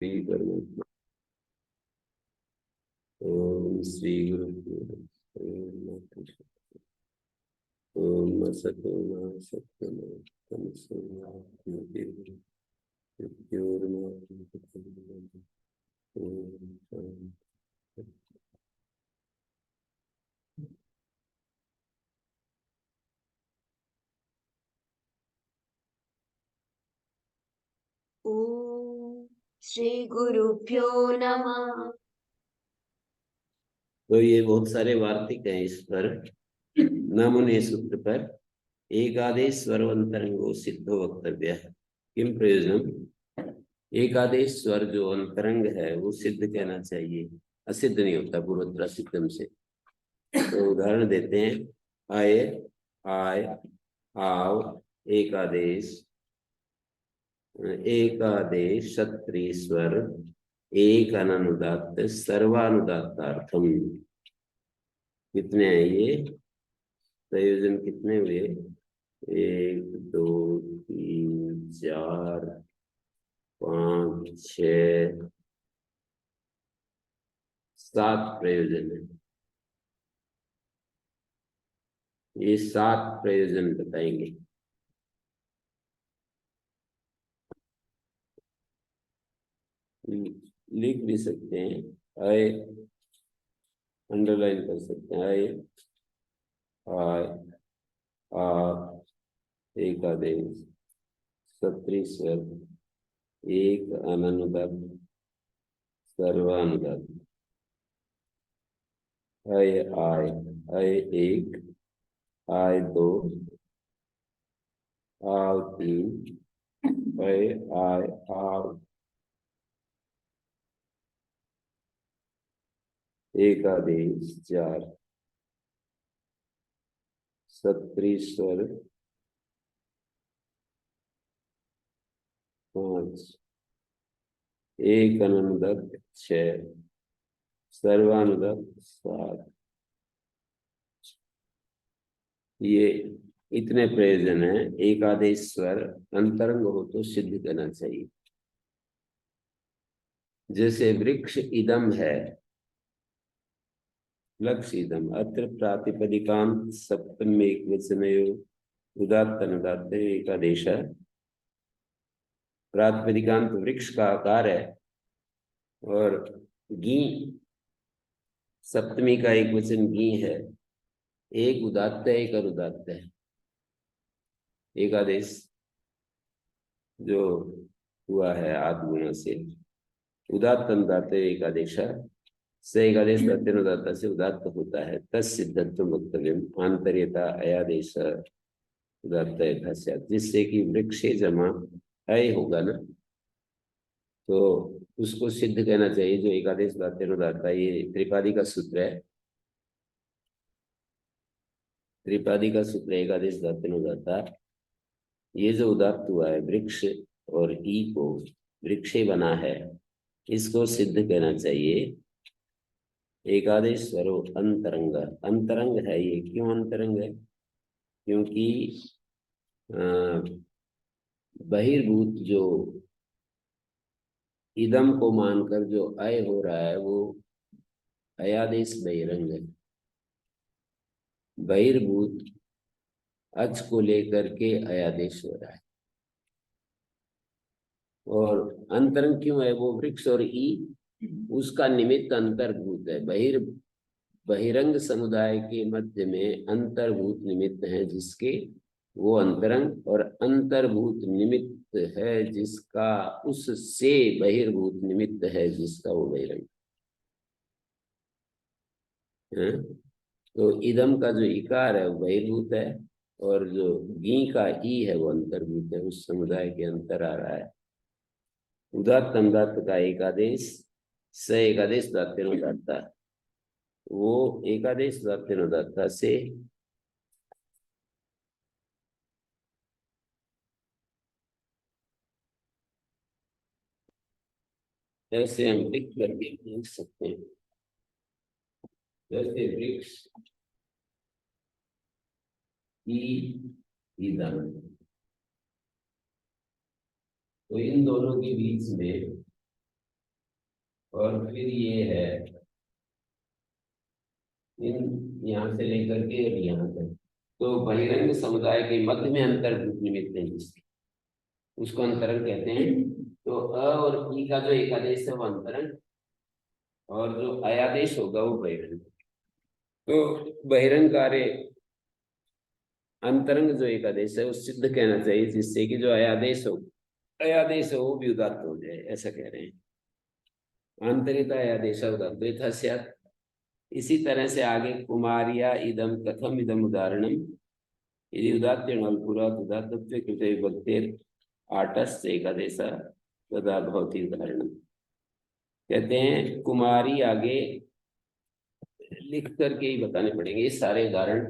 श्री परमात्मा। ओम श्री गुरु ओम सतोमा सत्यम तमसोमा ज्योतिर्गमय मृत्योर्मा ओम शांति। ओम श्री गुरुभ्यो नमः। तो ये बहुत सारे वार्तिक हैं इस पर नामुने सूत्र पर। एकादेश स्वरवंतरंगो सिद्धो वक्तव्य किम प्रयोजनम। एकादेश स्वर जो अंतरंग है वो सिद्ध कहना चाहिए, असिद्ध नहीं होता पूर्वोत्तर सिद्धम से। तो उदाहरण देते हैं, आय आय आव एकादेश एकादेश क्षत्रिय स्वर एक अनुदात सर्वानुदातार्थम। कितने हैं ये प्रयोजन, कितने हुए? एक दो तीन चार पाँच छः सात प्रयोजन है। ये सात प्रयोजन बताएंगे। लिख भी सकते हैं, आय अंडरलाइन कर सकते हैं। आय आय आ एकादेश क्षत्रिय स्वर एक अनुदात सर्वानुदात। आय आय आय एक आय दो आव तीन आय आय आव एकादेश चार क्षत्रिय स्वर पांच एक अनुदक छः सर्वानुदक सात। ये इतने प्रयोजन है। एकादेश स्वर अंतरंग हो तो सिद्ध करना चाहिए। जैसे वृक्ष इदम है, लक्ष्य इदम, अत्र प्रातिपदिकांत सप्तम एक वचनयो उदात्त अनुदात्त एकादेश। प्रातिपदिकांत वृक्ष का आकार है और गी सप्तमी का एक वचन गी है। एक उदात्त है एक अनुदात्त है। एकादेश जो हुआ है आत्मगुण से उदात्त अनुदात्त एकादेश स एकादेश अनुदात्त से उदात्त होता है। तत्सिद्धत्व वक्तव्यम आंतर्यता अयादेश उदात्त यथा, जिससे कि वृक्ष जमा अय होगा ना, तो उसको सिद्ध कहना चाहिए। जो एकादेश उदात्त, ये त्रिपादी का सूत्र है। त्रिपादी का सूत्र एकादेश उदात्त। ये जो उदात्त हुआ है वृक्ष और ई को वृक्षे बना है, इसको सिद्ध कहना चाहिए। एकादेश स्वरो अंतरंग, अंतरंग है ये। क्यों अंतरंग है? क्योंकि बहिर्भूत जो इदम को मानकर जो अय हो रहा है वो अयादेश बहिरंग है। बहिर्भूत अच को लेकर के अयादेश हो रहा है। और अंतरंग क्यों है? वो वृक्ष और ई उसका निमित्त अंतर्भूत है। बहिरंग समुदाय के मध्य में अंतर्भूत निमित्त है जिसके वो अंतरंग, और अंतर्भूत निमित्त है जिसका उससे बहिर्भूत निमित्त है जिसका वो बहिरंग है। तो इदम का जो इकार है वो बहिर्भूत है और जो गी का ई है वो अंतर्भूत है, उस समुदाय के अंतर आ रहा है। उदात्त अनुदात्त का एकादेश स एकादेश उदात्त, वो एकादेश उदात्त से ऐसे हम लिख करके लिख सकते हैं। जैसे वृक्ष ईदम, तो इन दोनों के बीच में और फिर ये है इन यहाँ से लेकर के और यहाँ तक। तो बहिरंग समुदाय के मध्य में अंतर्भूत निमित्त है जिसके, उसको अंतरंग कहते हैं। तो अ और ई का जो एकादेश है वो अंतरंग, और जो अयादेश होगा वो बहिरंग। तो बहिरंग कार्य अंतरंग जो एकादेश है वो सिद्ध कहना चाहिए, जिससे कि जो अयादेश हो वो भी उदात्त हो जाए, ऐसा कह रहे हैं। आंतरिता अयादेश उदात्त यथा स्यात्। इसी तरह से आगे कुमारिया इदम कथम इदम उदाहरणम यदि उदात्तेन अल्पुरात् उदात्तत्वे कृते विभक्तेर आटस्य एकादेश तदा भवति उदाहरणम। कहते हैं कुमारी आगे लिख करके ही बताने पड़ेंगे ये सारे उदाहरण।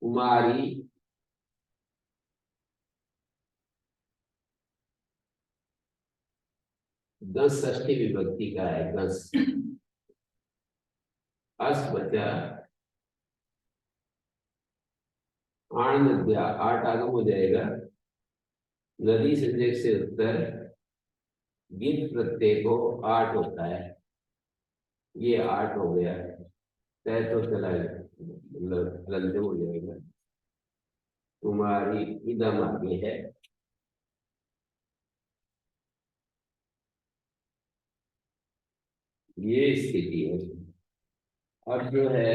कुमारी दस षष्ठी विभक्ति का है, दस अस बचा आण नद्या, आठ आगम हो जाएगा, नदी से उत्तर गिन प्रत्यय को आठ होता है, ये आठ हो गया, तय तो चला लंदे हो जाएगा। तुम्हारी इदम आगे है, ये स्थिति है। अब जो है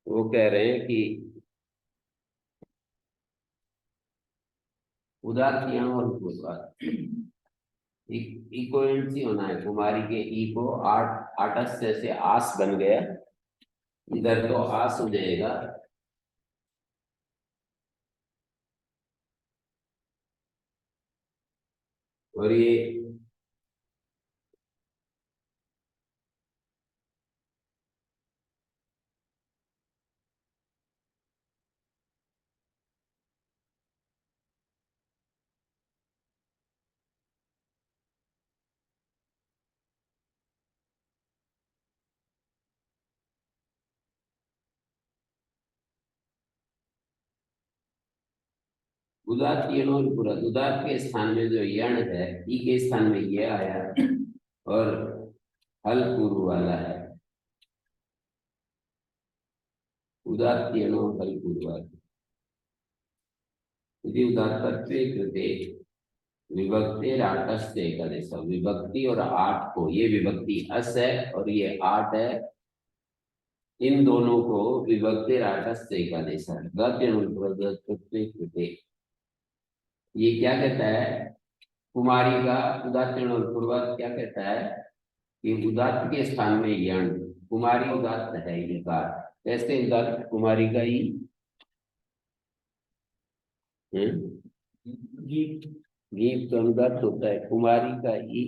वो कह रहे हैं कि उदात्त यहाँ और पूर्वात इक्वलेंसी होना है। कुमारी के ई को आठ आटस से आस बन गया, इधर तो आस हो जाएगा, और ये उदात्त यणो पूरा, उदात्त के स्थान में जो यण है, ई के स्थान में ये आया, और हल पूर्व वाला है, उदात्त यणो हल पूर्व यदि उदात्तत्वे कृते विभक्ति आठस्य एकादेश। विभक्ति और आठ को, ये विभक्ति अस है और ये आठ है, इन दोनों को विभक्ति आठस्य एकादेश कृते। ये क्या कहता है कुमारी का उदात्त और पूर्वत क्या कहता है कि उदात्त के स्थान में यण, कुमारी उदात्त है इकार, कैसे उदात्त कुमारी का ही गीत तो अनुदात होता है, कुमारी का ही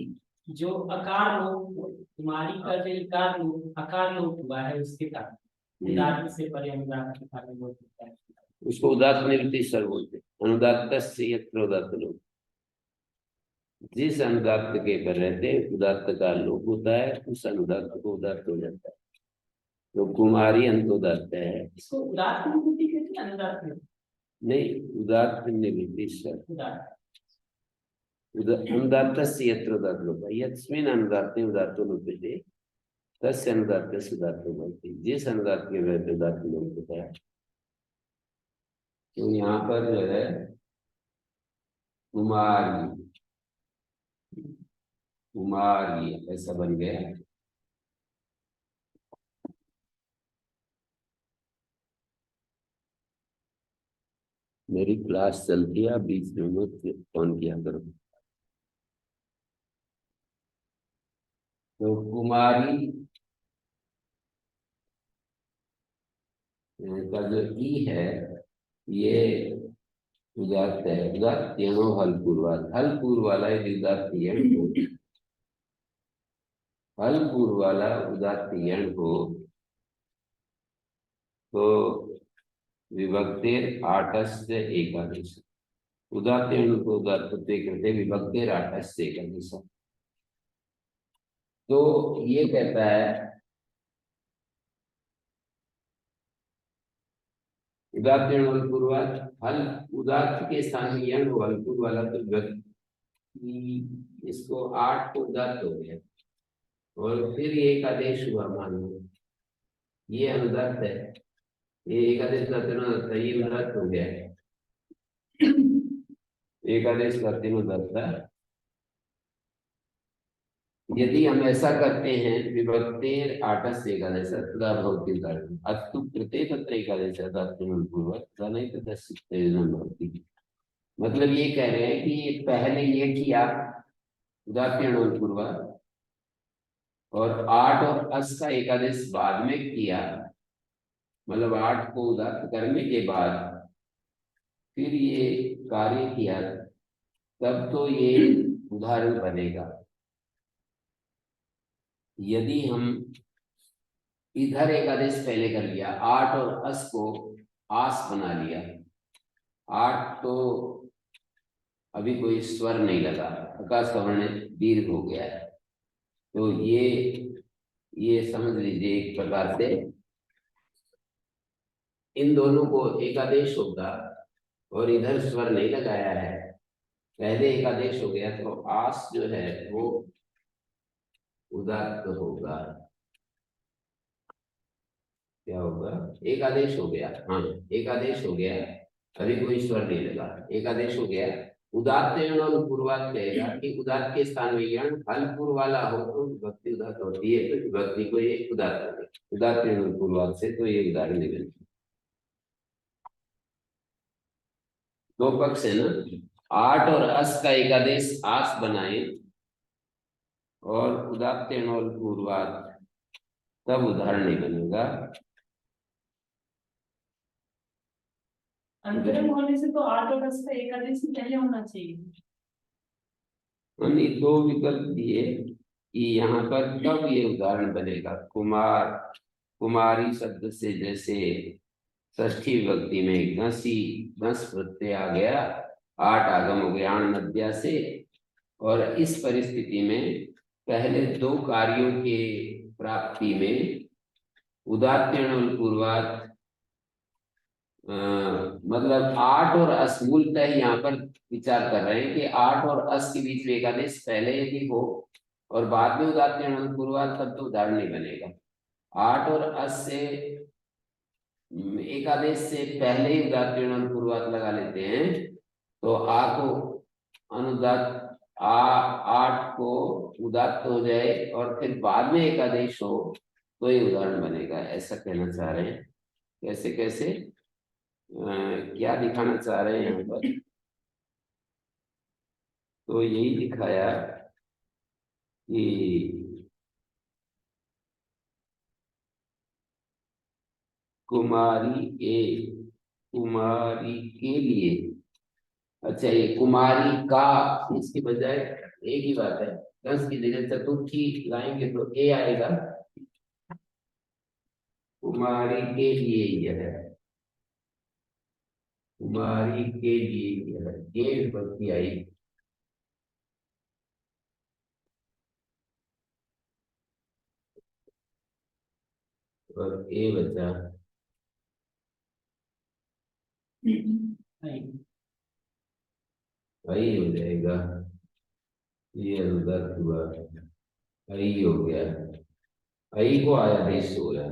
जो अकार लोप, कुमारी का जो इकार लोप अकार लोप हुआ है उसके कारण उदात्त से परे अनुदात्त के कारण लोप होता है, उसको उदात्त निवृत्ति स्वर बोलते हैं। अनुदात्तस्य यत्र उदात्त लोप, जिस अनुदात्त के पर रहते उदात्त का लोप होता है, उस अनुदात्त को उदात्त हो जाता है। तो कुमारी अंतोदात्त है, इसको उदात्त निवृत्ति कहते हैं, अनुदात्त नहीं, उदात्त निवृत्ति स्वर अनुदात्तस्य यत्र उदात्त लोप, यस्मिन् अनुदात्ते उदात्तो लोप्यते तस्य अनुदात्तस्य उदात्तो भवति। जिस अनुदात्त के रहते उदात्त लोप होता है। तो यहाँ पर जो है कुमारी, कुमारी ऐसा बन गया। मेरी क्लास चलती है, बीच में मत फोन किया करो। तो कुमारी का जो ई है ये उदात्त है, उदात्त यणो हल पूर्वात, हल पूर्व वाला उदात्त यण हो, हल पूर्व वाला उदात्त यण हो तो विभक्तिर आठस्य एकादश, उदात्त यण को उदात्त करते विभक्तिर आठस्य एकादश। तो ये कहता है उदात्त और पूर्वात हल उदात्त के स्थान में यण हो हलपुर वाला तो व्यक्ति इसको 8 को उदात्त हो गया और फिर ये एक आदेश हुआ मान लो ये अनुदात्त है ये एकादेश दातुन ये उदात्त हो गया है एकादेश दातुन उदात्त। यदि हम ऐसा करते हैं विभक्तेर आटस एकादश तदा भवति उदाहरण अस्तु कृते तत्र एकादश दातुन पूर्वक तनैत तस्येन भवति। मतलब ये कह रहे हैं कि पहले ये किया उदात्त और पूर्वक और 8 और अस का एकादेश बाद में किया मतलब 8 को उदात्त करने के बाद फिर ये कार्य किया तब तो ये उदाहरण बनेगा। यदि हम इधर एकादेश पहले कर लिया 8 और अस को आस बना लिया 8 तो अभी कोई स्वर नहीं लगा आकाश का वर्ण दीर्घ हो गया है तो ये समझ लीजिए एक प्रकार से इन दोनों को एकादेश होगा और इधर स्वर नहीं लगाया है पहले एकादेश हो गया तो आस जो है वो उदात्त होगा। क्या होगा एकादेश हो गया हाँ एकादेश हो गया अभी कोई स्वर नहीं लगा एकादेश हो गया उदात्त और पूर्वात कहेगा कि उदात्त के स्थान में यण हलपुर वाला हो तो विभक्ति उदात्त होती है तो विभक्ति को ये उदात्त उदात्त और पूर्वात से तो ये उदाहरण नहीं बनती। दो पक्ष है ना 8 और अस का एकादेश आस बनाए और उदात्त और पूर्वात तब उदाहरण नहीं बनेगा। अंतरंग होने से तो 8 और 10 का एकादेश पहले होना चाहिए। हमने दो विकल्प दिए कि यहाँ पर कब ये उदाहरण बनेगा कुमार कुमारी शब्द से जैसे षष्ठी विभक्ति में घस प्रत्यय आ गया 8 आगम हो गया नद्या से और इस परिस्थिति में पहले 2 कार्यों के प्राप्ति में उदात्त और पूर्वात मतलब 8 और अस मूलतः यहाँ पर विचार कर रहे हैं कि 8 और अस के बीच में एकादेश पहले यदि हो और बाद में उदात्त और पूर्वात तब तो उदाहरण नहीं बनेगा। 8 और अस से एकादेश से पहले ही उदात्त और पूर्वात लगा लेते हैं तो आ को अनुदात्त 8 को उदात्त हो जाए और फिर बाद में एकादेश हो तो ये उदाहरण बनेगा ऐसा कहना चाह रहे हैं। कैसे कैसे क्या दिखाना चाह रहे हैं यहाँ पर तो यही दिखाया कि कुमारी के लिए अच्छा ये कुमारी का इसके बजाय एक ही बात है 10 की जगह चतुर्थी लाएंगे तो ए आएगा कुमारी के लिए यह है कुमारी के लिए यह ये विभक्ति आई और ए बचा आई हो जाएगा ये अनुदात्त हुआ आई हो गया आई को आया देश हो गया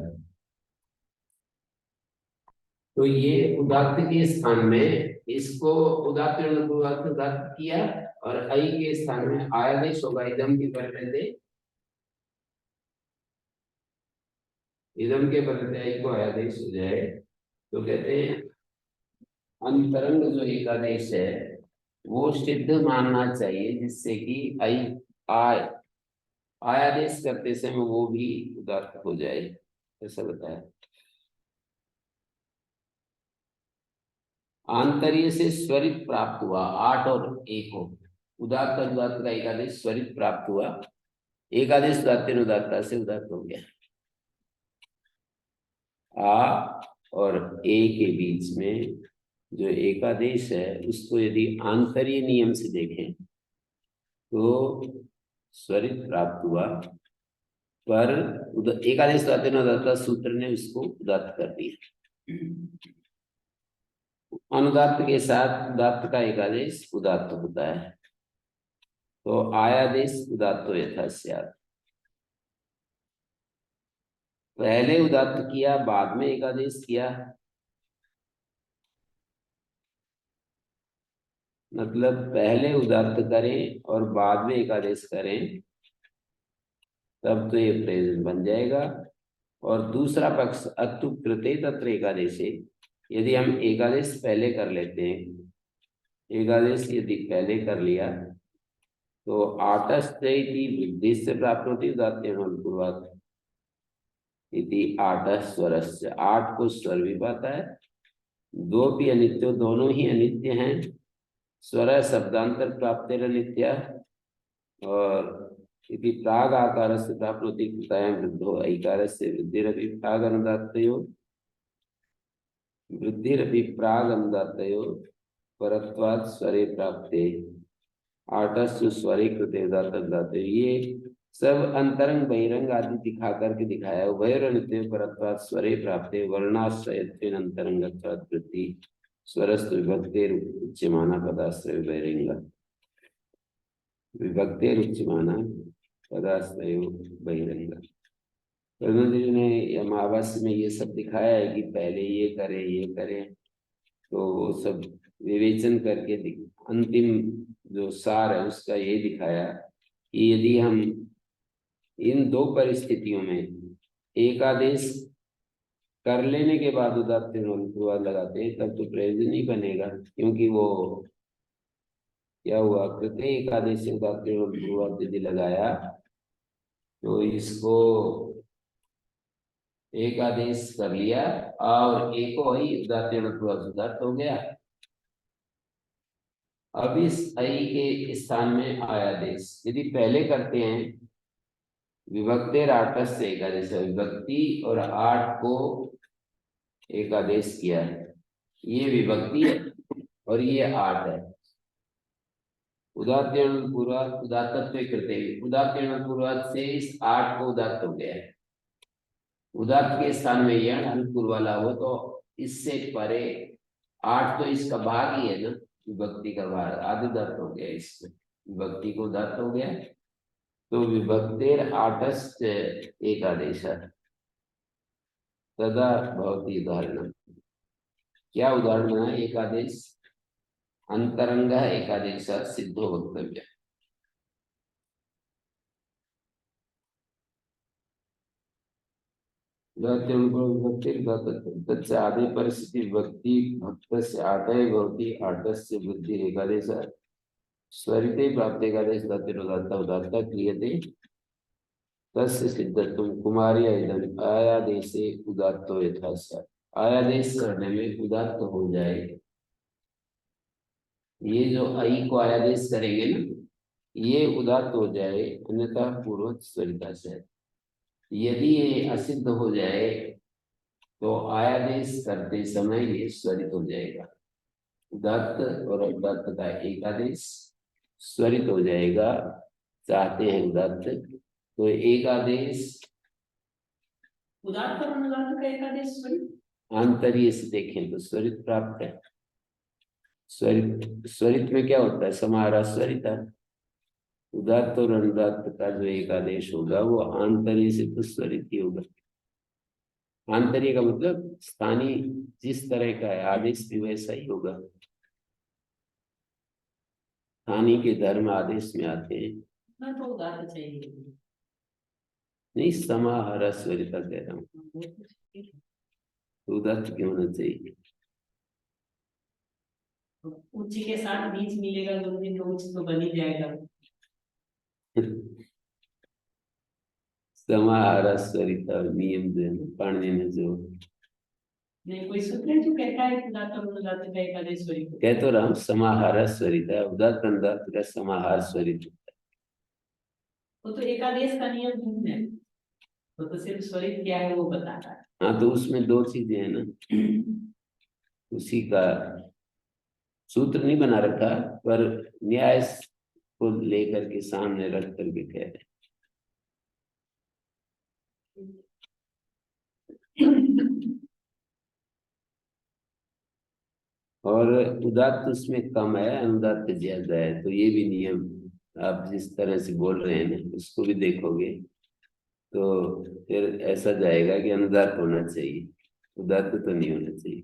तो ये उदात्त के स्थान में इसको उदात्त उदात्त किया और आई के स्थान में आयादेश होगा इदम के पहले इदम के पहले आई को आयादेश हो जाए तो कहते हैं अंतरंग जो एकादेश है वो सिद्ध मानना चाहिए जिससे कि आई आयादेश करते समय वो भी उदात्त हो जाए ऐसा बताया। आंतर्य से स्वरित प्राप्त हुआ 8 और 1 हो उदात्त अनुदात्त का एकादेश स्वरित प्राप्त हुआ एकादेश उदात्त अनुदात्त से उदात्त हो गया आ और ए के बीच में जो एकादेश है उसको यदि आंतर्य नियम से देखें तो स्वरित प्राप्त हुआ पर एकादेश उदात्त अनुदात्त सूत्र ने उसको उदात्त कर दिया अनुदात्त के साथ उदात्त का एक आदेश उदात्त होता है। तो आयादेश उदात्तो यथा स्यात्। पहले उदात्त किया बाद में एक आदेश किया, मतलब पहले उदात्त करें और बाद में एक आदेश करें, तब तो ये प्रेजेंट बन जाएगा। और दूसरा पक्ष अतु कृते तत्र एकादेशे, यदि हम एकादेश पहले कर लेते हैं, एकादेश यदि पहले कर लिया तो आटस्थ इति वृद्धि से प्राप्त होती उदात्तेन अनुपूर्वात् इति आटः स्वरस्य। आठ को स्वर भी पाता है, दो भी अनित्य, दोनों ही अनित्य हैं। स्वर शब्दांतर प्राप्तेर अनित्य और इति प्राग आकार से प्राप्नोति कृतायां वृद्धो ऐकारस्य वृद्धिरपि प्राग अनुदात्तयो वृद्धिरपि प्राग अनुदात्तयो परत्वात् स्वरे प्राप्ते आटस्सु स्वरे कृते उदात्त। ये सब अंतरंग बहिरंग आदि दिखा करके दिखाया। उभयोर नित्य परत्वात् स्वरे प्राप्ते वर्णाश्रयत्वेन अंतरंगत्वात् वृद्धि स्वरस्तु विभक्तेर उच्यमाना पदाश्रय बहिरंग विभक्तेर उच्यमाना पदाश्रय बहिरंग। प्रधानमंत्री जी ने अमावस्या में ये सब दिखाया है कि पहले ये करे, तो वो सब विवेचन करके अंतिम जो सार है उसका ये दिखाया कि यदि हम इन दो परिस्थितियों में एक आदेश कर लेने के बाद उदात्त लगाते हैं तब तो प्रयोजन नहीं बनेगा, क्योंकि वो क्या हुआ, कृते एकादेश उदात्त यदि लगाया तो इसको एक आदेश कर लिया और एक ही उदात्त हो गया। अब इस ऐ के स्थान में आयादेश यदि पहले करते हैं, विभक्तेर आटस से एकादेश, विभक्ति और आठ को एकादेश किया है, ये विभक्ति है और ये आठ है। उदात्तीर्ण पूर्वात उदात्तत्व कृते, उदात्तीर्ण पूर्वात से इस आठ को उदात्त हो गया है। उदात्त के स्थान में यह अनुपूर्व वाला हो तो इससे परे आठ तो इसका भाग ही है ना, विभक्ति का भाग आदि उदात्त हो गया, इसमें विभक्ति को उदात्त हो गया। तो विभक्तेर आटस्थ एकादेश तदा भवति उदाहरण। क्या उदाहरण है? एकादेश अंतरंग एकादेश सिद्धो वक्तव्य। विभक्ति आदि परिस्थिति विभक्ति भक्त से आदय भवति आटस्य वृद्धि एकादेश स्वरिते प्राप्त एकादेश उदात्त उदात्त क्रियते तस्य सिद्धत्वं कुमारी इदं आयादेशे उदात्तो यथा स्यात्। आयादेश करने में उदात्त हो जाए, ये जो आई को आयादेश करेंगे ना, ये उदात्त हो जाए, अन्यथा पूर्वत स्वरिता से। यदि ये असिद्ध हो जाए तो आयादेश करते समय ये स्वरित हो जाएगा। उदात्त और उदात्त का एकादेश स्वरित हो जाएगा। चाहते हैं उदात्त तो एकादेश उदात्त और अनुदात्त का एकादेश स्वरित, आंतर्य से देखें तो स्वरित प्राप्त है। स्वरित, स्वरित में क्या होता है? समाहार स्वरिता। उदात्त और अनुदात्त का जो एकादेश होगा वो आंतर्य से तो स्वरित ही होगा। आंतर्य का मतलब स्थानीय जिस तरह का है आदेश भी वैसा ही होगा। स्थानीय के धर्म आदेश में आते हैं। ना तो उदात्त चाहिए, नहीं, समाहार स्वरिता कह रहा हूँ, उदात्त क्यों होना चाहिए? उच्च के साथ बीच मिलेगा दो दिन तो उच्च तो बन ही जाएगा। समाहार स्वरिता नियम जो है ना, पाणिनि ने जो नहीं कोई सूत्र है जो कहता है कि उदात्त और अनुदात्त का एकादेश स्वरित। कह तो रहा हूँ, समाहार स्वरिता, उदात्त अनुदात्त का समाहार स्वरित। वो तो एकादेश का नियम भिन्न है, तो सिर्फ स्वरित क्या है वो बताता है। हाँ, तो उसमें दो चीजें हैं ना, उसी का सूत्र नहीं बना रखा, पर न्याय को लेकर के सामने रख करके कह रहे। और उदात्त उसमें कम है, अनुदात्त ज्यादा है। तो ये भी नियम आप जिस तरह से बोल रहे हैं ना, उसको भी देखोगे तो फिर ऐसा जाएगा कि अनुदात्त होना चाहिए, उदात्त तो नहीं होना चाहिए।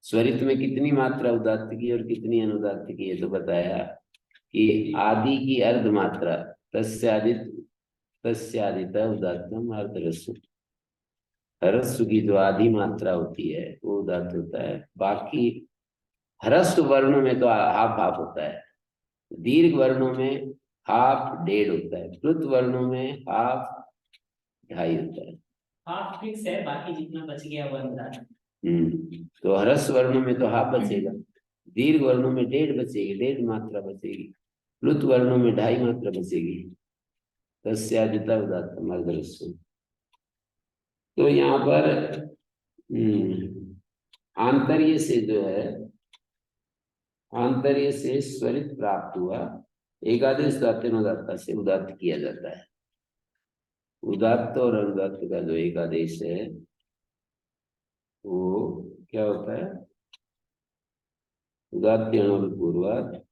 स्वरित में कितनी मात्रा उदात्त की और कितनी अनुदात्त की है तो बताया कि आदि की अर्ध मात्रा तस्यादित उदात्तम अर्धरस्सु। ह्रस्व की जो आधी मात्रा होती है वो उदात्त होता है। बाकी ह्रस्व वर्णों में तो हाफ हाफ होता है, दीर्घ वर्णों में हाफ डेढ़ होता है, प्लुत वर्णों में हाफ ढाई होता है। हाफ फिक्स है, बाकी जितना बच गया वो अनुदात। तो ह्रस्व वर्णों में तो हाफ बचेगा, दीर्घ वर्णों में डेढ़ बचेगी, डेढ़ मात्रा बचेगी, प्लुत वर्णों में ढाई मात्रा बचेगी। तस्यादिता उदात्तम अर्धरस्सु। तो यहाँ पर आंतर्य से जो है, आंतर्य से स्वरित प्राप्त हुआ, एकादेश दात्यनुदात्ता से उदात्त किया जाता है। उदात्त और अनुदात्त का जो एकादेश है वो क्या होता है? उदात्त्यनुल पूर्वात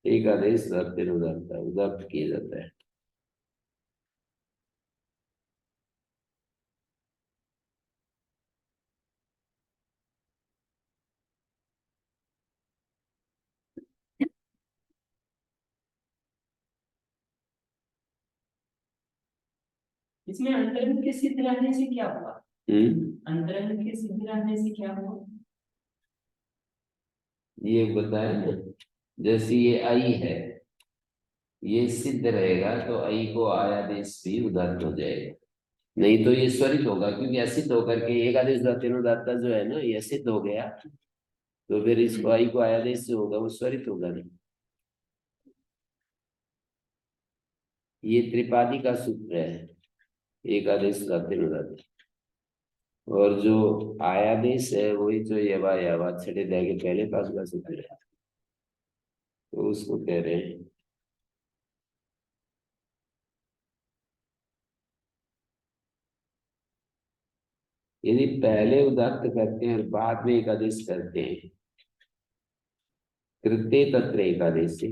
एकादेश दात्यनुदात्ता उदात्त किया जाता है। इसमें अंतरंग के सिद्ध रहने से क्या हुआ? अंतरंग के सिद्ध रहने से क्या हुआ? ये बताए ना, जैसे ये आई है, ये सिद्ध रहेगा तो आई को आयादेश भी उदात्त हो जाएगा, नहीं तो ये स्वरित होगा, क्योंकि असिद्ध होकर के एकादेश दात्यनुदात्ता जो है ना ये सिद्ध हो गया, तो फिर इसको आई को आयादेश जो होगा वो स्वरित होगा नहीं। ये त्रिपादी का सूत्र है, एकादेश दात्यनुदात्ता। और जो आयादेश है वही जो यवा यवा छठे अध्याय के पहले पास का सूत्र है, तो उसको कह रहे हैं। यदि पहले उदात्त करते हैं और बाद में एकादेश करते हैं, कृत्य तत्र एकादशी,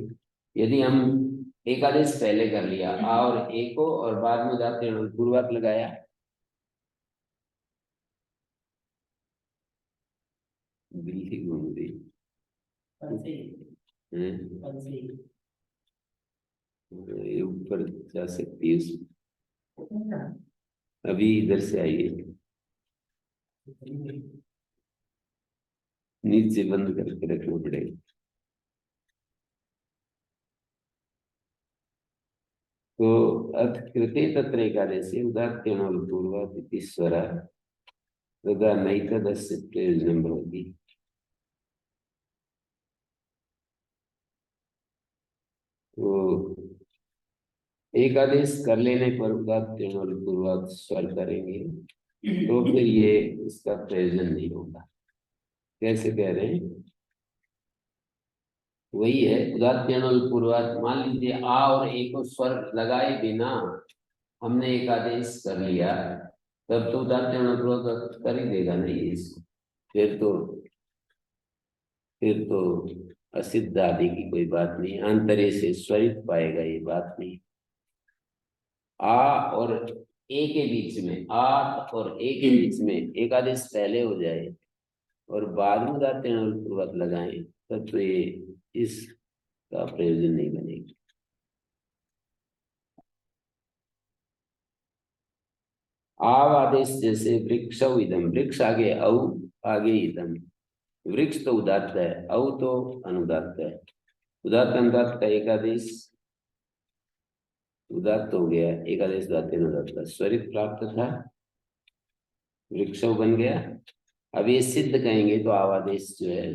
यदि हम एकादेश पहले कर लिया आ और ए को, और बाद में उदात्त पूर्वक लगाया, बिल्ली घूम रही है, ये ऊपर जा सकती है उसमें। अभी इधर से आइए, नीचे बंद करके रखना पड़ेगा। तो अथ कृते तत्र एकादशी उदात्त्यनुल पूर्वात् इति स्वरा तदा नैतदस्य प्रयोजनं भवति। तो एकादेश कर लेने पर उदात्त्यनुल पूर्वात् स्वर करेंगे तो फिर ये इसका प्रयोजन नहीं होगा। कैसे कह रहे हैं? वही है उदात्त्यनुल पूर्वात्। मान लीजिए आ और ए को स्वर लगाए बिना हमने एकादेश कर लिया, तब तो उदात्त्यनुल पूर्वात् कर ही देगा नहीं इसको, फिर तो असिद्ध आदि की कोई बात नहीं, आंतर्य से स्वरित पाएगा, ये बात नहीं। आ और ए के बीच में, आ और ए के बीच में एकादेश पहले हो जाए और बाद में उदात्त्यनुल पूर्वक लगाएं, तब तो ये इसका प्रयोजन नहीं बनेगा। आव आदेश जैसे वृक्ष इदम, वृक्ष आगे औ आगे इदम, वृक्ष तो उदात्त है, औ तो अनुदात्त है। उदात्त अनुदात्त का एकादेश उदात्त हो गया, एकादेश दात्यनुदात्त स्वरित प्राप्त था, वृक्ष बन गया। अब ये सिद्ध कहेंगे तो आवादेश जो है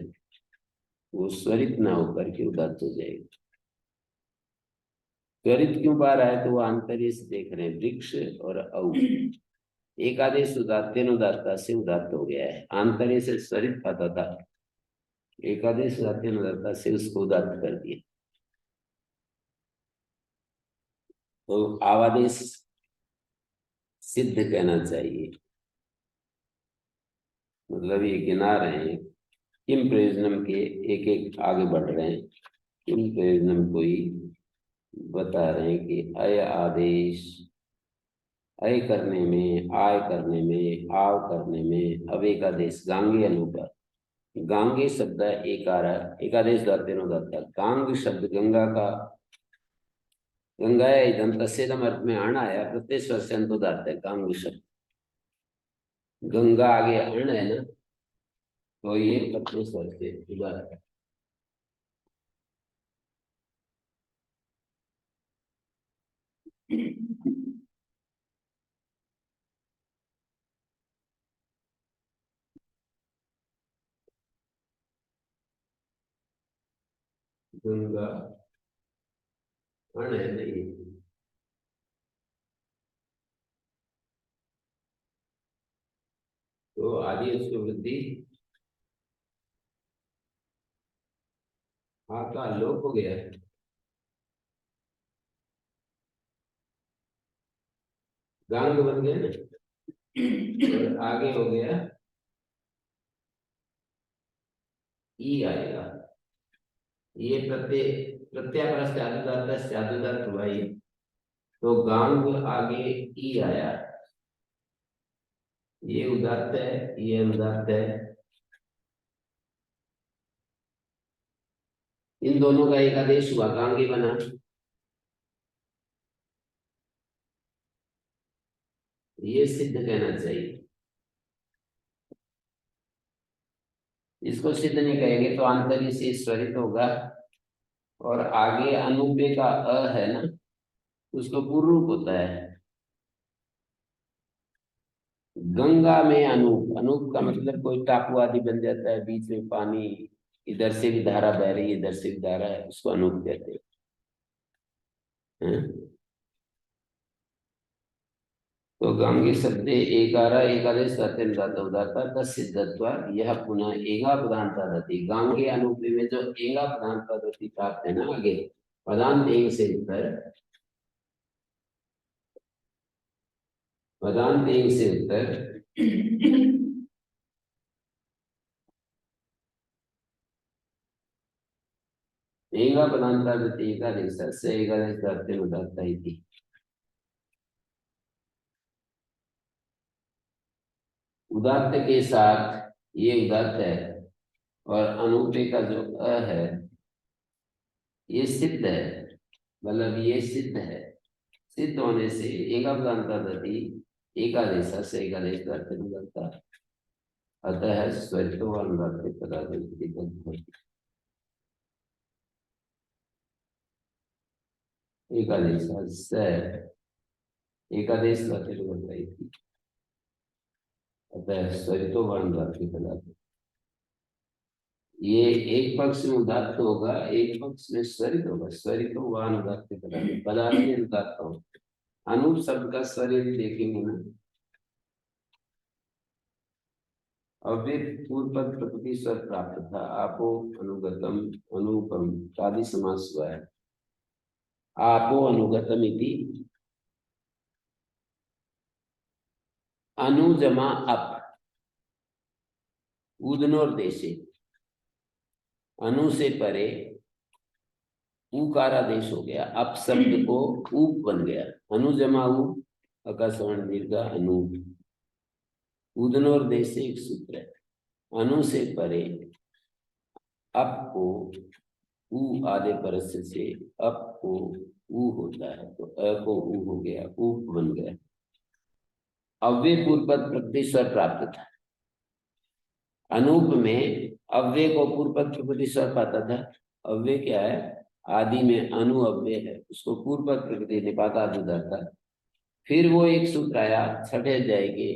वो स्वरित ना होकर के उदात्त हो जाएगा। स्वरित क्यों पा रहा है? तो वो आंतर्य से देख रहे हैं, वृक्ष और औ एकादेश उदात्त्यनुदात्ता से उदात्त हो गया है, आंतर्य से स्वरित पाता था, एकादेश उदात्त्यनुदात्ता से उसको उदात्त कर दिया, तो आवादेश सिद्ध कहना चाहिए। मतलब ये गिना रहे हैं किम प्रयोजनम के, एक एक आगे बढ़ रहे हैं, किम प्रयोजनम को ही बता रहे हैं कि अय आदेश, अय करने में, आय करने में, आव करने में, अब एक आदेश गांगे अनुपर, गांगे शब्द एकारा, एकादेश धातु दाता, गांग शब्द गंगा का, गंगा इदम तस्दम अर्थ में अण आया, प्रत्यय स्वर से अंत दाता है गांग शब्द, गंगा आगे अण है ना, तो ये प्रत्यय स्वर से उदाहरण है। गंगा अण है नहीं, तो आदि उसकी वृद्धि हाँ का लोप हो गया है, गांग बन गया ना, और आगे हो गया ई आएगा, ये प्रत्यय प्रत्यापरस्य आदुदात्त आदुदात्त हुआ ये, तो गांग आगे ई आया, ये उदात्त है, ये अनुदात्त है, इन दोनों का एक आदेश हुआ, गांगी बना, ये सिद्ध कहना चाहिए। इसको सिद्ध नहीं कहेंगे तो आंतर्य से स्वरित होगा, और आगे अनुपे का अ है ना, उसको पूर्व रूप होता है। गंगा में अनूप, अनूप का मतलब कोई टापू आदि बन जाता है, बीच में पानी, इधर से भी धारा बह रही है, इधर से भी धारा है, उसको अनूप कहते हैं। तो गांगी शब्द एकारा एकादेश उदाता तसिद्धत्वा, यह पुनः एगा पदांता दति, गांगे अनुपे में जो एगा पदांता दति प्राप्त है ना, आगे पदांत एग से उत्तर, पदांत एग से उत्तर, एगा पदांता दति एकादेश से एकादेश उदाता इति। उदात्त के साथ ये उदात्त है, और अनुपे का जो अ है ये सिद्ध है, मतलब ये सिद्ध है, सिद्ध होने से एकांतादति एकादेश से एकादेश करता, अतः स्वरितो अनुदात्त पदार्थ एकादेश से एकादेश करते, अतः स्वरितो अनुदात्त पदार्थ, ये एक पक्ष में उदात्त होगा, एक पक्ष में स्वरित होगा, स्वरितो व अनुदात्त पदार्थ, पदार्थ ही अनुदात्त होगा। अनूप शब्द का स्वरित देखेंगे ना, अव्यक्त पूर्व पद प्रकृति स्वर प्राप्त था, आपो अनुगतम अनुपम आदि समास हुआ है, आपो अनुगतम इति अनुजमा अप उदनोर देशे, अनु से परे उकारादेश हो गया, अप शब्द को ऊप बन गया, अनुजमा ऊ अकाशवर्ण दीर्घ अनु, उदनोर देश से एक सूत्र है, अनु से परे अप को ऊ आधे परस से अप को ऊ होता है, तो अ को ऊ हो गया, ऊप बन गया। अव्यय पूर्व पद प्रकृति स्वर प्राप्त था, अनूप में अव्यय को पूर्व पद प्रकृति स्वर पाता था। अव्यय क्या है, आदि में अनु अव्यय है, उसको पूर्व पद प्रकृति निपाता था। फिर वो एक सूत्र आया छठे अध्याय के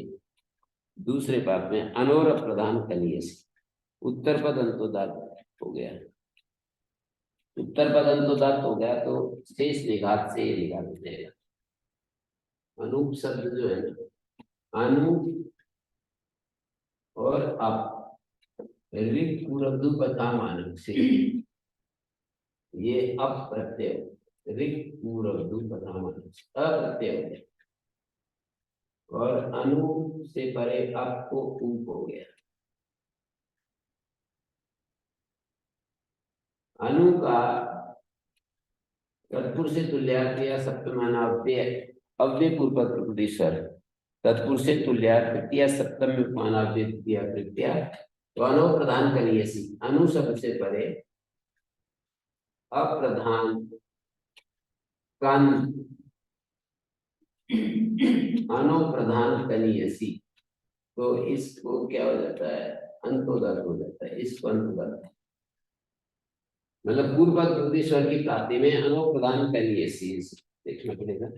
दूसरे पाठ में, अनोर प्रधान कलिय से उत्तर पद अंतोदात हो गया, उत्तर पद अंतोदात हो गया तो शेष निघात से ये निकाल देगा। अनूप शब्द जो है ना, अनु और अप ऋक पूर्वधु पता मानक से, ये अप प्रत्यय, ऋक पूर्वधु पता मानक से अप्रत्यय, और अनु से परे अप को ऊप हो गया, अनु का तत्पुरुष से तुल्यार्थ या सप्तमानाव्यय अव्यय पूर्वक प्रकृति स्वर, तत्पुरुष से तुल्यार्थ तृतीया सप्तम में मानाव्यय तृतीया तृतीया, तो अनु प्रधान कनीयसी, अनु शब्द से परे अप्रधान कन, अनु प्रधान कनीयसी, तो इसको क्या हो जाता है, अंतोदर्थ हो जाता है, इसको अंतोदर्थ, मतलब पूर्व प्रकृति स्वर की प्राप्ति में अनोप्रधान कनीयसी देखना पड़ेगा,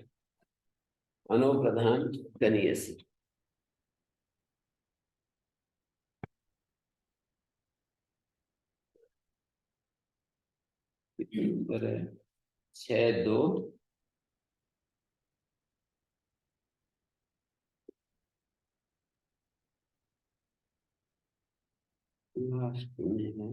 अनोप्रधान कनीयसी। पर 6-2 लास्ट में है।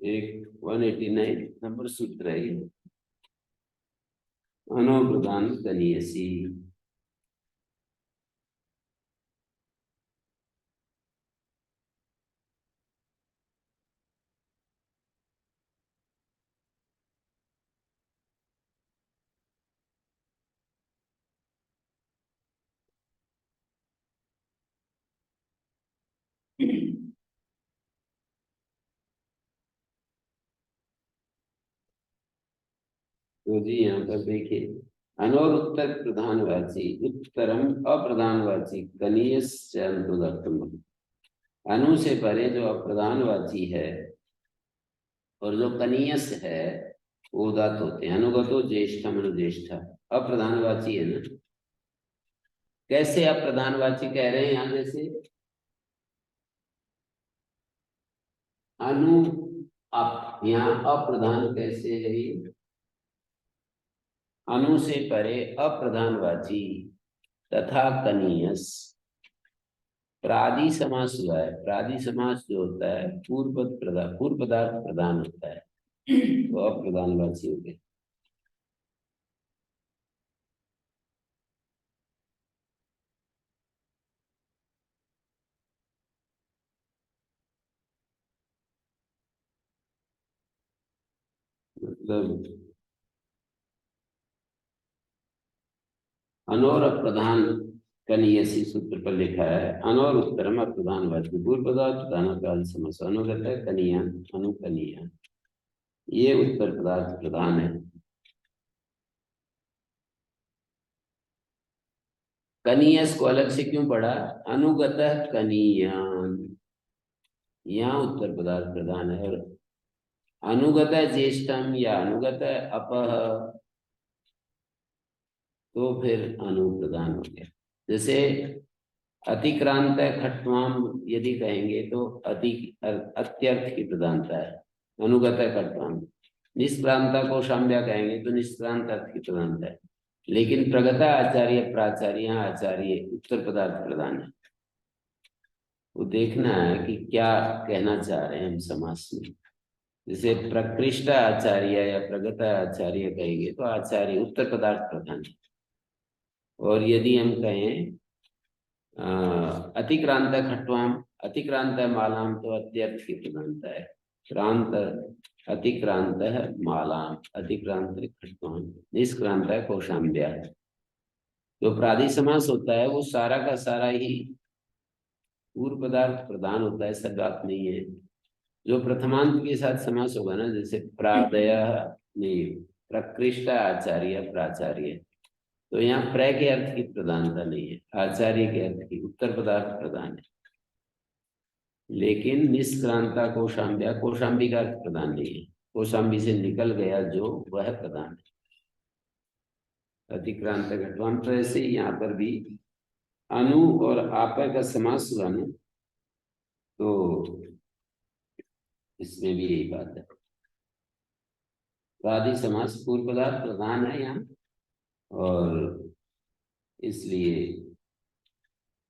एक 189 नंबर सूत्र है ये, अनोप्रधान कनीयसी। तो जी यहाँ पर देखिए, अनोर उत्तर प्रधानवाची उत्तरम अप्रधानवाची कनीयस अंतोदर्थम, अनु से परे जो अप्रधानवाची है और जो कनीयस है वो उदात्त होते हैं। अनुगतो ज्येष्ठम अनुज्येष्ठा अप्रधानवाची है ना, कैसे अप्रधानवाची कह रहे हैं यहाँ जैसे अनु अप, यहाँ अप्रधान कैसे है ये, अनु से परे अप्रधानवाची तथा कनीयस, प्रादि समास हुआ है, प्रादि समास जो होता है पूर्व पदार्थ प्रधान होता है, तो अप्रधानवाची हो गए। मतलब अनोर अप्रधान कनीयसी सूत्र पर लिखा है, अनोर उत्तरम अप्रधानवाची पूर्व पदार्थ प्रधान प्रादि समास, अनुगत है कनीया अनुकनीया, ये उत्तर पदार्थ प्रधान है। कनीयस को अलग से क्यों पढ़ा, अनुगत कनीयान, यहाँ उत्तर पदार्थ प्रधान है, और अनुगत ज्येष्ठम या अनुगत अपह, तो फिर अनु प्रधान हो गया। जैसे अतिक्रांत खट्वाम यदि कहेंगे तो अत्यर्थ की प्रधानता है, अनुगत खट्वाम। निष्क्रांता को शाम्या कहेंगे तो निष्क्रांत अर्थ की प्रधानता है, लेकिन प्रगता आचार्य प्राचार्य आचार्य उत्तर पदार्थ प्रधान है। वो देखना है कि क्या कहना चाह रहे हैं हम समास में। जैसे प्रकृष्ट आचार्य या प्रगत आचार्य कहेंगे तो आचार्य उत्तर पदार्थ प्रधान है, और यदि हम कहें अतिक्रांत खट्वाम अतिक्रांत मालाम तो अत्यर्थ की प्रधानता है, क्रांत अतिक्रांत मालाम अतिक्रांत खट्वाम, निष्क्रांत कौशाम्ब्या। जो प्रादि समास होता है वो सारा का सारा ही पूर्व पदार्थ प्रधान होता है, सब बात नहीं है। जो प्रथमांत के साथ समास होगा ना, जैसे प्रादय नहीं, प्रकृष्ट आचार्य प्राचार्य, तो यहाँ प्र के अर्थ की प्रधानता नहीं है, आचार्य के अर्थ की उत्तर पदार्थ प्रधान है। लेकिन निष्क्रांता कौशाम्ब्या, कौशाम्बी का अर्थ प्रधान नहीं है, कौशाम्बी से निकल गया जो वह प्रधान है। अतिक्रांत घटवाम, तो ऐसे ही यहाँ पर भी अनु और आप का समास हुआ ना, तो इसमें भी यही बात है। प्रादि समास पूर्व पदार्थ प्रधान है यहाँ, और इसलिए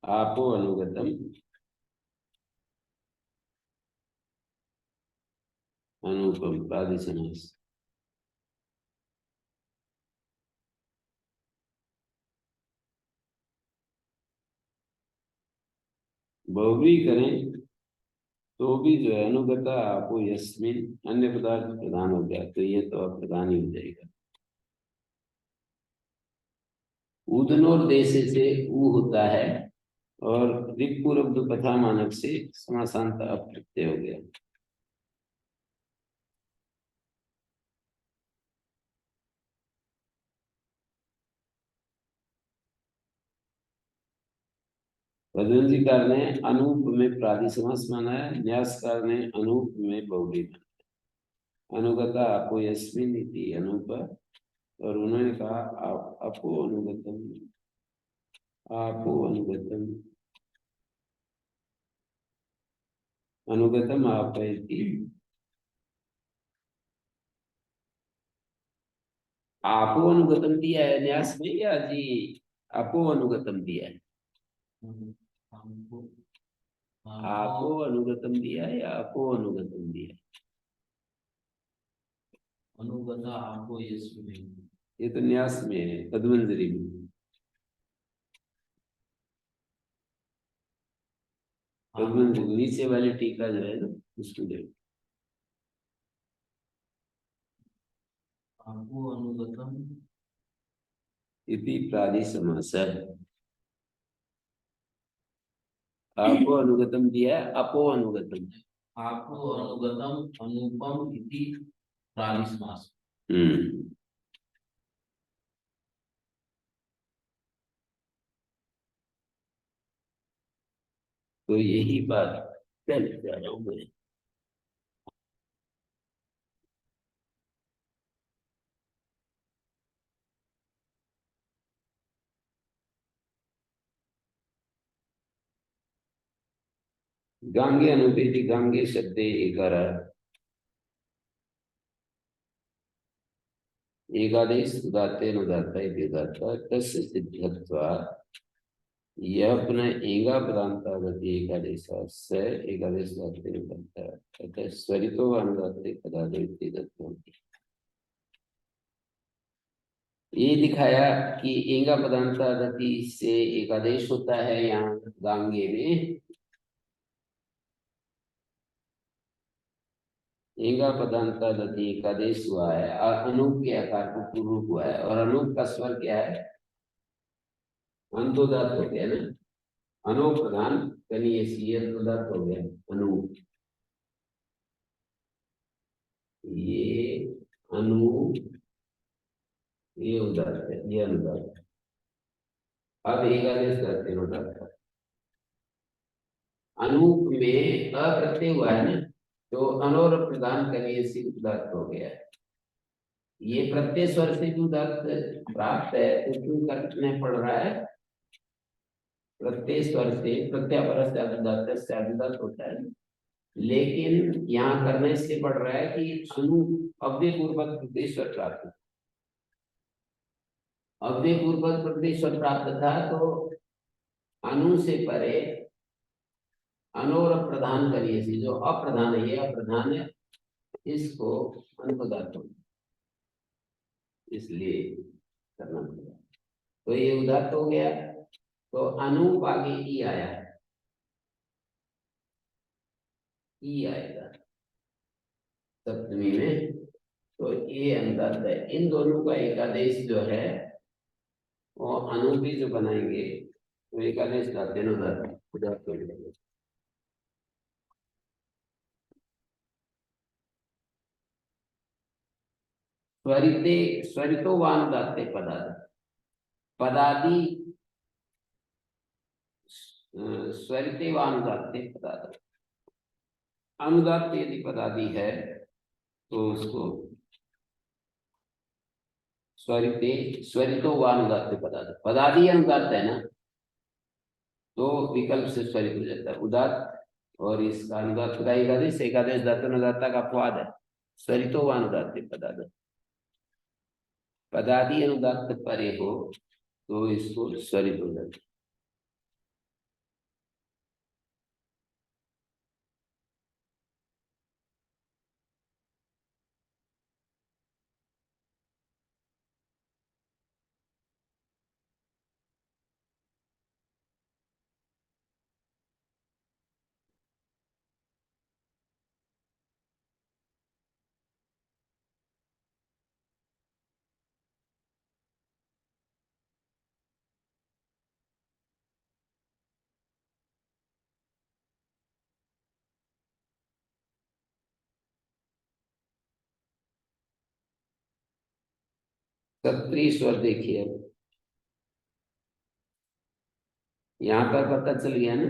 आपो अनुगतम अनुपम प्रादि समास। बहुवी करें तो भी जो है अनुगता आपो यस्मिन अन्य पदार्थ प्रधान हो गया, तो ये तो अब प्रधान ही हो जाएगा। उदनोर देशे से ऊ होता है, और रिपूर्व कथा मानक से समासांत अप्रत्यय हो गया। पतंजलिकार ने अनूप में प्रादि समास माना है, न्यासकार ने अनूप में बहुव्रीहि माना है। अनुगता आपो यस्मिन इति अनूप, और उन्होंने कहा अपो अनुगतम, आपो अनुगतम, अनुगतम आप इति। आपो अनुगतम दिया है न्यास में, या जी अपो अनुगतम दिया है? हमको आपो अनुगतम दिया है या अपो अनुगतम दिया है? अनुगता आपो यस्मिन। ये तो न्यास में है, पद्मंजलि में। पद्मंजलि नीचे वाली टीका जो है ना, उसमें देखो आपो अनुगतम इति प्रादि समास है। आपो अनुगतम दिया है, अपो अनुगतम। आपो अनुगतम अनुपम इति प्रादि समास। हम्म, तो यही बात कहने जा रहा हूं मैं। गांगे अनुपेति गांगे शब्दे एकार, एकादेश उदात्ते अनुदात्ता इति उदात्ता तस्य सिद्धत्वात् यह पुनः एगा पदान्तावति एकादेशः स एकादेश उदात्ते अनुदात्ता अतः स्वरितो अनुदात्ते पदादो इति दत्तम्। ये दिखाया कि एगा पदान्तावति से एकादेश होता है यहाँ गांगे में। एगा पदान्तावति एकादेश हुआ है, और अनूप के आकार को पूर्व हुआ है, और अनूप का स्वर क्या है? अंतोदात हो गया ना, अनूप प्रधान कनीय सी अंतोदात हो गया अनूप। ये अनूप, ये उदात है, ये अनुदात है। अब एकादेश करते हैं उदात का। अनूप में अप्रत्यय हुआ है ना, तो अनोर प्रधान कनीय सी उदात हो गया है। ये प्रत्यय स्वर से भी उदात प्राप्त है, तो क्यों करने पड़ रहा है? प्रत्यय स्वर से प्रत्यापरस्य उदात होता है, लेकिन यहाँ करने से पड़ रहा है कि अनु अव्यय पूर्वक प्रत्यय स्वर प्राप्त है। अव्यय पूर्वक प्रत्यय स्वर प्राप्त था, तो अनु से परे अनोर प्रधान करिए सी, जो अप्रधान है, ये अप्रधान है, इसको अनुदात हो, इसलिए करना पड़ेगा। तो ये उदात हो गया, तो अनूप आगे ई आया है, ई आएगा सप्तमी में, तो ये अनुदात है। इन दोनों का एकादेश जो है वो अनूपी जो बनाएंगे, तो एकादेश लाते हैं उदात हो जाएगा। स्वरिते स्वरितो वानुदाते पदादि, पदादि स्वरिते वानुदाते पदादि, अनुदात यदि पदादि है तो उसको स्वरिते स्वरितो वानुदाते पदादि, पदादि अनुदात है ना, तो विकल्प से स्वरित हो जाता है। उदात और इसका अनुदात का एकादेश, एकादेश धातुनुदात्ता का अपवाद है। स्वरितो व अनुदात्ते पदाद, पदादि अनुदात्त परे हो तो इसको स्वरित हो जाता है। सप्तरी स्वर देखिए, यहाँ पर पता चल गया ना,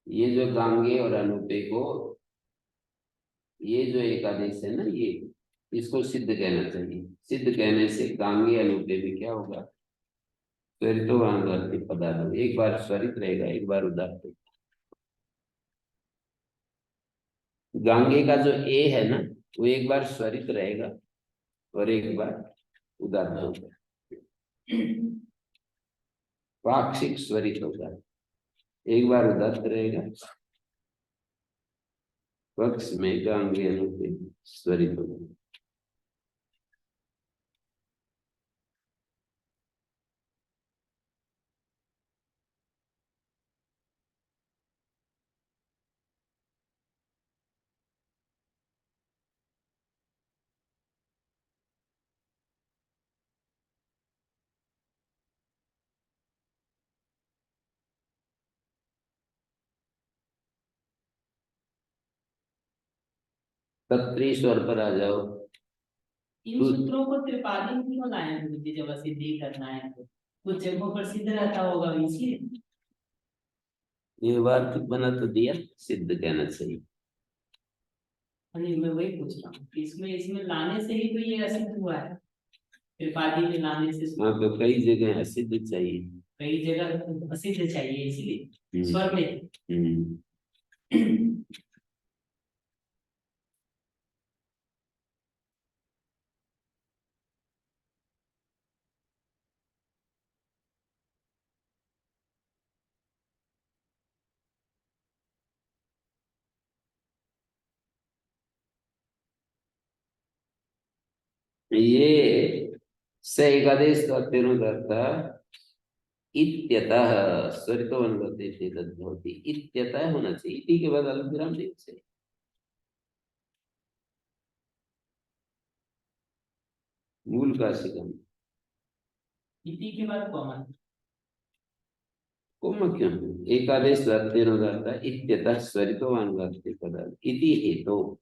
ये जो गांगे और अनुपे को, ये जो एकादेश है ना, ये इसको सिद्ध कहना चाहिए। सिद्ध कहने से गांगे अनुपे भी क्या होगा, स्वरितो अनुदात्त पदार्थ, एक बार स्वरित रहेगा, एक बार उदात्त। गांगे का जो ए है ना, वो एक बार स्वरित रहेगा और एक बार उदात्त होगा, पाक्षिक स्वरित होगा, एक बार उदात्त रहेगा, पक्ष में गांगे अनुपे स्वरित होगा। तत्री स्वर पर आ जाओ। इन सूत्रों को त्रिपादी में क्यों लाए हैं गुरुजी, जब सिद्धि करना है तो कुछ जगहों पर सिद्ध रहता होगा इसलिए। ये वार्तिक बना तो दिया, सिद्ध कहना चाहिए। नहीं, मैं वही पूछ रहा हूँ कि इसमें इसमें लाने से ही तो ये असिद्ध हुआ है, त्रिपादी में लाने से। हाँ, तो कई जगह असिद्ध चाहिए, कई जगह असिद्ध चाहिए इसीलिए हम्म, स्वर में। हम्म। ये स एकादेश तत्तेनुदात्ता इत्यतः स्वरितो अनुदात्ते तद्भवति, इत्यतः होना चाहिए, इति के बाद अल्प विराम देना चाहिए। मूल का शिकम इति के बाद कॉमन। कोम क्यों, एकादेश तत्तेनुदात्ता इत्यतः स्वरितो अनुदात्ते पदार्थ इति हेतु।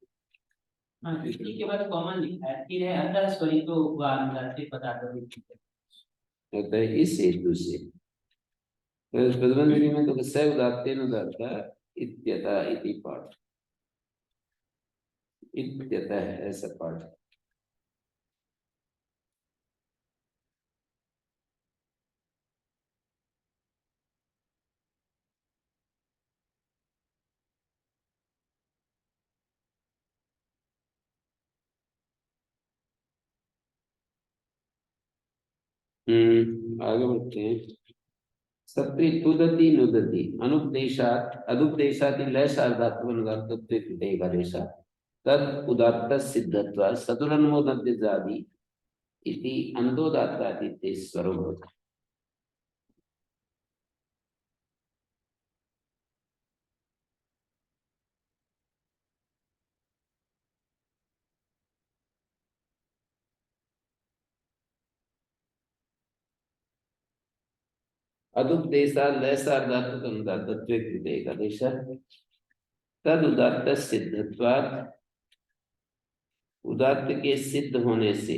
हाँ, इति के बाद कॉमन लिखा है, फिर है अतः स्वरितो व अनुदात्ते पदार्थ। अतः इस हेतु से प्रबंधनी में तो स उदात्तेनुदात्ता इत्यतः इति पाठ, इत्यतः ऐसा पाठ। आगे बढ़ते हैं। सप्री तुदति नुदति अनुपदेशात अदुपदेशाति लय सार्धात्व अनुदात्तत्वे कृते एकादेशात् तद उदात्त सिद्धत्वा सदुरन्मोदन्ते जाति इति अंतोदात्ताति ते स्वरो भवति। अदुपदेशात् लय सार्धात्व अनुदात्तत्वे कृते एकादेशात् तद उदात्त सिद्धत्वात्, उदात्त के सिद्ध होने से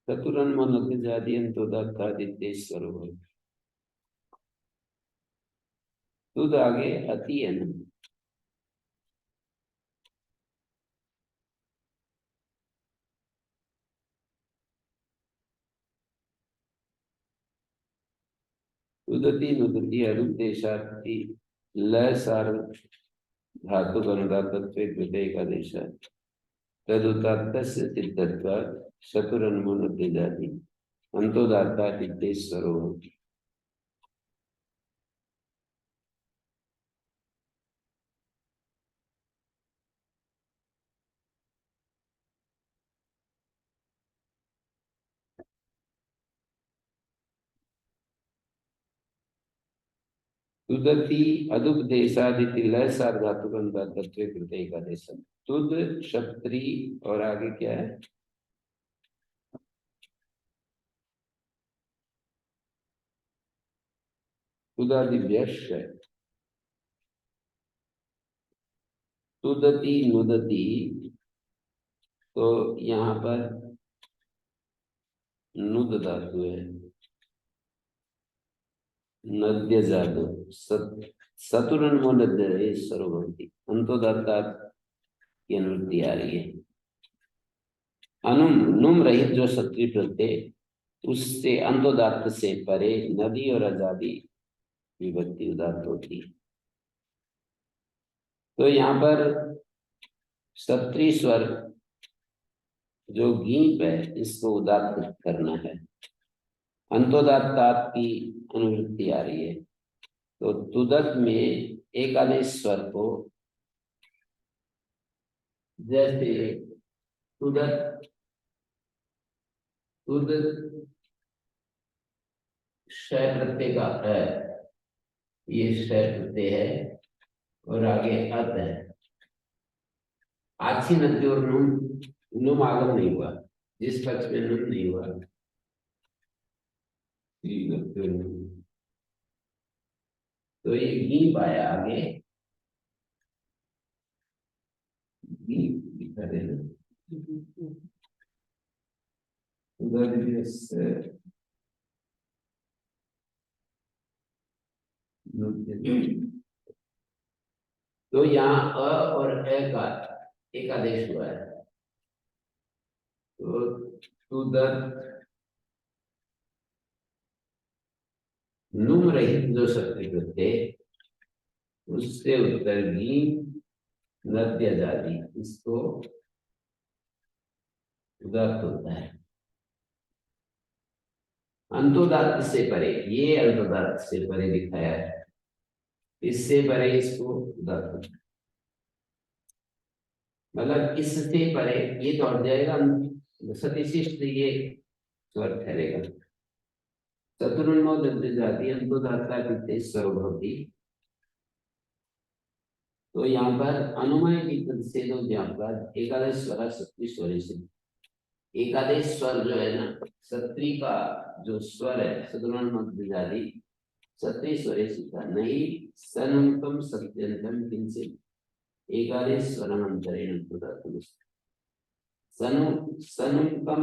चतुरन्मोदन्ते जाति अंतोदात्ताति ते स्वरो भवति। तुद आगे अति है ना, उदती नुदती अनुदेशाति लय सार धातु अनुदातत्वे कृते एकादेश तदुदात्तस्य सिद्धत्वात् चतुरन्मुनते जाति अंतोदात्ता इत्येश्वरो भवति। तुदति अदुपदेशादिति लय सार धातु अनुदातत्वे कृते एकादेश। तुद क्षत्री और आगे क्या है? तुदादिभ्यश्च है। तुदति नुदति, तो यहाँ पर नुद धातु है, नद्य जातु सतुरन्मुनद्य सर्वभवति अंतोदात्ता की अनुवृत्ति आ रही है। अनुम नुम रहित जो सत्री प्रत्यय उससे अंतोदात्त से परे नदी और अजादी विभक्ति उदात्त होती। तो यहाँ पर सत्री स्वर जो गीप है इसको उदात्त करना है, अंतोदात्तात की अनुवृत्ति आ रही है। तो तुदत में एकादेश स्वर को जैसे तुदत तुद शय प्रत्यय का है, ये शय प्रत्यय है और आगे अत है। आछी नदी और नुम आगम नहीं हुआ, जिस पक्ष में नुम नहीं हुआ तो ये गी पाया आगे गी करे उधर से तो यहाँ अ और ए का एक आदेश हुआ है। तो तुदत नुम रहित जो सत्री प्रत्यय उससे उत्तर गी नद्य जाति इसको उदात्त होता है। अंतोदात्त से परे, ये अंतोदात्त से परे दिखाया है, इससे परे इसको उदात्त होता है। मतलब इससे परे ये तो हट जाएगा, सतिशिष्ट ये स्वर ठहरेगा। चतुर्न्मोदन्त जाति अंतोदात्ता पित्तेश्वर भवति। तो यहाँ पर अनुमय की प्रतिषेध हो जहाँ पर एकादश स्वर सत्री स्वर से एकादश स्वर जो है ना, सत्री का जो स्वर है चतुर्न्मोदन्त जाति सत्री स्वर सीखा नहीं सनुतम सत्यंतम किंचित एकादश स्वरमंतरेण अंतोदात्तम सनुतम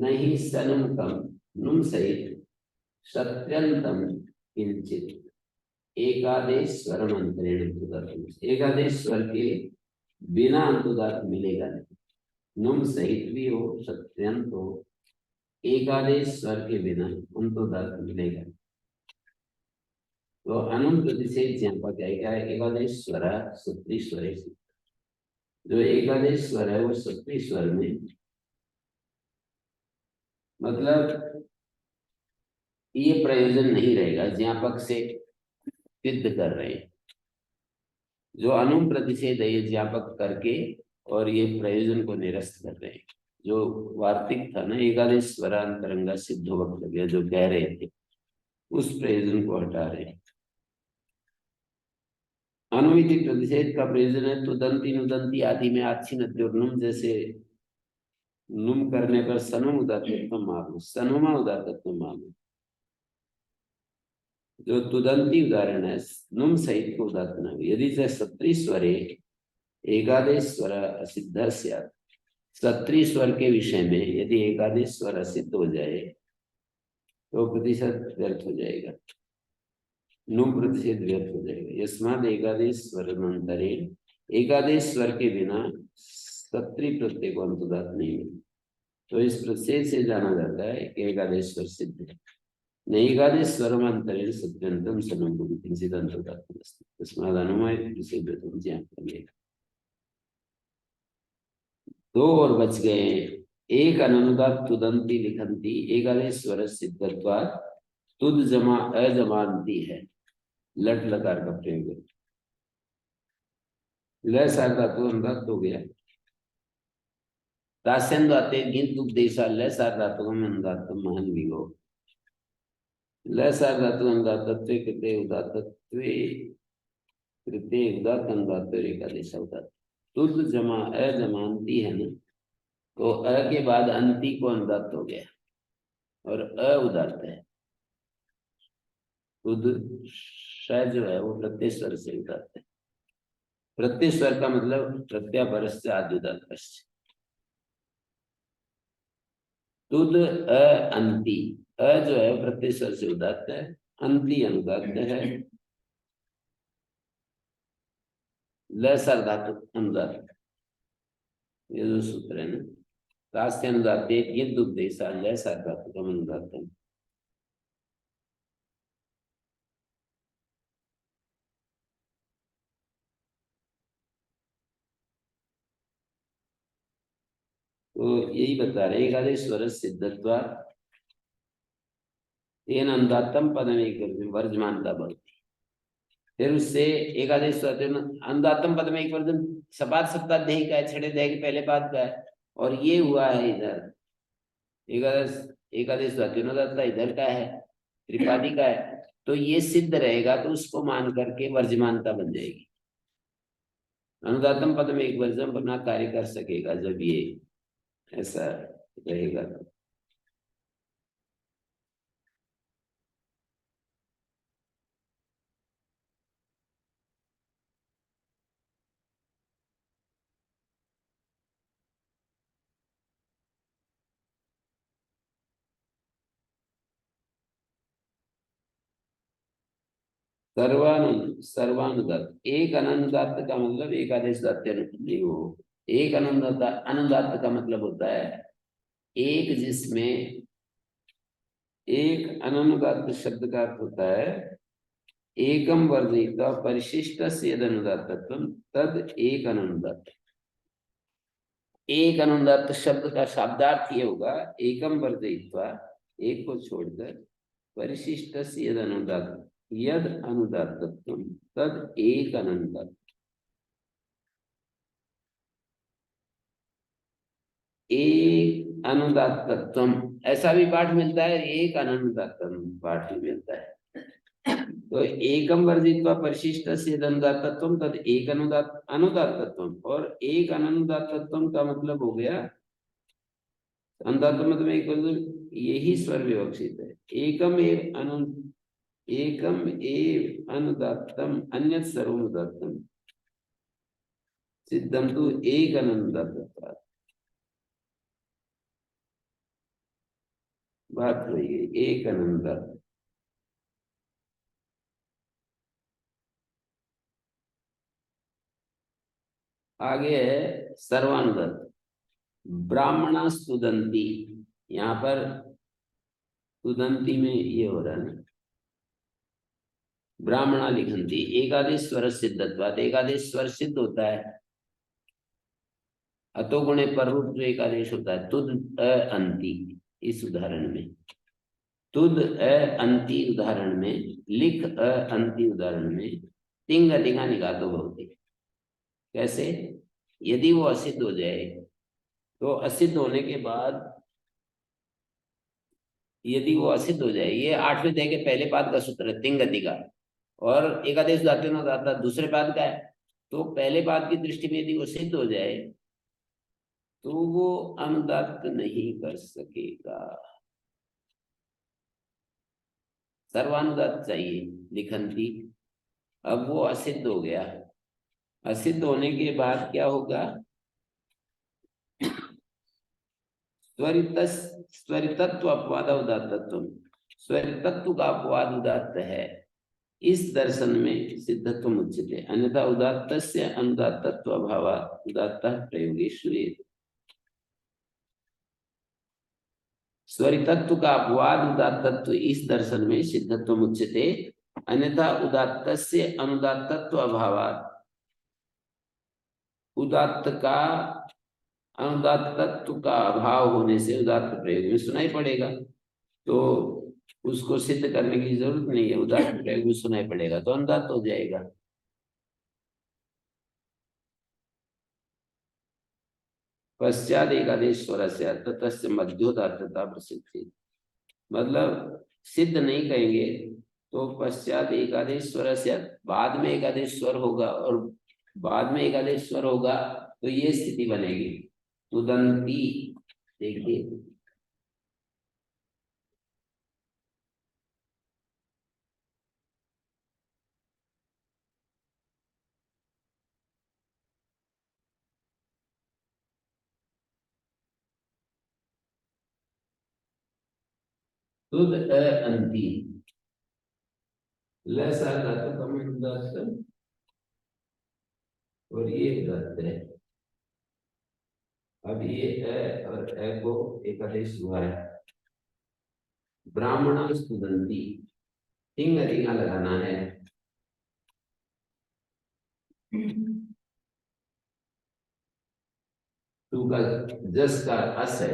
नहीं सनुतम नुम सहित सत्यंतम किंचित एकादेश स्वर मंत्रेण अंतोदात्त। एकादेश स्वर के बिना अंतोदात्त मिलेगा नहीं, नुम सहित भी हो सत्यंत हो, एकादेश स्वर के बिना अंतोदात्त मिलेगा। तो अनुम प्रतिषेध यहाँ पर क्या है? एकादेश स्वर सत्री स्वर, जो एकादेश स्वर है वो सत्री स्वर में, मतलब ये प्रयोजन नहीं रहेगा ज्ञापक से सिद्ध कर रहे हैं। जो अनुम प्रतिषेध है ये ज्ञापक करके और ये प्रयोजन को निरस्त कर रहे हैं। जो वार्तिक था ना एकादश स्वरांतरंगा सिद्ध वक्तव्य जो कह रहे थे उस प्रयोजन को हटा रहे हैं। अनुमिति प्रतिषेध का प्रयोजन है तो दंती नुदंती आदि में आच्छी नद्य और नुम जैसे नुम करने पर सनुम उदात्तत्व मालूम, सनुमा उदात्तत्व मालूम। जो तुदंती उदाहरण है नुम सहित को उदात्त न यदि से सत्री स्वरे एकादेश स्वर असिद्ध स्यात्। सत्री स्वर के विषय में यदि एकादेश स्वर असिद्ध हो जाए तो प्रतिशत व्यर्थ हो जाएगा, नुम प्रतिषेध व्यर्थ हो जाएगा। यस्माद एकादेश स्वर मंतरे एकादेश स्वर के बिना सत्री प्रत्यय को अंतोदात्त नहीं मिलता। तो इस प्रतिषेध से जाना जाता है कि एकादेश स्वर सिद्ध है। नैकादेश्वरमन्तरेण सत्यन्तं सनम्भुं किञ्चिदन्तर्गतमस्ति तस्मादनुमयप्रसिद्धं ज्ञापयामि। दो और बच गए। एक अनुदात तुदंती लिखंती एकादेश्वर सिद्धत्वात् तुद जमा अजमानती है, लट लकार का प्रयोग है। ल सार धातु अनुदात हो गया। दास्यन दाते गिन उपदेशा ल सार धातु हम अनुदातम महान विगो। ल सार धातु अनुदातत्वे कृते उदात्तत्वे कृते उदात्त अनुदात एकादेश उदात्त। तुद जमा अजमानती है ना, तो अ के बाद अंति को अनुदात हो गया और अ उदात्त है। तुद श जो है वो प्रत्यय स्वर से उदात्त है। प्रत्यय स्वर का मतलब प्रत्यापरस्य आद्युदात्तस्य। तुद अ अंति, अ जो है प्रत्यय स्वर से उदात्त है, अंति अनुदात्त है, ल सर धातु अनुदात्त। ये जो सूत्र है ना, दास्य अनुदात्त ये दुग्धेशा ल सर धातु का अनुदात्त है। तो यही बता रहे एकादेश स्वर सिद्धत्वा तेन अनुदात्तम पदम एक वर्जमानता भवति। फिर उससे एकादेश स्वर अनुदात्तम पदम एक वर्जन सपाद सप्ताध्यायी का है, छठे अध्याय के पहले पाद का है, और ये हुआ है इधर एकादश एकादश अनुदात्ता इधर का है, त्रिपादी का है, तो ये सिद्ध रहेगा तो उसको मान करके वर्जमानता बन जाएगी। अनुदात्तम पद में एक वर्जम अपना कार्य कर सकेगा जब ये ऐसा रहेगा तो। सर्वानुदात सर्वानुदात एक अनुदात का मतलब एक आदेश दात्य नहीं हो। एक अनुदात अनुदात का मतलब होता है एक जिसमें एक अनुदात शब्द का अर्थ होता है एकम वर्जित परिशिष्ट से यद अनुदातत्वम तद एक अनुदात। एक अनुदात शब्द का शब्दार्थ ये होगा एकम वर्जयित्वा, एक को छोड़कर, परिशिष्ट से यद अनुदात यद अनुदातत्वम तद एक अनुदात। एक अनुदातत्वम ऐसा भी पाठ मिलता है, एक अनुदातत्वम पाठ भी मिलता है। तो एकम वर्जित्वा परिशिष्ट से अनुदातत्वम तद एक अनुदातत्वम, और एक अनुदातत्वम का मतलब हो गया अनुदात मतलब एक यही स्वर विवक्षित है। एकम एव अनुदात्तम अन्यत् सर्वमुदात्तम सिद्धम तु एक अनुदात्तत्वात्। बात वही है, एक अनुदात। आगे है सर्वानुदात। ब्राह्मण स्तुदंती, यहाँ पर स्तुदंती में ये हो रहा है ना, ब्राह्मणा लिखंती एकादेश स्वर सिद्धत्वात्। एकादेश स्वर सिद्ध होता है अतो गुणे पर रूप जो एकादेश होता है तुद अ अंति। इस उदाहरण में तुद अ अंति उदाहरण में, लिख अ अंति उदाहरण में तिंग अधिका निघातो भवति। कैसे? यदि वो असिद्ध हो जाए तो असिद्ध होने के बाद, यदि वो असिद्ध हो जाए, ये आठवें अध्याय के पहले पाद का सूत्र है तिंग अधिका, और एकादेश दाते न दाता दूसरे पाद का है। तो पहले पाद की दृष्टि में यदि वो सिद्ध हो जाए तो वो अनुदात नहीं कर सकेगा, सर्वानुदात चाहिए लिखंती। अब वो असिद्ध हो गया, असिद्ध होने के बाद क्या होगा? स्वरितत्व अपवाद उदात्तत्व, स्वरितत्व का अपवाद उदात्त है इस दर्शन में सिद्धत्व उच्यते, अन्यथा उदात्तस्य अनुदात्तत्व अभावात् उदात्तः प्रयोगे श्रूयेत। स्वरितत्व का अपवाद उदात्तत्व इस दर्शन में सिद्धत्व मुच्यते, अन्यथा उदात्तस्य अनुदात्तत्व अभावात्, उदात्त का अनुदात्तत्व का अभाव होने से उदात्त प्रयोग में सुनाई पड़ेगा, तो उसको सिद्ध करने की जरूरत नहीं है, उदात्त प्रयोग में सुनाई पड़ेगा तो अनुदात्त हो जाएगा। पश्चात एकादेश स्वर से तस्य मध्योदात्तता प्रसिद्धि, मतलब सिद्ध नहीं कहेंगे तो पश्चात एकादेश स्वर से, बाद में एकादेश स्वर होगा और बाद में एकादेश स्वर होगा तो ये स्थिति बनेगी तुदंती। देखिए तुद अंति लसा धातु का मूल उदात्त और ये उदात्त है। अब ये अ और अ को एकादेश हुआ है। ब्राह्मण स्तुदंती, टिंग रिंगा लगाना है। तू का जस का अस है,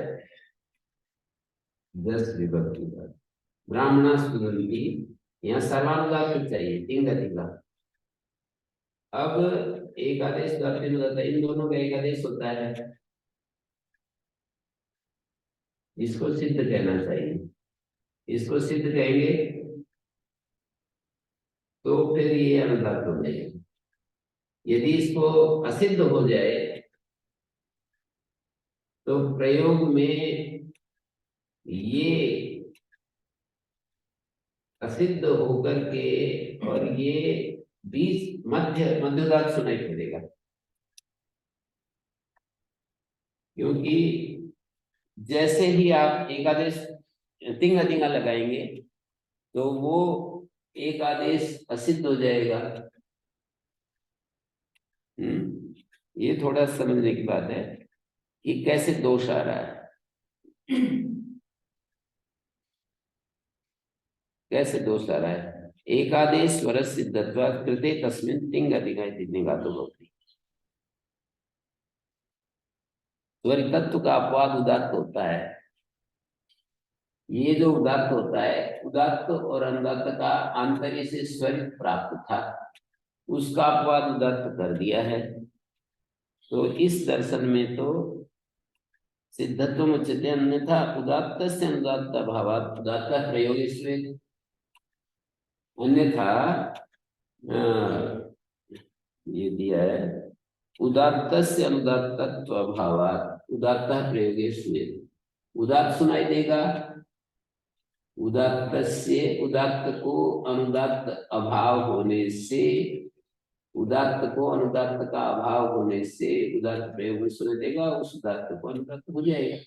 जस विभक्ति का। ब्राह्मण स्तुदंती, यहाँ सर्वानुदात चाहिए, टिंग रिंगा। अब एकादेश इन दोनों का एकादेश होता है, इसको सिद्ध कहना चाहिए। इसको सिद्ध कहेंगे तो फिर ये अनुदात हो जाएगा। यदि इसको असिद्ध हो जाए तो प्रयोग में ये असिद्ध होकर के और ये बीच मध्योदात सुनाई पड़ेगा, क्योंकि जैसे ही आप एकादेश तिंगा तिंगा लगाएंगे तो वो एक आदेश असिद्ध हो जाएगा। ये थोड़ा समझने की बात है कि कैसे दोष आ रहा है, कैसे दोष आ रहा है। एकादेश स्वर सिद्धत्वात् कृते तस्मिन् तिंग अधिका निगातो भवति। स्वरितत्व का अपवाद उदात्त होता है। ये जो उदात्त होता है, उदात्त और अनुदात्त का आंतर्य से स्वरित प्राप्त था, उसका अपवाद उदात्त कर दिया है। तो इस दर्शन में तो सिद्धत्व उच्यते, अन्यथा उदात्त से अनुदात्त अभावात्, उदात्त प्रयोग इसमें, अन्यथा ये दिया है उदात्त से अनुदात्तत्व अभावात्, उदात्त प्रयोगेषु, उदात्त सुनाई देगा। उदात्त से, उदात्त को अनुदात्त अभाव होने से, उदात्त को अनुदात्त का अभाव होने से उदात्त प्रयोग में सुनाई देगा, उस उदात्त को अनुदात्त हो जाएगा।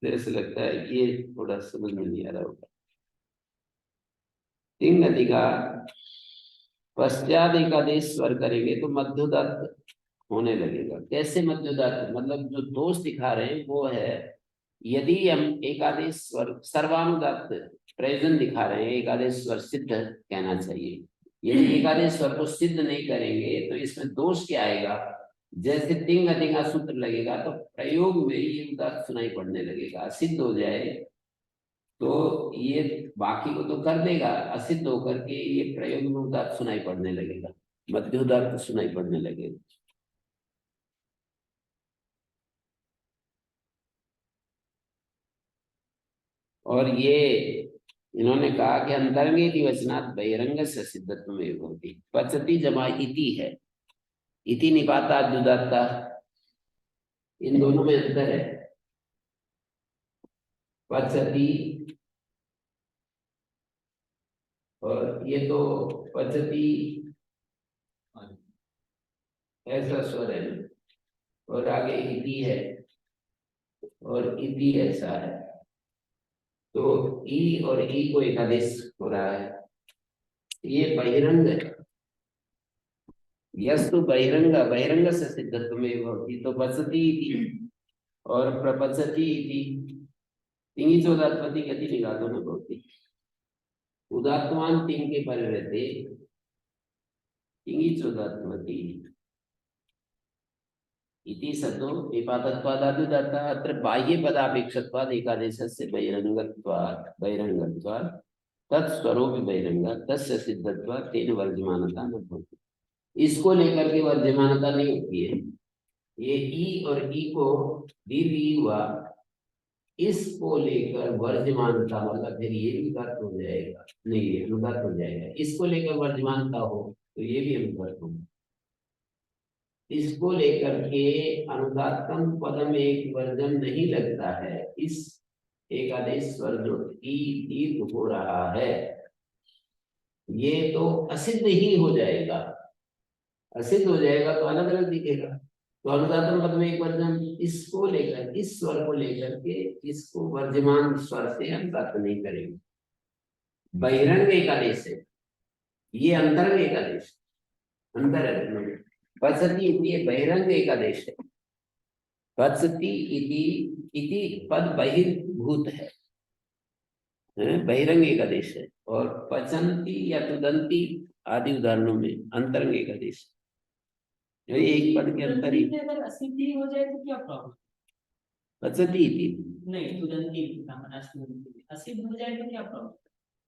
ऐसे लगता है ये थोड़ा समझ में नहीं आ रहा होगा। तिंग अधिका पश्चात एकादेश स्वर करेंगे तो मध्योदात्त होने लगेगा। कैसे मध्योदात्त, मतलब जो दोष दिखा रहे हैं वो है, यदि हम एकादेश स्वर सर्वानुदात्त प्रयोजन दिखा रहे हैं, एकादेश स्वर सिद्ध कहना चाहिए। यदि एकादेश स्वर को सिद्ध नहीं करेंगे तो इसमें दोष क्या आएगा, जैसे तिंग अधिका सूत्र लगेगा तो प्रयोग में ये उदात्त सुनाई पड़ने लगेगा। सिद्ध हो जाए तो ये बाकी को तो कर देगा, असिद्ध होकर के ये प्रयोग में उदात्त सुनाई पड़ने लगेगा, मध्योदात्त सुनाई पड़ने लगेगा। और ये इन्होंने कहा कि अंतरंगे वचनात् बहिरंग से सिद्धत्व में होती, पचती जमा इति है, इति निपाता जुदाता, इन दोनों में अंतर है। पचती और ये तो पचती ऐसा स्वर है और आगे इति है और इति ऐसा है, तो ई और ई को एकादेश हो रहा है। ये बहिरंग है, यस्तु बहिरंग बहिरंग से सिद्धत्व में भवति, तो पचति इति और प्रपचति इति तिङि चोदात्पत्ति गति निघातो न भवति। उदात्तवान तिङ के परे रहते तिङि चोदात्पत्ति इति सतो विपादत्वादादुदात्ता अत्र बाह्य पदापेक्षत्वाद एकादेशस्य बहिरंगत्वात् बहिरंगत्वात् तत्स्वरूप बहिरंग तस्य सिद्धत्वात् तेन वर्जमानता न भवति। इसको लेकर के वर्जमानता नहीं होती है। ये ई और ई को दीर्घ हुआ, इसको लेकर वर्जमानता मतलब फिर ये भी घट हो जाएगा, नहीं ये अनुगत हो जाएगा। इसको लेकर वर्जमानता हो तो ये भी अनुगत हो। इसको लेकर के अनुदात्तम पद में एक वर्जन नहीं लगता है। इस एकादेश स्वर जो दीर्घ हो रहा है ये तो असिद्ध ही हो जाएगा। असिद्ध हो जाएगा तो अलग अलग दिखेगा। तो अनुदात्तम पद में एक वर्जन इसको लेकर, इस स्वर को लेकर के इसको वर्जमान स्वर से अनुदात्त नहीं करेंगे। बहिरंग एकादेश है, ये अंतरंग एकादेश अंतर पचति इति बहिरंग एकादेश है। पचति इति पद बहिर्भूत है, बहिरंग एकादेश है। और पचंती या तुदंती आदि उदाहरणों में अंतरंग एकादेश है। एक पद के अंतर ही अगर असिद्धि हो जाए तो क्या प्रॉब्लम? पचति इति नहीं, तुदंती असिद्ध हो जाए तो क्या प्रॉब्लम?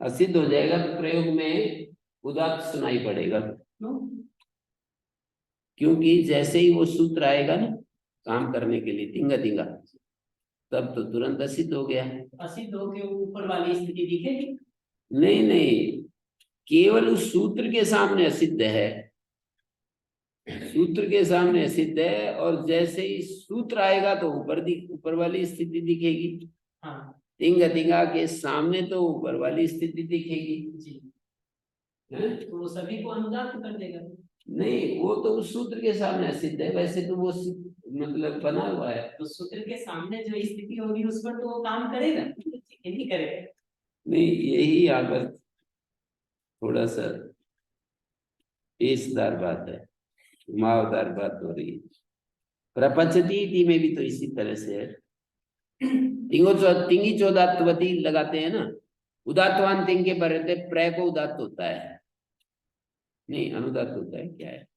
असिद्ध हो जाएगा तो प्रयोग में उदात्त सुनाई पड़ेगा। क्यों? क्योंकि जैसे ही वो सूत्र आएगा ना काम करने के लिए तिंगा तिंगा, तब तो तुरंत असिद्ध हो गया। असिद्ध होके ऊपर वाली स्थिति दिखेगी? नहीं नहीं, केवल उस सूत्र के सामने असिद्ध है, सूत्र के सामने असिद्ध है। और जैसे ही सूत्र आएगा तो ऊपर वाली स्थिति दिखेगी। हाँ तिंगा तिंगा के सामने तो ऊपर वाली स्थिति दिखेगी जी, है? तो वो सभी को अनुदात कर देगा। नहीं, वो तो उस सूत्र के सामने सिद्ध है, वैसे तो वो मतलब बना हुआ है। तो सूत्र के सामने जो स्थिति होगी उस पर तो वो काम करेगा, नहीं करेगा? नहीं, यही यहाँ पर थोड़ा सा पेचदार बात है, घुमावदार बात हो रही है। प्रपंचती में भी तो इसी तरह से है। तिंगी चौदात्वती लगाते हैं ना, उदात्तवान तिंग के पर रहते प्रय को उदात्त होता है, नहीं अनुदात होता है। क्या है?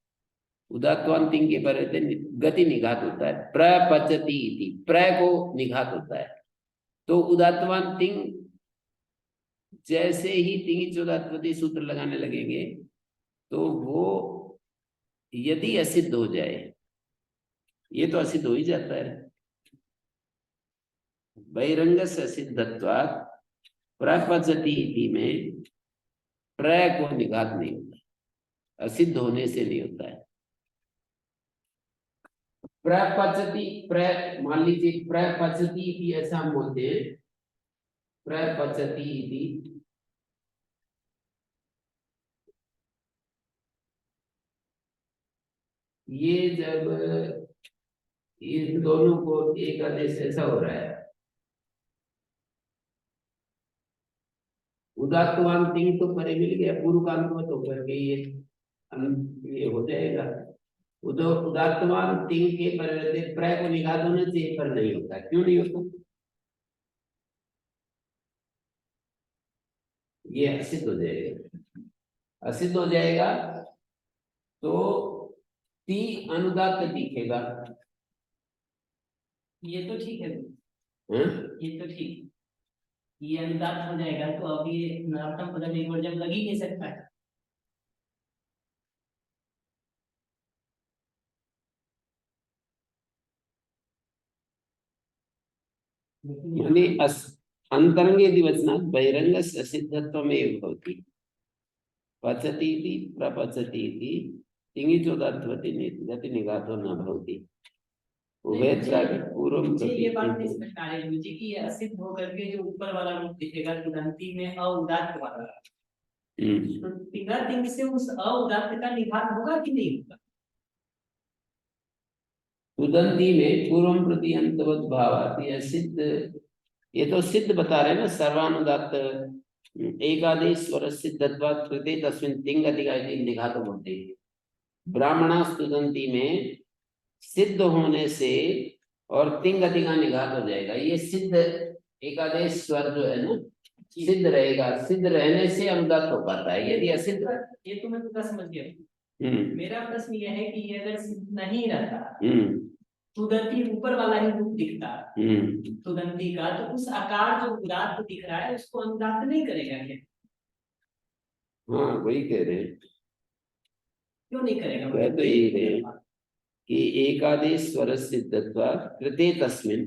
उदात्तवान तिंग के पर रहते गति निघात होता है। प्रपचति इति प्रय को निघात होता है। तो उदात्तवान तिंग जैसे ही तिंगी चौदात्वती सूत्र लगाने लगेंगे तो वो यदि असिद्ध हो जाए, ये तो असिद्ध हो ही जाता है। बहिरंग से सिद्धत्वात् प्रपचति इति में प्रय को निघात नहीं होता, असिद्ध होने से नहीं होता है। प्रपचति प्रय, मान लीजिए प्रपचति इति ऐसा हम बोलते हैं, प्रपचति इति ये जब इन दोनों को एक आदेश ऐसा हो रहा है, उदात्तवान तिंग तो परे मिल गया, पूर्व कांत में तो करके ये हो जाएगा। उदात्तवान तिंग के पर रहते प्रय को निघात होना चाहिए, पर नहीं होता। क्यों नहीं होता? ये असिद्ध हो जाएगा। असिद्ध हो जाएगा तो ती अनुदात्त दिखेगा। ये तो ठीक है, हाँ? ये तो ठीक, ये अनुदात हो जाएगा तो अब ये नरात्मक पद एक बार जब लग ही नहीं सकता है। यानी अंतरंगे दिवचनात् बहिरंगस्य सिद्धत्वमेव भवति। पचति इति प्रपचति इति तिङि चोदात्वति गति निघातो न भवति। उभयत्र पूर्वं मुझे ये बात नहीं प्रति समझ आ रही मुझे कि ये असिद्ध होकर के जो ऊपर वाला रूप दिखेगा तुदंती में अउदात्त वाला, तो तिंगा तिंग से उस अउदात्त का निघात होगा कि नहीं होगा? तुदंती में पूर्वं प्रति अंतवत् भावात्, ये सिद्ध, ये तो सिद्ध बता रहे हैं ना। सर्वानुदात्त एकादेश स्वर सिद्धत्वात् कृते तस्मिन् तिंग तिंगा निघातो बोलते हैं। ब्राह्मणा स्तुतंती में सिद्ध होने से और तिंग अधिका निघात हो जाएगा। ये सिद्ध एकादेश स्वर जो है ना सिद्ध रहेगा, सिद्ध रहने से अनुदात हो पाता है। यदि असिद्ध, ये तो मैं पूरा समझ गया। हम्म मेरा प्रश्न यह है कि ये अगर सिद्ध नहीं रहता, हम्म तुदंती ऊपर वाला ही रूप दिखता हम्म तुदंती का, तो उस आकार जो उदात्त दिख रहा है उसको अनुदात्त नहीं करेगा क्या? हाँ वही कह रहे हैं, क्यों नहीं करेगा? कह तो यही रहे हैं कि एकादेश स्वर सिद्धत्वा कृते तस्मिन्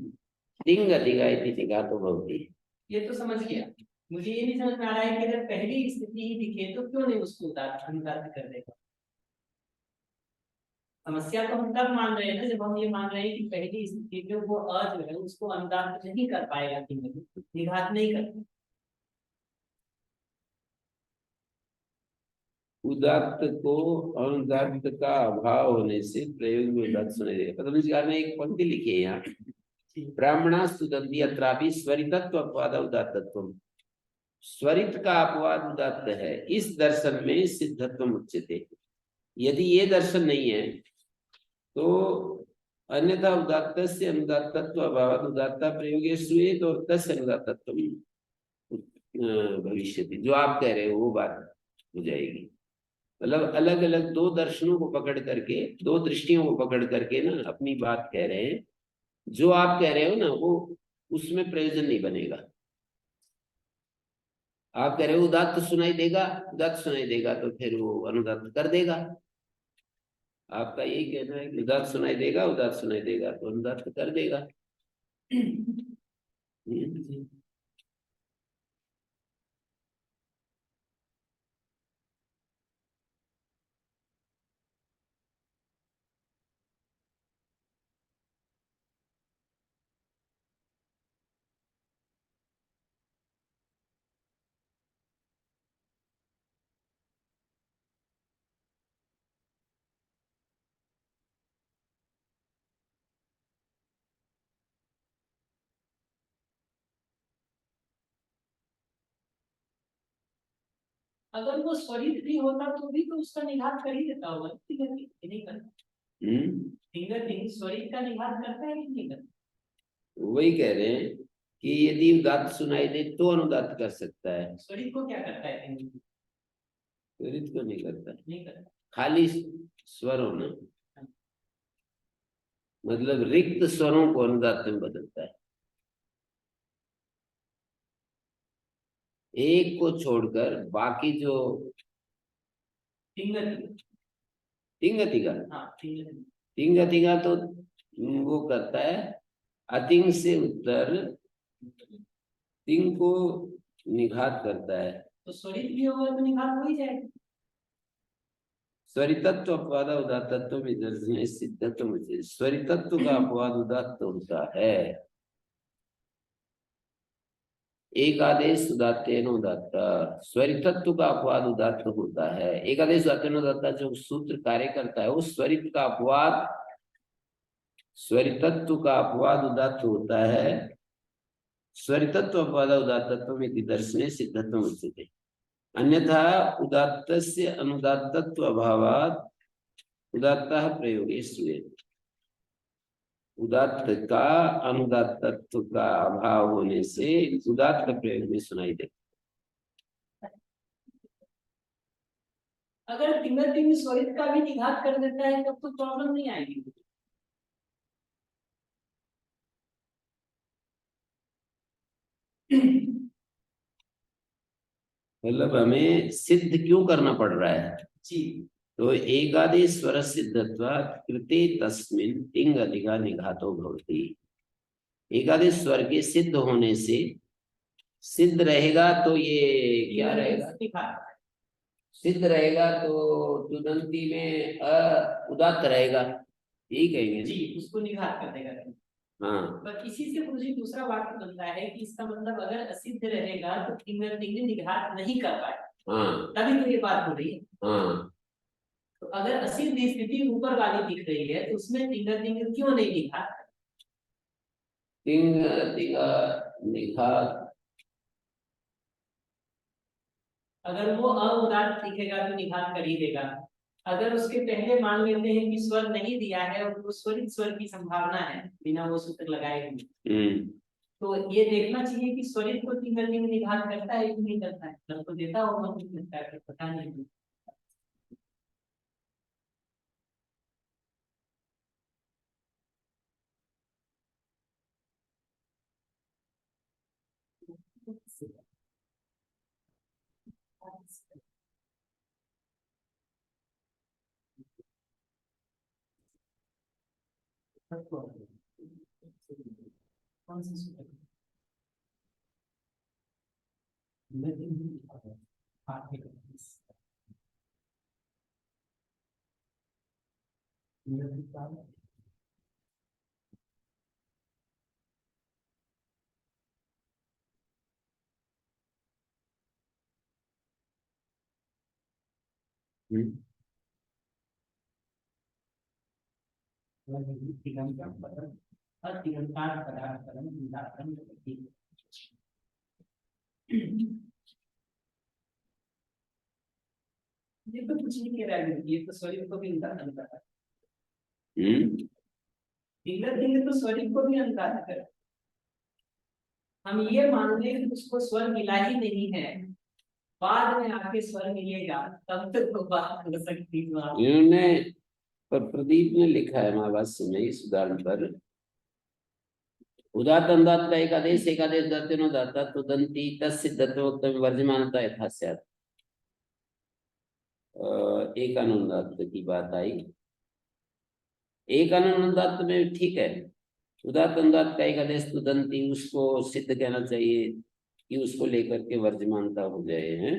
तिंग अधिका इति निघातो भवति। ये तो समझ गया, मुझे ये नहीं समझ में आ रहा है कि अगर पहली स्थिति ही दिखे तो क्यों नहीं उसको अनुदात्त कर देगा? समस्या तो हम तब मान रहे हैं ना जब हम ये मान रहे हैं कि पहली स्थिति में वो अ जो है उसको अनुदात्त नहीं कर पाएगा, निघात नहीं कर। उदात्त को अनुदात्त का अभाव होने से प्रयोग में उदात्त सुनाई देगा। पतंजलि ने एक पंक्ति लिखी है यहाँ, ब्राह्मणा स्तुतंती अत्रापि स्वरितत्व अपवाद उदात्तत्वम्। स्वरित का अपवाद उदात्त है, इस दर्शन में सिद्धत्व उच्यते। यदि ये दर्शन नहीं है तो अन्यथा उदात्त से अनुदात्तत्व अभाव उदात्ता प्रयोगे श्रूयेत और तस्य अनुदात्तत्व भविष्यति। जो आप कह रहे हो वो बात हो जाएगी। मतलब अलग अलग दो दर्शनों को पकड़ करके, दो दृष्टियों को पकड़ करके ना अपनी बात कह रहे हैं। जो आप कह रहे हो ना वो उसमें प्रयोजन नहीं बनेगा। आप कह रहे हो उदात्त सुनाई देगा, उदात्त सुनाई देगा तो फिर वो अनुदात्त कर देगा। आपका यही कहना है कि उदात्त सुनाई देगा, उदात्त सुनाई देगा तो अनुदात्त कर देगा। अगर वो स्वरित भी होता तो भी तो उसका निघात कर ही देता होगा, नहीं करता। फिंगर थिंग स्वरित का निघात करता है कि नहीं करता? वही कह रहे हैं कि यदि उदात्त सुनाई दे तो अनुदात्त कर सकता है। स्वरित को क्या करता है? स्वरित को नहीं करता, नहीं करता। खाली स्वर होना, मतलब रिक्त स्वरों को अनुदात्त में बदलता है। एक को छोड़कर बाकी जो तिंगतिगा तो वो करता है अतिंग से उत्तर तिंग को निघात करता है। तो स्वरित भी होगा तो निघात हो ही जाएगा। स्वरितत्व अपवाद उदात्तत्व में दर्शन सिद्धत्व में स्वरितत्व का अपवाद उदात्त होता है। एकादेश उदात्तेन उदात्ता, स्वरितत्व का अपवाद उदात्त होता है। एकादेश उदात्तेन उदात्ता जो सूत्र कार्य करता है वो स्वरित का अपवाद, स्वरितत्व का अपवाद उदात्त होता है। स्वरितत्व अपवाद उदात्तत्व में दर्शने सिद्धत्व उच्यते। अन्यथा उदात्तस्य अनुदात्तत्व अभावात् उदात्तः प्रयोगे श्रूयेत। उदात्त का अनुदात्तत्व का अभाव होने से उदात्त प्रयोग में सुनाई देता। अगर तिंग स्वरित का भी निघात कर देता है तब तो प्रॉब्लम नहीं आएगी। मतलब हमें सिद्ध क्यों करना पड़ रहा है जी। तो एकादेश स्वर सिद्धत्वात् कृते तस्मिन् तिंग अधिका निघातो भवति। एकादेश स्वर के सिद्ध होने से सिद्ध रहेगा तो ये क्या रहेगा? सिद्ध रहेगा तो तुदंती में उदात्त रहेगा, यही कहेंगे जी, उसको निघात कर देगा। हाँ, पर इसी से मुझे दूसरा वाक्य बनता है कि इसका मतलब अगर असिद्ध रहेगा तो फिंगर निघात नहीं कर पाए। हाँ, तभी तो ये बात हो रही है। हाँ। तो अगर असिद्ध स्थिति ऊपर वाली दिख रही है तो उसमें फिंगर क्यों नहीं दिखा? तिंग निघात अगर वो अउदात्त दिखेगा तो निघात कर ही देगा। अगर उसके पहले मान लेते हैं कि स्वर नहीं दिया है और वो स्वरित स्वर की संभावना है बिना वो सूत्र लगाए हुए, तो ये देखना चाहिए कि स्वरित को तिंगल तिंग निधान करता है कि नहीं करता है। तब तो देता होगा, कुछ लगता है, पता नहीं। कौन सी सूत्र? ये तो कुछ नहीं कह रहा है, ये तो स्वरित को भी अंतर करता है। तिंगल तिंग तो स्वरित को भी अंतर करता है। हम ये मान लें कि उसको स्वर मिला ही नहीं है, बाद में आके स्वर मिलेगा, तब तक तो बात हो सकती है। इन्होंने पर प्रदीप ने लिखा है महाभाष्य में इस उदाहरण पर, उदात्त अनुदात्त का एकादेश एकादेश दत्तिनो दाता तो दंती तत्सिद्धत्वोक्तम वर्जमानता यथा स्यात्। एक अनुदात्त की बात आई, एक अनुदात्त में ठीक है, उदात्त अनुदात्त का एकादेश तो दंती उसको सिद्ध कहना चाहिए कि उसको लेकर के वर्जमानता हो जाए हैं।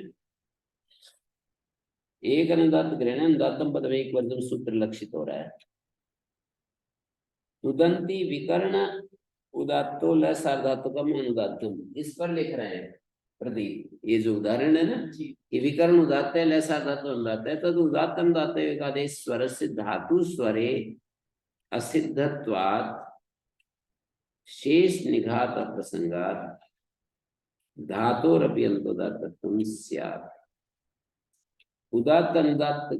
एक अनुदात्त ग्रहण अनुदात्तम पद में एक वर्जम सूत्र लक्षित हो रहा है। तुदंती विकर्ण उदात्तो ल सार्धात्मकम अनुदात्तम, इस पर लिख रहे हैं प्रदीप। ये जो उदाहरण है ना कि विकर्ण उदात्त है ल सार्धात्म अनुदात्त है, तद उदात्त अनुदात्त एकादेश स्वर से धातु स्वरे असिद्धत्वात् शेष निघात प्रसंगात धातोरपि अनुदात्तत्वं स्यात्। उदात्त अनुदात्त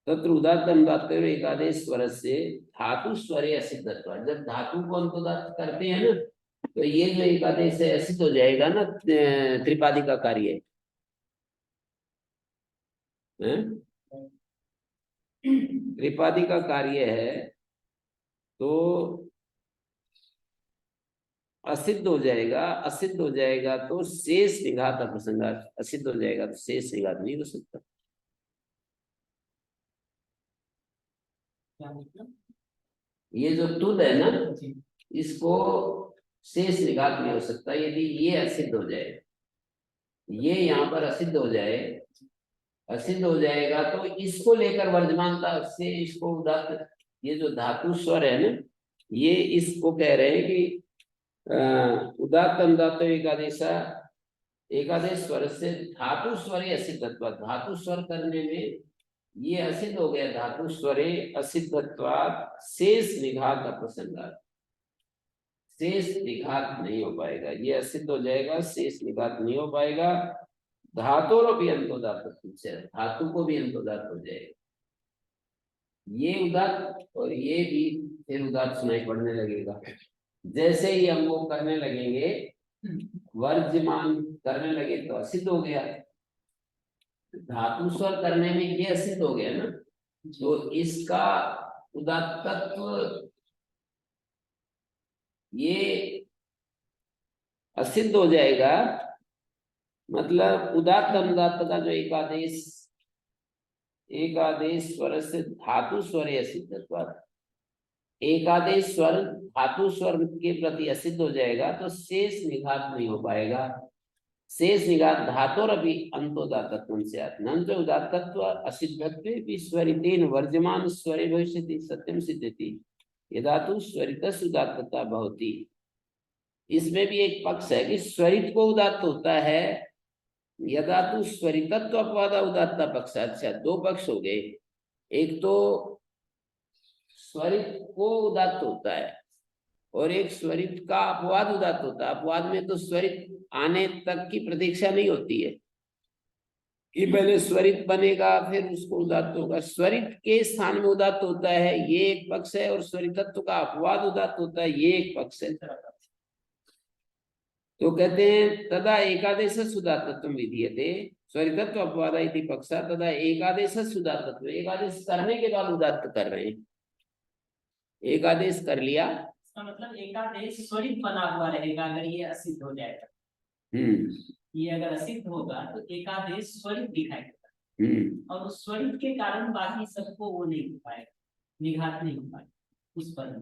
तत्र उदात्त अनुदात्त एकादेश स्वर से धातु स्वरे असिद्धत्व, जब धातु को अनुदात्त करते हैं ना तो ये जो एकादेश है असिद्ध हो जाएगा ना, त्रिपादी का कार्य है, त्रिपादी का कार्य है, तो असिद्ध हो जाएगा। असिद्ध हो जाएगा तो शेष निघात प्रसंग, असिद्ध हो जाएगा तो शेष निघात नहीं हो सकता। ये जो तुद है ना, इसको शेष निघात नहीं हो सकता। यदि ये असिद्ध हो जाए, ये यहाँ पर असिद्ध हो जाए, असिद्ध हो जाएगा तो इसको लेकर वर्धमानता से इसको उदात्त, ये जो धातु स्वर है ना, ये इसको कह रहे हैं कि उदात्त अनुदात्त एकादेश एकादेश स्वर से धातु स्वरे असिद्धत्व, धातु स्वर करने में ये असिद्ध हो गया, धातु स्वरे असिद्धत्वात् शेष निघात अप्रसंगात्, शेष निघात नहीं हो पाएगा, ये असिद्ध हो जाएगा, शेष निघात नहीं हो पाएगा। धातोरपि अंतोदात्त से, धातु को भी अंतोदात्त हो जाएगा। ये उदात्त और ये भी फिर उदात्त सुनाई पड़ने लगेगा। जैसे ही हम वो करने लगेंगे, वर्जमान करने लगे तो असिद्ध हो गया, धातु स्वर करने में ये असिद्ध हो गया ना, तो इसका उदात्तत्व ये असिद्ध हो जाएगा। मतलब उदात्त अनुदात्त का जो एकादेश, एकादेश स्वर से धातु स्वर असिद्धत्वात्, एकादेश स्वर धातु स्वर के प्रति असिद्ध हो जाएगा तो शेष निघात नहीं हो पाएगा। शेष निघात धातोरपि अंतोदात्तत्वं स्यात्, न च उदात्तत्व असिद्धत्वे विस्वरितेन वर्जमान स्वरे भविष्यति सत्यं सिद्ध्यति यदा तु स्वरितस् उदात्तता भवति। इसमें भी एक पक्ष है कि स्वरित को उदात्त होता है, यदा तु स्वरितत्व अपवाद उदात्ता पक्ष। अच्छा, दो पक्ष हो गए, एक तो स्वरित को उदात्त होता है और एक स्वरित का अपवाद उदात्त होता है। अपवाद में तो स्वरित आने तक की प्रतीक्षा नहीं होती है, कि पहले स्वरित बनेगा फिर उसको उदात्त होगा। स्वरित के स्थान में उदात्त होता है ये एक पक्ष है, और स्वरितत्व का अपवाद उदात्त होता है ये एक पक्ष है। तो कहते हैं तदा एकादेश उदात्तत्व विधीयते स्वरितत्व अपवाद इति पक्षा तदा एकादेश उदात्तत्व। एकादेश करने के बाद उदात्त कर रहे हैं। एकादेश कर लिया, इसका मतलब एकादेश स्वरित बना हुआ रहेगा अगर ये असिद्ध हो जाएगा। ये अगर असिद्ध होगा तो एकादेश स्वरित दिखाई देगा, और उस स्वरित के कारण बाकी सबको वो नहीं हो पाएगा, निघात नहीं हो पाएगा उस पर।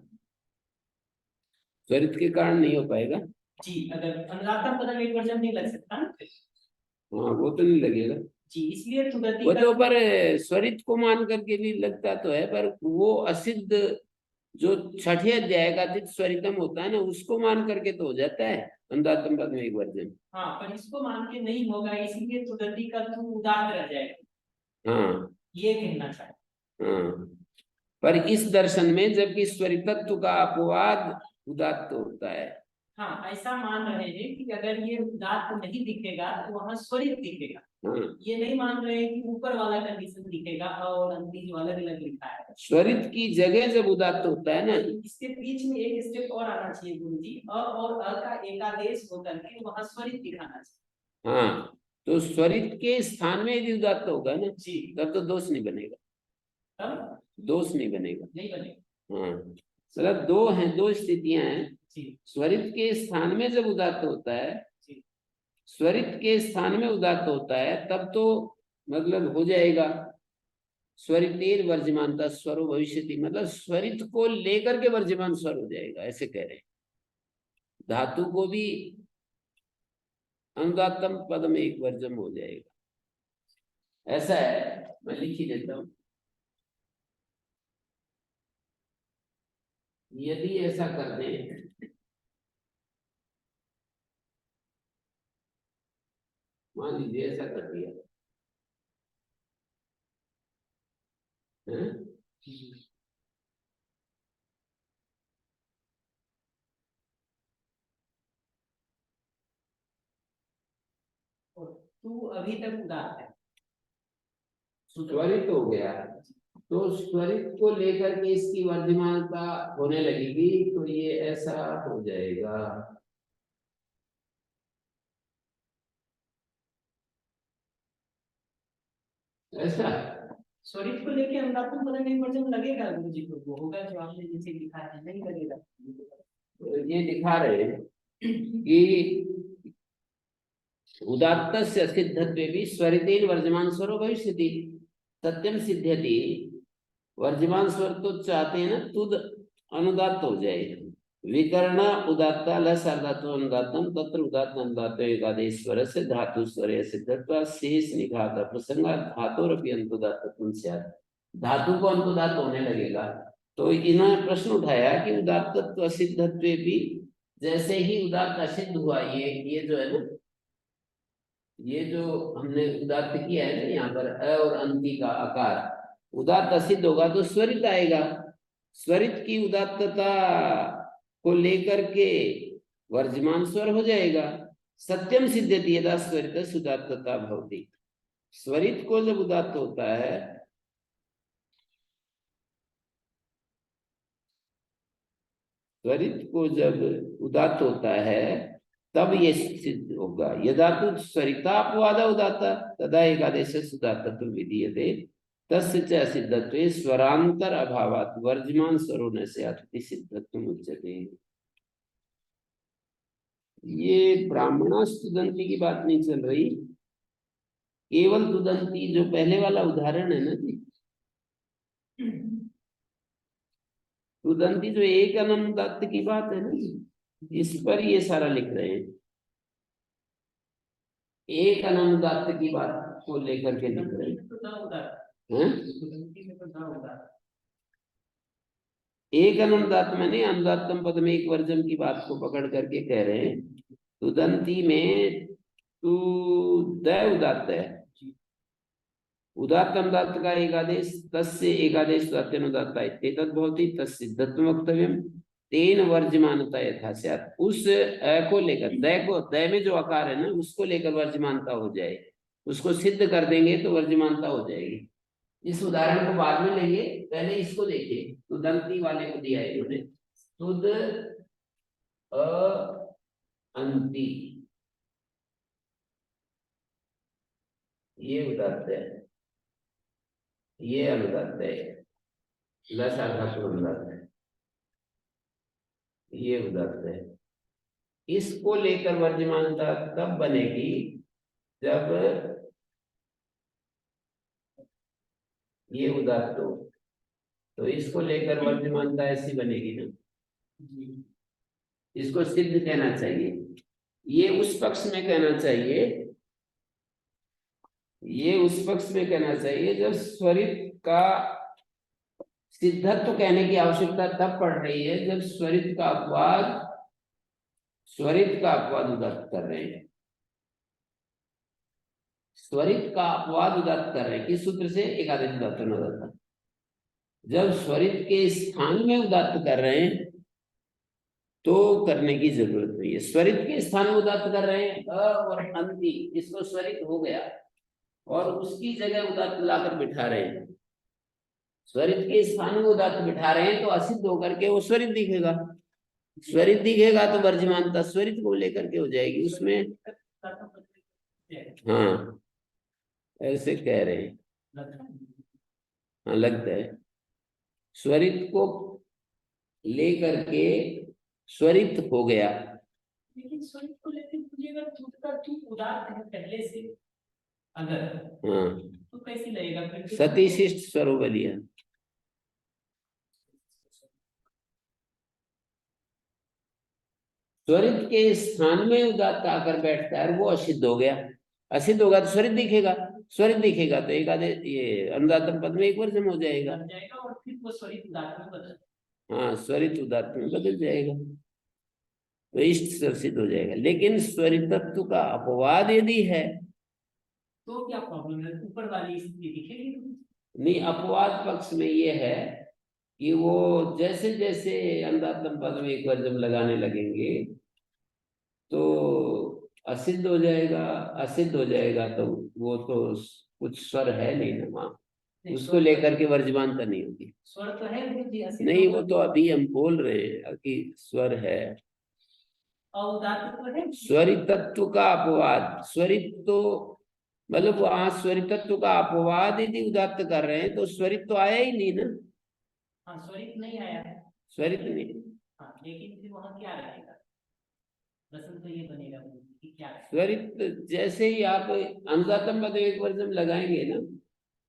स्वरित के कारण नहीं हो पाएगा जी, अगर अनुदात्तम पदम एक वर्जन नहीं लग सकता। हाँ वो तो नहीं लगेगा जी, इसलिए तुदती वो तो, पर स्वरित को मान करके भी लगता तो है, पर वो असिद्ध जो छठे अध्याय का स्वरितम होता है ना, उसको मान करके तो हो जाता है अनुदात्तम पद में एक वर्जन। हाँ, पर इसको मान के नहीं होगा, इसीलिए तुदती का तू उदात्त रह जाएगा। हाँ ये कहना चाहिए। हाँ, पर इस दर्शन में जबकि स्वरितत्व का अपवाद उदात्त होता है। हाँ, ऐसा मान रहे हैं कि अगर ये उदात्त नहीं दिखेगा तो वहाँ स्वरित दिखेगा। हाँ। ये नहीं मान रहे हैं कि ऊपर वाला कंडीशन दिखेगा और अंतिम जो अलग अलग लिखा है। स्वरित की जगह जब उदात्त होता है ना, इसके बीच में एक स्टेप और आना चाहिए गुरु जी, और अ का एकादेश होकर के वहाँ स्वरित दिखाना चाहिए। हाँ, तो स्वरित के स्थान में यदि उदात्त होगा ना जी, तब तो दोष नहीं बनेगा। तब दोष नहीं बनेगा, नहीं बनेगा। हाँ, मतलब दो हैं, दो स्थितियां हैं। जी, स्वरित के स्थान में जब उदात्त होता है, जी, स्वरित के स्थान में उदात्त होता है तब तो मतलब हो जाएगा स्वरितेर वर्जमानता स्वरो भविष्यति, मतलब स्वरित को लेकर के वर्जमान स्वर हो जाएगा, ऐसे कह रहे हैं। धातु को भी अनुदात्तम पद में एक वर्जम हो जाएगा, ऐसा है। मैं लिख ही देता हूं, यदि ऐसा कर दें मान लीजिए ऐसा कर दिया है? तू अभी तक उदात्त है, स्वरित हो गया, तो स्वरित को लेकर के इसकी वर्धमानता होने लगेगी, तो ये ऐसा हो जाएगा। ऐसा स्वरित को लेके अनुदात्तम पद में वर्जन लगेगा गुरु जी को, वो होगा जो आपने जैसे लिखा है, नहीं लगेगा। तो ये दिखा रहे हैं कि उदात्त सिद्धत्वे भी स्वरितेन वर्जमान स्वरो भविष्यति सत्यम सिद्ध्यति। वर्जमान स्वर तो चाहते हैं ना तुद अनुदात्त हो जाए, विकर्ण उदात्त लसार्धातु अनुदात्तम तत्र उदात्त अनुदात्त एकादेश स्वर से धातु स्वर सिद्धत्व शेष निघात प्रसंगा धातुरपि अनुदात्तत्वं स्यात्। धातु को अनुदात्त होने लगेगा, तो इन्होंने प्रश्न उठाया कि उदात्तत्व सिद्धत्वे भी, जैसे ही उदात्त असिद्ध हुआ, ये जो है ना, ये जो हमने उदात्त किया है ना यहाँ पर अ और अंति का आकार, उदात्त असिद्ध होगा तो स्वरित आएगा। स्वरित की उदात्तता को लेकर के वर्जमान स्वर हो जाएगा। सत्यम सिद्ध्यति यदा स्वरित उदात्तता भवति। स्वरित को जब उदात्त होता है, स्वरित को जब उदात्त होता है तब ये सिद्ध होगा। यदा तो स्वरिता अपवाद उदात्त तदा एकादेश उदात्तत्व विधीयते तस्य च सिद्धत्वे स्वरांतर अभावात् वर्जमान स्वरो न स्यात् सिद्धत्वम् उच्यते। ये ब्राह्मणा स्तुदंती की बात नहीं चल रही, केवल तुदंती जो पहले वाला उदाहरण है ना जी, तुदंती जो एक अनुदात्त की बात है ना, इस पर ये सारा लिख रहे हैं। एक अनुदात्त की बात को लेकर के लिख रहे हैं। एक अनुदात्त मैंने अनुदात्तम पद में एक वर्जम की बात को पकड़ करके कह रहे हैं। तुदंती में तू द उदात्त है, उदात्त अनुदात्त का एकादेश तस्य एकादेश अत्यनुदात्त एतद् भवति तत्सिद्धत्वं वक्तव्यम् तेन वर्जमानता यथा स्यात्। उस अ को लेकर द में जो आकार है ना, उसको लेकर वर्जमानता हो जाए, उसको सिद्ध कर देंगे तो वर्जमानता हो जाएगी। इस उदाहरण को बाद में लेंगे, पहले इसको देखिए। तो दंती वाले को दिया है इन्होंने, शुद्ध अंति, ये उदात्त है, ये अनुदात्त है, लस आधातु अनुदात्त है, ये उदात्त है। इसको लेकर वर्जमानता तब बनेगी जब ये उदात्त हो, तो इसको लेकर वर्जमानता ऐसी बनेगी ना, इसको सिद्ध कहना चाहिए। ये उस पक्ष में कहना चाहिए, ये उस पक्ष में कहना चाहिए जब स्वरित का सिद्धत्व कहने की आवश्यकता तब पड़ रही है जब स्वरित का अपवाद उदात्त कर रहे हैं। स्वरित का अपवाद उदात्त कर रहे हैं किस सूत्र से? एकादश उदात्त अनुदात्त। जब स्वरित के स्थान में उदात्त कर रहे हैं तो करने की जरूरत नहीं है। स्वरित के स्थान में उदात्त कर रहे हैं और अंति, इसको स्वरित हो गया और उसकी जगह उदात्त लाकर बिठा रहे हैं। स्वरित के स्थान में उदात्त बिठा रहे हैं तो असिद्ध होकर के वो स्वरित दिखेगा। स्वरित दिखेगा तो वर्जमानता स्वरित को लेकर के हो जाएगी उसमें। हाँ, ऐसे कह रहे हैं। हाँ, लगता है स्वरित को लेकर के स्वरित हो गया। लेकिन स्वरित को लेकर अगर तुद का तू उदात्त है पहले से, अगर हाँ, तो कैसे लगेगा फिर? सतिशिष्ट स्वरो बलिया। स्वरित के स्थान में उदात्त आकर बैठता है, वो असिद्ध हो गया। असिद्ध होगा तो स्वरित दिखेगा, स्वरित दिखेगा तो एकादेश ये अनुदात्तम पद में एक वर्जम हो जाएगा और फिर वो स्वरित उदात्त में बदल, हाँ, स्वरित उदात्त में बदल जाएगा तो इष्ट स्वर सिद्ध हो जाएगा। लेकिन स्वरितत्व का अपवाद यदि है तो क्या प्रॉब्लम है? ऊपर वाली स्थिति दिखेगी नहीं। अपवाद पक्ष में ये है कि वो जैसे जैसे अनुदात्तम पद में एक वर्जम लगाने लगेंगे तो असिद्ध हो जाएगा। असिद्ध हो जाएगा तो वो तो कुछ स्वर है नहीं ना वहाँ, उसको लेकर के वर्जमानता नहीं होगी। स्वर तो है नहीं, वो तो अभी हम बोल रहे हैं कि स्वर है। और उदात्त तो है। स्वरितत्व का अपवाद, स्वरित तो मतलब वहां स्वरितत्व का अपवाद यदि उदात्त कर रहे हैं तो स्वरित तो आया ही नहीं ना। हाँ, स्वरित नहीं आया है, स्वरित नहीं। हाँ, लेकिन फिर वहाँ क्या रहेगा? प्रश्न तो ये बनेगा कि क्या है? स्वरित जैसे ही आप अनुदात्तम पद में एक वर्जम लगाएंगे ना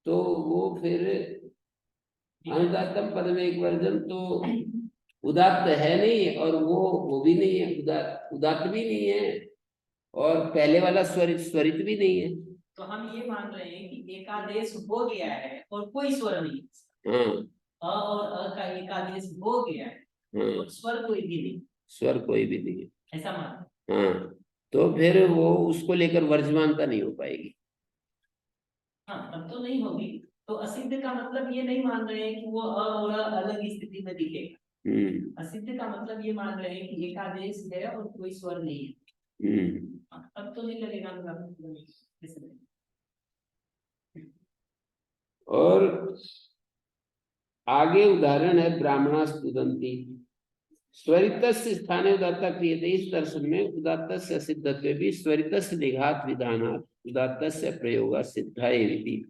तो वो फिर अनुदात्तम पद में एक वर्जम तो उदात्त है नहीं और वो भी नहीं है, उदात्त भी नहीं है और पहले वाला स्वरित स्वरित भी नहीं है। तो हम ये मान रहे हैं कि एकादेश हो गया है और कोई स्वर नहीं है। हाँ, अ और अ का एकादेश हो गया है और स्वर कोई भी नहीं, स्वर कोई भी नहीं है, ऐसा मान। हाँ, तो फिर वो उसको लेकर वर्जमानता नहीं हो पाएगी। हाँ, तब तो नहीं होगी। तो असिद्ध का मतलब ये नहीं मान रहे हैं कि वो अ और अ अलग स्थिति में दिखेगा। असिद्ध का मतलब ये मान रहे हैं कि एकादेश है और कोई स्वर नहीं है। तब तो नहीं लगेगा। और आगे उदाहरण है ब्राह्मणास्तुदंती। स्वरितस्य स्थाने उदात्ता क्रियते। इस दर्शन में उदात्तस्य सिद्धत्वे भी स्वरितस्य निघात विधानात् उदात्तस्य प्रयोग सिद्धाय विधि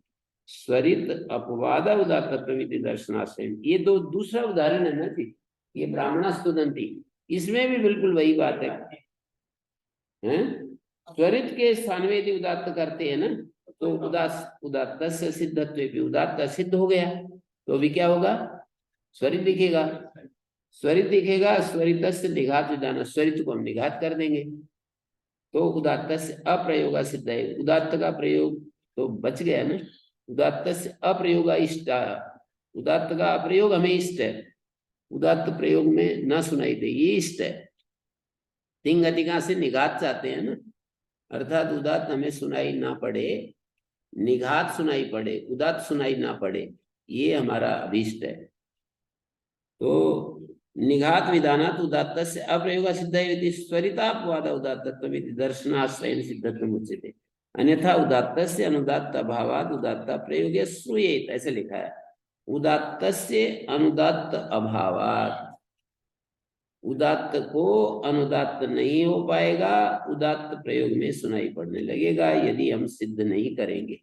स्वरित अपवाद उदात्तत्वमिति दर्शनाश्रय। ये दो दूसरा उदाहरण है ना जी, ये ब्राह्मणास्तुदंती, इसमें भी बिल्कुल वही बात है, हैं? स्वरित के स्थान में यदि उदात्त करते हैं ना तो उदात्तस्य सिद्धत्वे भी उदात्त सिद्ध हो गया तो भी क्या होगा? स्वरित दिखेगा। स्वरित दिखेगा, स्वरितस्य निघात विधान, स्वरित को हम निघात कर देंगे तो उदात्तस्य अप्रयोग सिद्ध है। उदात्त का प्रयोग तो बच गया ना। उदात्तस्य अप्रयोग इष्ट, उदात्त का अप्रयोग हमें इष्ट है, उदात्त प्रयोग में ना सुनाई दे, ये इष्ट है। तिंग अधिका से निघात चाहते हैं ना, अर्थात उदात्त हमें सुनाई ना पड़े, निघात सुनाई पड़े, उदात्त सुनाई ना पड़े, ये हमारा अभीष्ट है। तो निघात विधानात् उदात्तस्य अप्रयोग सिद्ध स्वरितापवाद उदात्तत्वमिति दर्शनाश्रयेन सिद्धत्वम् उच्यते। अन्यथा उदात्तस्य अनुदात्त अभावात उदात्त प्रयोग श्रूयेत, ऐसे लिखा है। उदात्तस्य अनुदात्त अभावात, उदात्त को अनुदात्त नहीं हो पाएगा, उदात्त प्रयोग में सुनाई पड़ने लगेगा यदि हम सिद्ध नहीं करेंगे।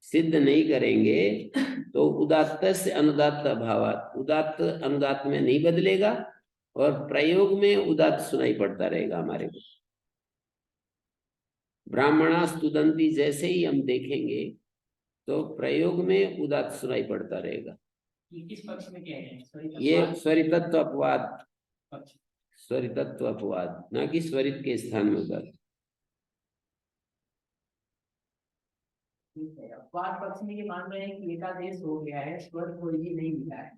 सिद्ध नहीं करेंगे तो उदात्त से अनुदात्त अभावात, उदात्त अनुदात्त में नहीं बदलेगा और प्रयोग में उदात्त सुनाई पड़ता रहेगा हमारे को। ब्राह्मणा स्तुदंती जैसे ही हम देखेंगे तो प्रयोग में उदात्त सुनाई पड़ता रहेगा। ये किस पक्ष में कह रहे हैं? ये स्वरितत्व अपवाद, पक्ष। स्वरितत्व अपवाद, ना कि स्वरित के स्थान में उदात्त। ठीक है, अपवाद पक्ष में ये मान रहे हैं कि एकादेश हो गया है, स्वर कोई भी नहीं मिला है।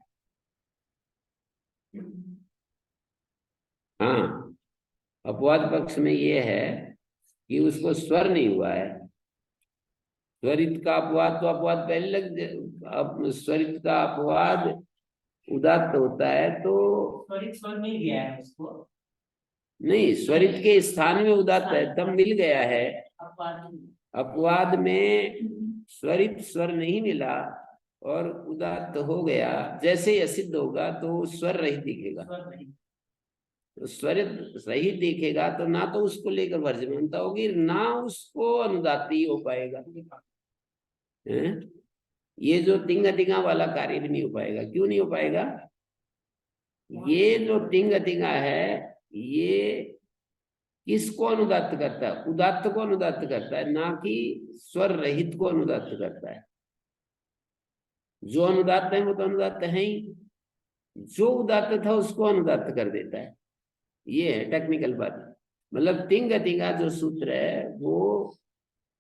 हाँ, अपवाद पक्ष में ये है कि उसको स्वर नहीं हुआ है। स्वरित का अपवाद तो अपवाद पहले लग, स्वरित का अपवाद उदात्त होता है तो स्वरित स्वर मिल गया है उसको, नहीं, स्वरित के स्थान में उदात्त है तब मिल गया है। अपवाद अपवाद में स्वरित स्वर नहीं मिला और उदात्त हो गया, जैसे ही असिद्ध होगा तो स्वर रहित दिखेगा। स्वर नहीं, तो स्वरित रहित दिखेगा तो ना तो उसको लेकर वर्जमानता होगी, ना उसको अनुदात्ती हो पाएगा। हैं? ये जो तिंग तिंगा वाला कार्य भी नहीं हो पाएगा। क्यों नहीं हो पाएगा? ये जो तिंग तिंगा है ये किसको अनुदात्त करता है? उदात्त को अनुदात्त करता है, ना कि स्वर रहित को अनुदात्त करता है। जो अनुदात्त है वो तो अनुदात्त है ही, जो उदात्त था उसको अनुदात्त कर देता है। ये है टेक्निकल बात। मतलब तिंग तिंगा जो सूत्र है वो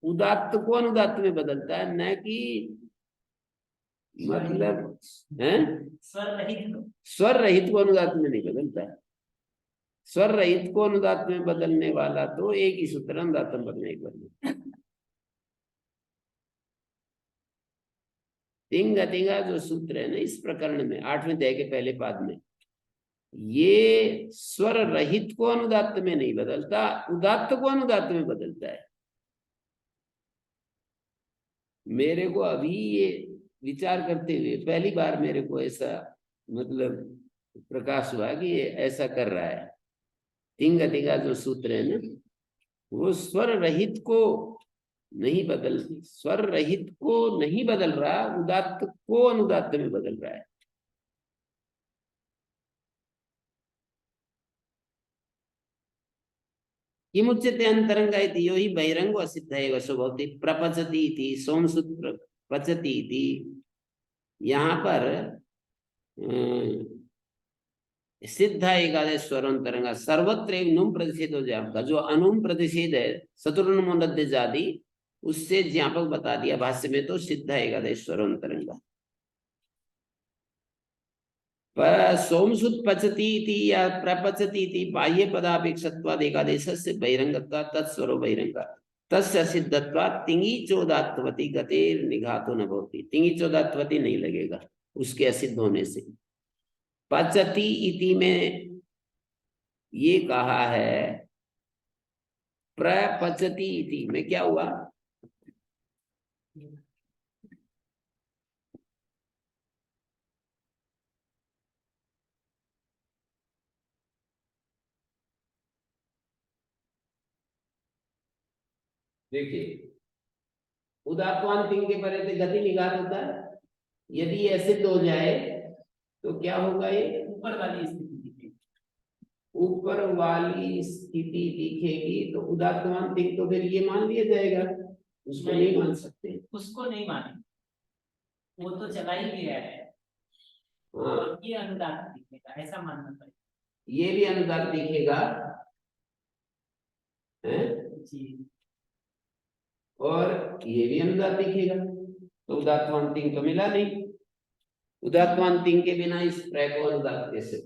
उदात्त को अनुदात्त में बदलता है, न कि मतलब है स्वर रहित को अनुदात्त में नहीं बदलता है। स्वर रहित को अनुदात्त में बदलने वाला तो एक ही सूत्र अनुदात्त बनने एक बदले। तिंग तिंगा जो सूत्र है ना इस प्रकरण में 8वें अध्याय के पहले पाद में, ये स्वर रहित को अनुदात्त में नहीं बदलता, उदात्त को अनुदात्त में बदलता है। मेरे को अभी ये विचार करते हुए पहली बार मेरे को ऐसा मतलब प्रकाश हुआ कि ये ऐसा कर रहा है। तिंग तिंगा जो सूत्र है ना वो स्वर रहित को नहीं बदल, स्वर रहित को नहीं बदल रहा, उदात्त को अनुदात्त में बदल रहा है। किमुच्यते अंतरंगा इति यो हि बहिरंगो असिद्ध एव स्वभवति प्रपचति इति सोमसुत पचति इति। यहाँ पर सिद्ध एकादश स्वरंतरंगा सर्वत्र नुम प्रतिषेध हो जाएगा। जो अनुम प्रतिषेध है चतुर्नुमोदध्य जाति उससे ज्ञापक बता दिया भाष्य में, तो सिद्ध एकादश स्वरंतरंगा। सोमसुत पचती इति या प्रपचति इति बाह्य पदापेक्षत्वाद एकादेशस्य बहिरंगत्वात् तत्स्वरो बहिरंगा तस्य सिद्धत्वात् तिंगी चोदात्वति गतेर निघातो न भवति। तिंगी चोदात्वति नहीं लगेगा उसके असिद्ध होने से। पचती इति में ये कहा है, प्रपचति इति में क्या हुआ? देखिए उदात्तवान तिंग के परे से गति निघात होता है। यदि ये सिद्ध हो जाए तो क्या होगा? ये ऊपर वाली स्थिति दिखेगी, ऊपर वाली स्थिति दिखेगी। तो उदात्तवान तिंग तो फिर ये मान लिया जाएगा, उसको नहीं मान सकते। उसको नहीं माने, वो तो चला ही गया है। हाँ, ये अनुदात्त दिखेगा ऐसा मानना पड़ेगा। ये भी अनुदात्त दिखेगा है जी, और ये भी अनुदात्त दिखेगा। तो उदात्तवान तिंग तो मिला नहीं। उदात्तवान तिंग के बिना इस प्रय को अनुदात्त कैसे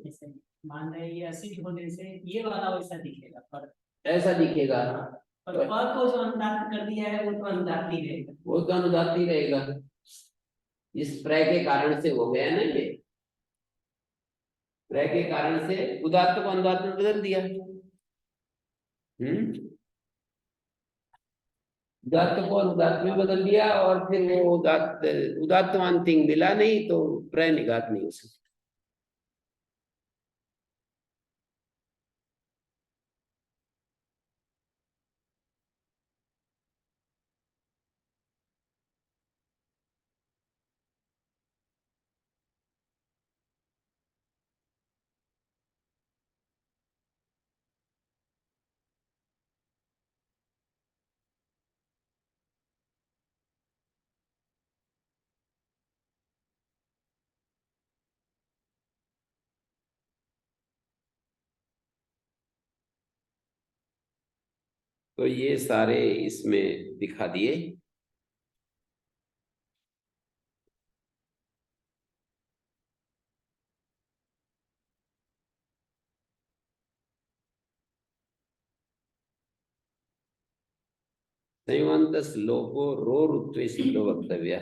ऐसे मान रहे ये असिद्ध होने से ये वाला वैसा दिखेगा, पर ऐसा दिखेगा। पर को जो अनुदात्त कर दिया है वो तो अनुदात्त ही रहेगा। वो तो अनुदात्त ही रहेगा, इस प्रय के कारण से हो गया ना ये। त्रय के कारण से उदात्त को अनुदात्त में बदल दिया। उदात्त को अनुदात्त में बदल दिया और फिर वो उदात्तवान तिंग मिला नहीं तो प्रय निघात नहीं हो सकता। तो ये सारे इसमें दिखा दिए। संयुक्त श्लोको रो रुत्वे सिद्धो वक्तव्य।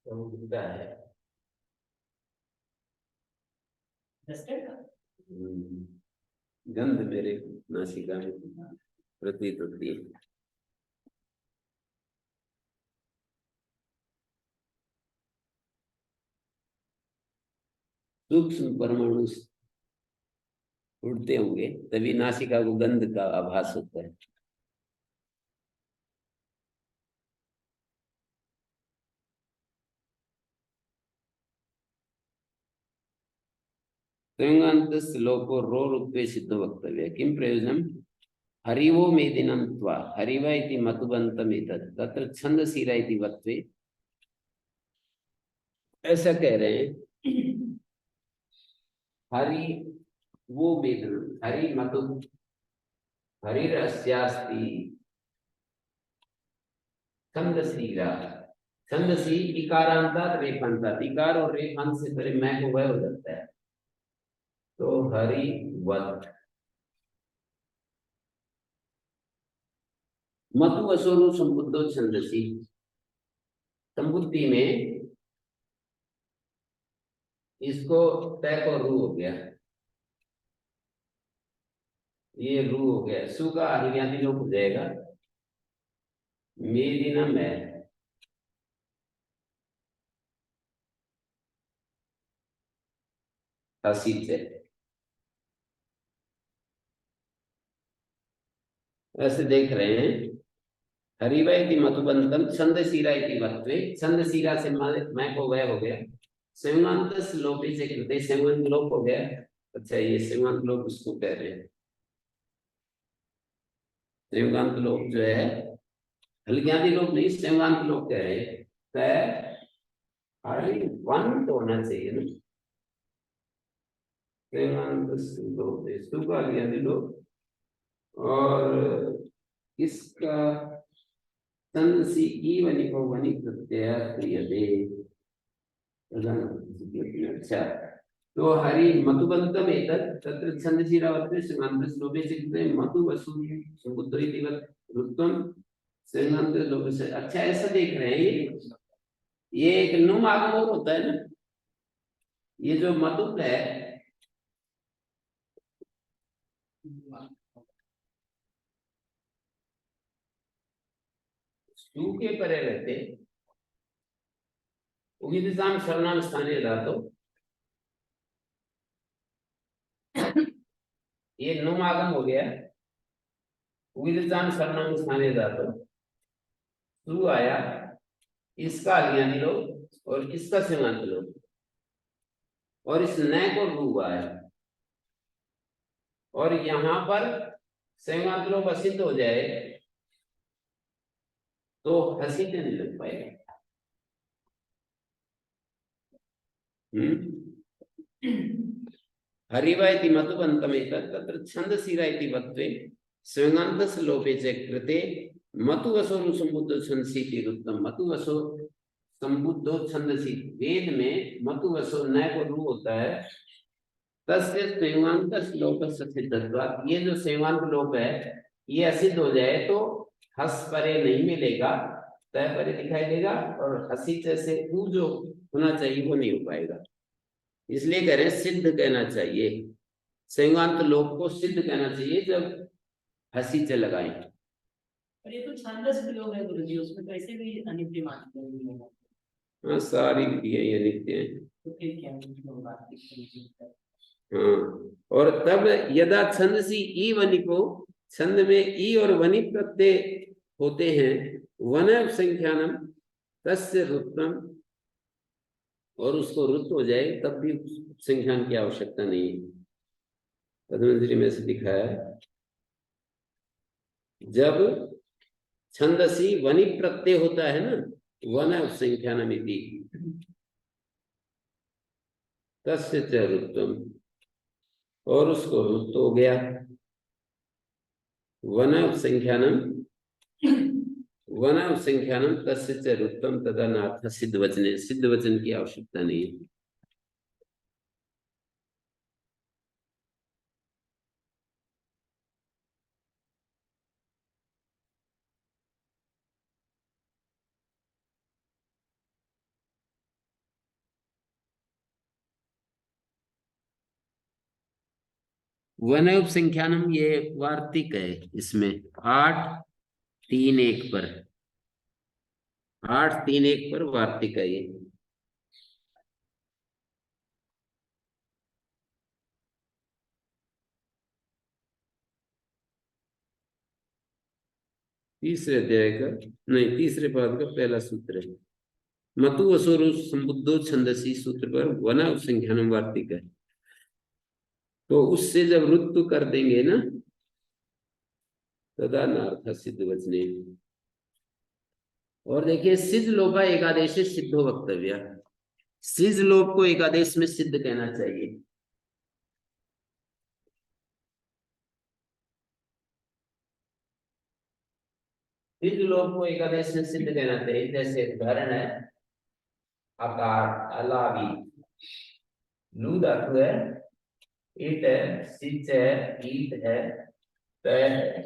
तो है गंध मेरे नासिका में प्रतीत होती है। सूक्ष्म परमाणु उड़ते होंगे तभी नासिका को गंध का आभास होता है। श्लोको रो रुत्वे सिद्धो वक्तव्य किं प्रयोजनम हरिवो मेदिनं त्वा हरिवा इति मतुबन्तमेतत् तत्र छन्दसीरा इति वत्वे। ऐसा कह रहे हैं हरि वो मेदन हरि मतु हरिरस्यास्ति छन्दसीरा। छन्दसी इकारांतात् रेफांतात् इकार और रेफांत से पहले मैं को वह हो जाता है तो हरिवत् मतु असुरु संबुद्धो छन्दसी। संबुद्धि में इसको तय को रू हो गया, ये रू हो गया, सु का आदिव्याधि लोप हो जाएगा। मेदिनम है हसीत है। ऐसे देख रहे हैं हरिवा इति मतुबंतम छन्दसीरा इति वत्वे। छन्दसीरा से मैं को वह हो गया। संयुक्त लोपी से कृते संयुक्त लोप हो गया। अच्छा ये संयुक्त लोप उसको कह रहे हैं। संयुक्त लोप जो है हल्ज्ञाति लोप नहीं संयुक्त लोप कह रहे हैं। हरि वन तो होना चाहिए ना। संयुक्त लोप इसका हल्ज्ञाति लोप और इसका तंसी ई वनि को वनि प्रत्यय क्रियते। अच्छा तो हरि मतुबंतम एतत् तत्र छन्दसीरा वर्तते संयुक्त श्लोके सिद्धे मतु वसु संबुद्धो इति वत्वम संयुक्त श्लोक से। अच्छा ऐसा देख रहे हैं ये एक नुम आगम और होता है ना। ये जो मतु है सु के परे रहते उगिदिताम सर्वनाम स्थानीय धातु। ये नुम आगम हो गया उगिदिताम सर्वनाम स्थानीय धातु। सु आया इसका हल्ज्ञाति लोप और इसका संयुक्त लोप और इस न को रू आया और यहां पर संयुक्त लोप असिद्ध हो जाए तो हसीते नहीं लग पाएगा। हरिवा इति मतुबन्तमेतत् तत्र छन्दसीरा इति वत्वे संयुक्त लोपे च कृते मतु वसो संबुद्धो छन्दसि इति रुक्तम्। मतु वसो संबुद्धो छन्दसि। वेद में मतु वसो न को रू होता है तस्य संयुगांत श्लोक सिद्धत्वात्, ये जो संयुगांत लोप है ये असिद्ध हो जाए तो हस परे नहीं मिलेगा, तय परे दिखाई देगा, और हसी जैसे ऊ जो होना चाहिए वो नहीं हो पाएगा। इसलिए कह रहे हैं सिद्ध कहना चाहिए, संयुगांत लोप को सिद्ध कहना चाहिए जब हसी से लगाएं। पर ये तो छांदस प्रयोग है गुरुजी, उसमें कैसे भी अनित्य मानते हैं। हाँ, सारी विधियां ये नित्य हैं। तो फिर क्या बात है। हाँ, और तब यदा छंदसी ई वनिको, छंद में ई और वनि प्रत्यय होते हैं, वन संख्यानम तस्य रुत्तम, और उसको रुत हो जाए तब भी संख्यान की आवश्यकता नहीं है। पद्मंजलि में से लिखा है, जब छंदसी वनि प्रत्यय होता है ना, वन संख्यानम इति तस्य च रुत्तम, और उसको रुत हो गया, वन संख्यानम तस्य च रुत्तम तदा नाथ सिद्ध वचने, सिद्ध वचन की आवश्यकता नहीं है। वन संख्यानम ये वार्तिक है, इसमें 8-3-1 पर, 8-3-1 पर वार्तिक है ये। तीसरे अध्याय का नहीं, तीसरे पाद का पहला सूत्र है, मतु असुरु संबुद्धो छंदसी सूत्र पर वन संख्यानम वार्तिक है। तो उससे जब रुत्तु कर देंगे ना, तदा नार्थ सिद्ध वचने। और देखिए, सिद्ध लोपा एकादेश सिद्धो वक्तव्य, सिद्ध लोप को एकादेश में सिद्ध कहना चाहिए। सिद्ध लोप को एकादेश में सिद्ध कहना चाहिए। जैसे उदाहरण है, आकार, अलावी, लू धातु है, ईट है, सिच है, ईट है, तय है,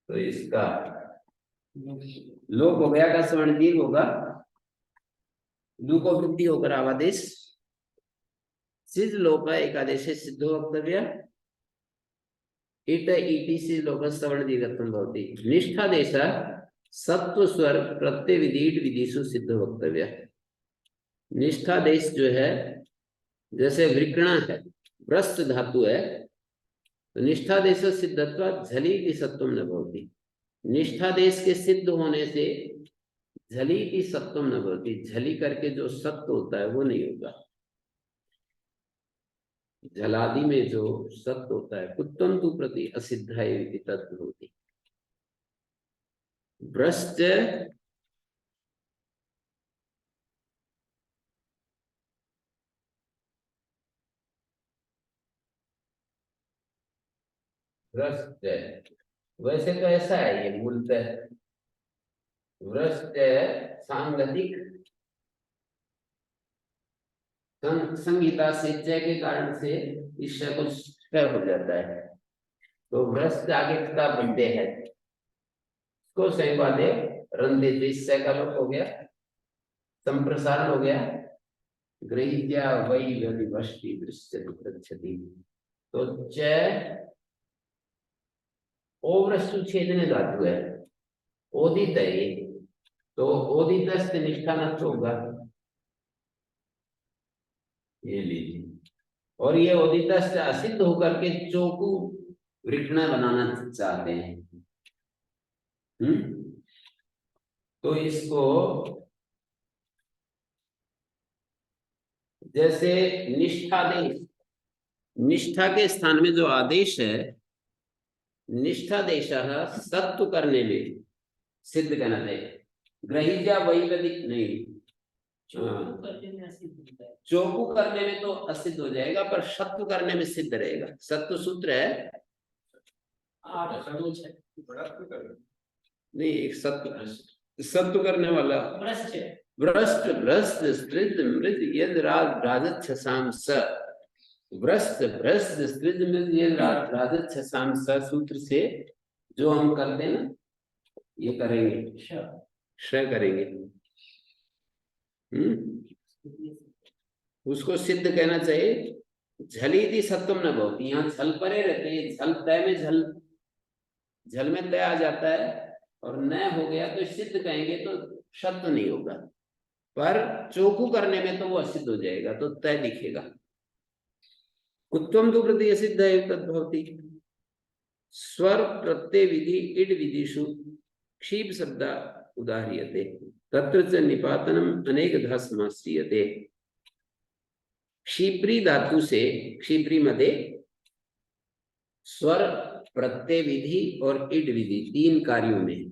तो इसका लोप हो गया का स्वर्ण दीर्घ होगा, लू को वृद्धि होकर आवादेश। सिद्ध लोप एकादेश सिद्धो वक्तव्य, इट इति से लोप सवर्ण दीर्घत्वं भवति। निष्ठादेश सत्व स्वर प्रत्यय विधि विधिषु सिद्ध वक्तव्य। निष्ठादेश जो है, जैसे वृकणा है, व्रस्त धातु है, तो निष्ठादेश सिद्धत्वा झली की सत्वम न भवति। निष्ठादेश के सिद्ध होने से झली की सत्वम न भवति, झली करके जो सत्व होता है वो नहीं होगा। झलादि में जो सत्व होता है, कुत्तम तु प्रति असिद्धाय इति तद् भवति। भ्रष्ट भ्रष्ट, वैसे तो ऐसा है ये मूलतः, भ्रष्ट सांगतिक संहिता से च के कारण से इस को क्षय हो जाता है, तो भ्रष्ट आगे का बंदे है, इसको संवादे रंदे, इससे का लोप हो गया, संप्रसारण हो गया, गृहीत्या वै विवष्टि दृश्यति प्रच्छति। तो च ओवृष्टु छेदने धातु है, ओदित है ये, तो ओदितस्त निष्ठा नष्ट होगा, ये लीजिए। और ये ओदितस्त असिद्ध होकर के चोकू वृकणा बनाना चाहते हैं। तो इसको जैसे निष्ठादेश, निष्ठा के स्थान में जो आदेश है, निष्ठादेश सत्व करने में सिद्ध कहना चाहिए। ग्रहीजा वैवदिक नहीं, चौकू करने में तो असिद्ध हो जाएगा, पर सत्व करने में सिद्ध रहेगा। सत्व सूत्र है नहीं, एक सत्व करने वाला भ्रष्ट भ्रष्ट स्त्रिद मृद यद राज राजच्छसाम स, व्रस्त भ्रष्ट स्त्रिज में ये राजत छसाम सूत्र से जो हम करते हैं ना, ये करेंगे श करेंगे। उसको सिद्ध कहना चाहिए। झली थी सत्वम न भवती, यहाँ झल परे रहते हैं, झल तय में झल, झल में तय आ जाता है, और न हो गया तो सिद्ध कहेंगे तो शब्द नहीं होगा, पर चौकू करने में तो वो असिद्ध हो जाएगा, तो तय दिखेगा। उत्तम तो प्रति असिद्ध है तद्भवती। स्वर प्रत्यय विधि इड विधिषु क्षीप शब्द उदाह्रियते तत्र च निपातनम अनेकधा समाश्रियते। क्षिप्री धातु से, क्षिप्री मध्ये स्वर प्रत्यय विधि और इड विधि तीन कार्यों में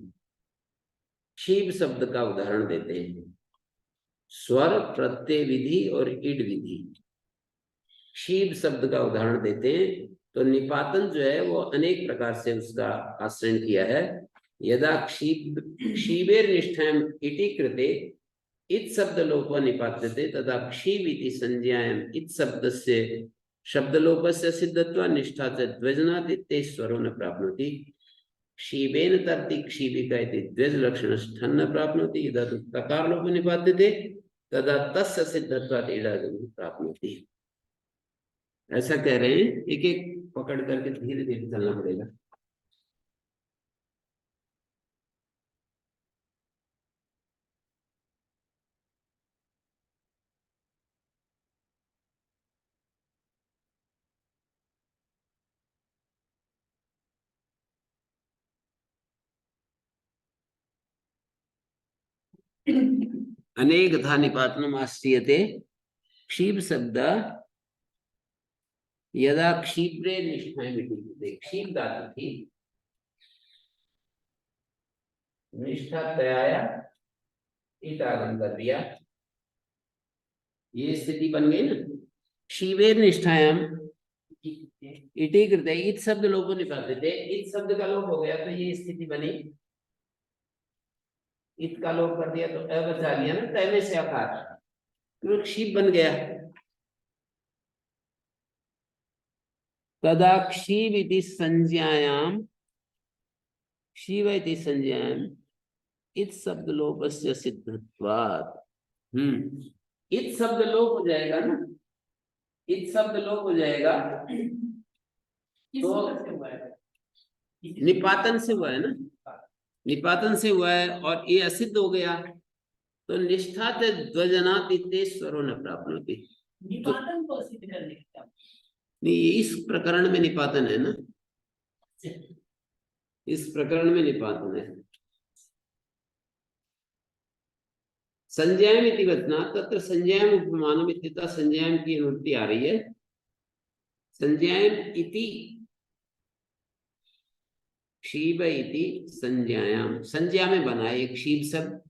क्षीप शब्द का उदाहरण देते हैं। स्वर प्रत्यय विधि और इड विधि क्षीप शब्द का उदाहरण देते हैं। तो निपातन जो है वो अनेक प्रकार से उसका आश्रय किया है। यदा क्षीबेर निष्ठायाम इति कृते इत शब्द लोप निपात्यते तथा क्षीब इति संज्ञायाम इत शब्द से शब्द लोपस्य सिद्धत्वा निष्ठा च द्वजनात् इत्ते स्वरो न प्राप्नोति। क्षीबेन तर्ति क्षीबिका इति द्वज लक्षण स्थन न प्राप्नोति। यदा तकार लोप निपात्यते तदा तस्य सिद्धत्वात् इडागम प्राप्नोति। ऐसा कह रहे हैं, एक एक पकड़ करके धीरे धीरे चलना पड़ेगा। अनेकधा निपातनम आश्रियते क्षीप शब्द यदा क्षिप्रे निष्ठाएं विधि। क्षीप धातु थी, निष्ठा तयाया ईट आगम कर दिया, ये स्थिति बन गई ना। क्षीबेर निष्ठायाम इति कृते इत शब्द लोप निपाते थे, इत शब्द का लोप हो गया तो ये स्थिति बनी। इत का लोप कर दिया तो अ बचा लिया ना, तय में से आकार, तो क्षीप बन गया। तदा क्षीब इति संज्ञायाम, क्षीब इति संज्ञायाम इत शब्द लोपस्य सिद्धत्वात्। इत शब्द लोप हो जाएगा ना, इत शब्द लोप हो जाएगा तो निपातन से हुआ है ना, निपातन से हुआ है और ये असिद्ध हो गया तो निष्ठा ते ध्वजनात् इत्ते स्वरो न प्राप्नोति। निपातन को सिद्ध करने का नहीं, इस प्रकरण में निपातन है ना, इस प्रकरण में निपातन है। संज्ञायम इति वचना तत्र संज्ञायम उपमानम इत्यतः संज्ञायम की अनुवृत्ति आ रही है। संज्ञायम इति क्षीब इति संज्ञायाम, संज्ञा में बना एक क्षीब शब्द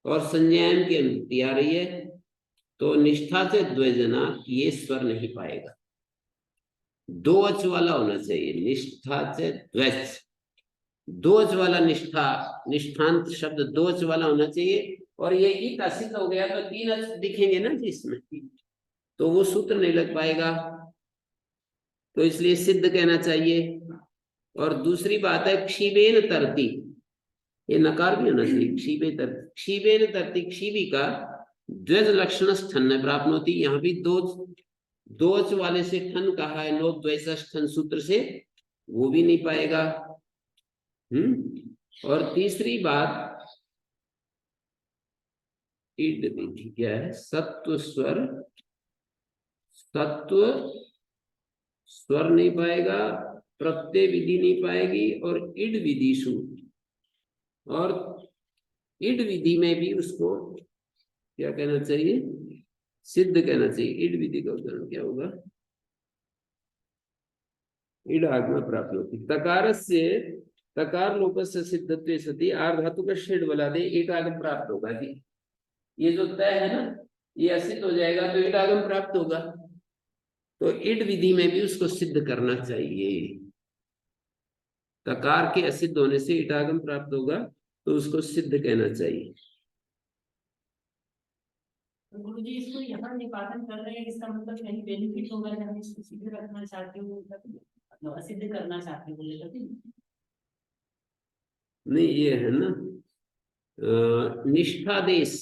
और संज्ञायाम की अनुवृत्ति आ रही है, तो निष्ठा से द्वजना ये स्वर नहीं पाएगा, दो अच वाला होना चाहिए। निष्ठा से द्वच, दो अच वाला निष्ठा, निष्ठांत शब्द दो अच वाला होना चाहिए। और ये इत असिद्ध हो गया तो तीन अच दिखेंगे ना जिसमें, तो वो सूत्र नहीं लग पाएगा, तो इसलिए सिद्ध कहना चाहिए। और दूसरी बात है क्षीबेन तरती, ये नकार भी होना चाहिए। क्षीबे तरती, क्षीबेन तरती क्षीबी का द्वज लक्षण स्थन प्राप्त होती। यहाँ भी दो अच वाले से ठन कहा है, नो द्वैष्ठन सूत्र से, वो भी नहीं पाएगा। और तीसरी बात इड विधि क्या है, सत्व स्वर, सत्व स्वर नहीं पाएगा, प्रत्यय विधि नहीं पाएगी, और इड विधिषु, और इड विधि में भी उसको क्या कहना चाहिए, सिद्ध कहना चाहिए। इड विधि का उदाहरण क्या होगा, इड आगमा प्राप्त होती। तकार से तकार लोप से सिद्धत्व सती आर धातु का शेड बना दे, ईट आगम प्राप्त होगा जी। ये जो तय है ना, ये असिद्ध हो जाएगा तो ईट आगम प्राप्त होगा, तो इड विधि में भी उसको सिद्ध करना चाहिए। तकार के असिद्ध होने से ईट आगम प्राप्त होगा तो उसको सिद्ध कहना चाहिए। गुरु जी इसको यहाँ निपातन कर रहे हैं, इसका मतलब कहीं बेनिफिट होगा जब हम इसको सिद्ध रखना चाहते हो, मतलब असिद्ध करना चाहते हो बोले तो नहीं, ये है ना निष्ठादेश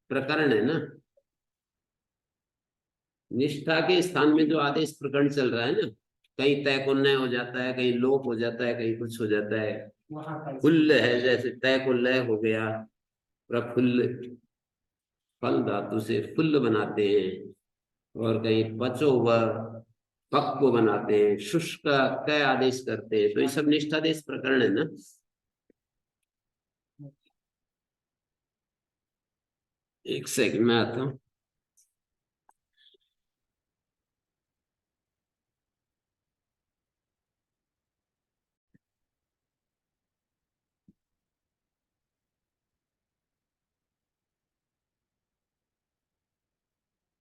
प्रकरण है ना, निष्ठा के स्थान में जो आदेश प्रकरण चल रहा है ना, कहीं तय कुल्लय हो जाता है, कहीं लोप हो जाता है, कहीं कुछ हो जाता है। वहां का कुल्ल है, जैसे तय कुल्लय हो गया, प्रफुल्ल फल धातु से फुल्ल बनाते हैं, और कहीं पचो व पक को बनाते हैं, शुष्क का कै आदेश करते हैं, तो ये सब निष्ठादेश प्रकरण है ना। एक सेकंड में आता हूँ।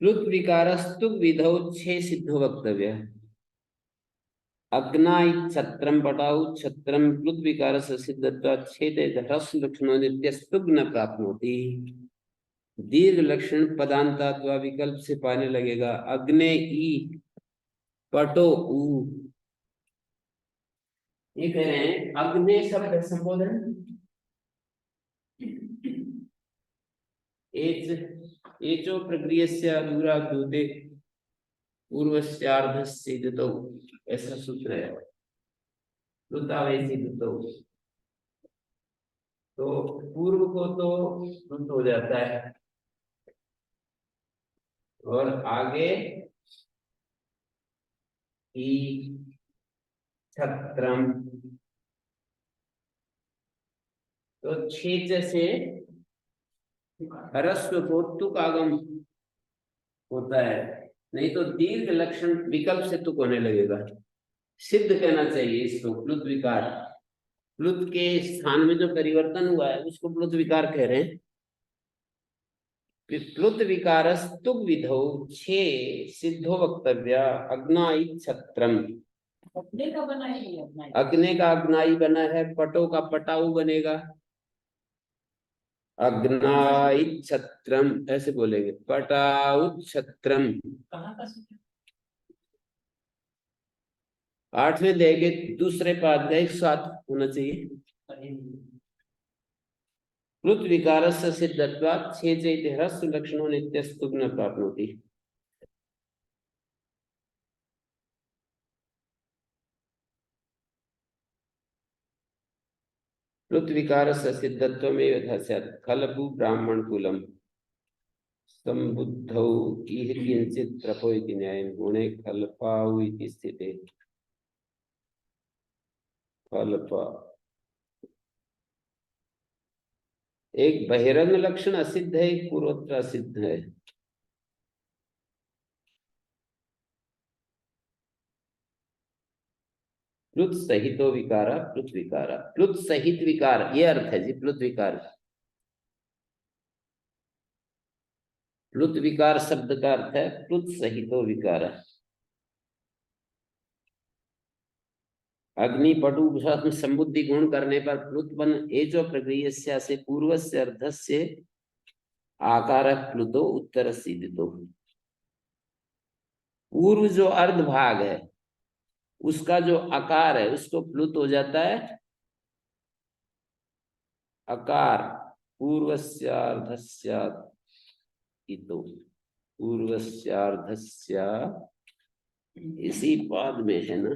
प्लुत विकारस्तु विधौ छे सिद्धो वक्तव्य। अग्नाई छत्रम पटाऊ छत्रम प्लुत विकार सिद्धत्वात् छेदे ह्रस्व लक्षणो नित्यस्तुग न प्राप्नोति। दीर्घ लक्षण पदांतात्वा विकल्प से पाने लगेगा। अग्ने ई पटो ऊ, ये कह रहे हैं अग्ने शब्द संबोधन एचो प्रक्रियस्य दूरा दूते पूर्वस्यार्धस्य दुतौ, ऐसा सूत्र है। दुतावेसी दुतौ, तो पूर्व को तो दुत हो जाता है, और आगे ई छत्रम, तो छेच से ह्रस्व को तुक आगम होता है, नहीं तो दीर्घ लक्षण विकल्प से तुक होने लगेगा। सिद्ध कहना चाहिए इसको प्लुत विकार। प्लुत के स्थान में जो परिवर्तन हुआ है उसको प्लुत विकार कह रहे हैं। प्लुत विकारस्तुक विधौ छे सिद्धो वक्तव्य। अग्नाई छत्रम, अग्नि का बना है ये अग्नि। अग्नि का अग्नाई बना है, पटो का पटाऊ बनेगा। अग्नाई छत्रम ऐसे बोलेंगे, पटाऊ छत्रम। कहाँ का सूत्र? 8वें अध्याय के दूसरे पाद का 107 होना चाहिए। प्लुत विकारस्य सिद्धत्वात् छेचे ह्रस्व लक्षणो नित्यस्तुग न प्राप्नोति। प्लुत विकारस्य सिद्धत्वमेव धस्यात् खलपु ब्राह्मण कुलम संबुद्धौ किह किंचित् प्रपो इति न्यायं गुणे खलपाउ इति स्थिते। खलपा एक बहिरंग लक्षण असिद्ध है, एक पूर्वोत्तर असिद्ध है। प्लुत सहितो विकार, प्लुत विकार, प्लुत सहित विकार, ये अर्थ है जी प्लुत विकार। प्लुत विकार शब्द का अर्थ है प्लुत सहितो विकार। अग्नि पटु संबुद्धि गुण करने पर प्लुत बन एजो प्रक्रिया से पूर्व से अर्धस्य आकार प्लुतो उत्तर सिद्धो। पूर्व जो अर्ध भाग है उसका जो आकार है उसको प्लुत हो जाता है अकार पूर्वस्यार्धस्य इतो। पूर्वस्यार्धस्य इसी पाद में है ना,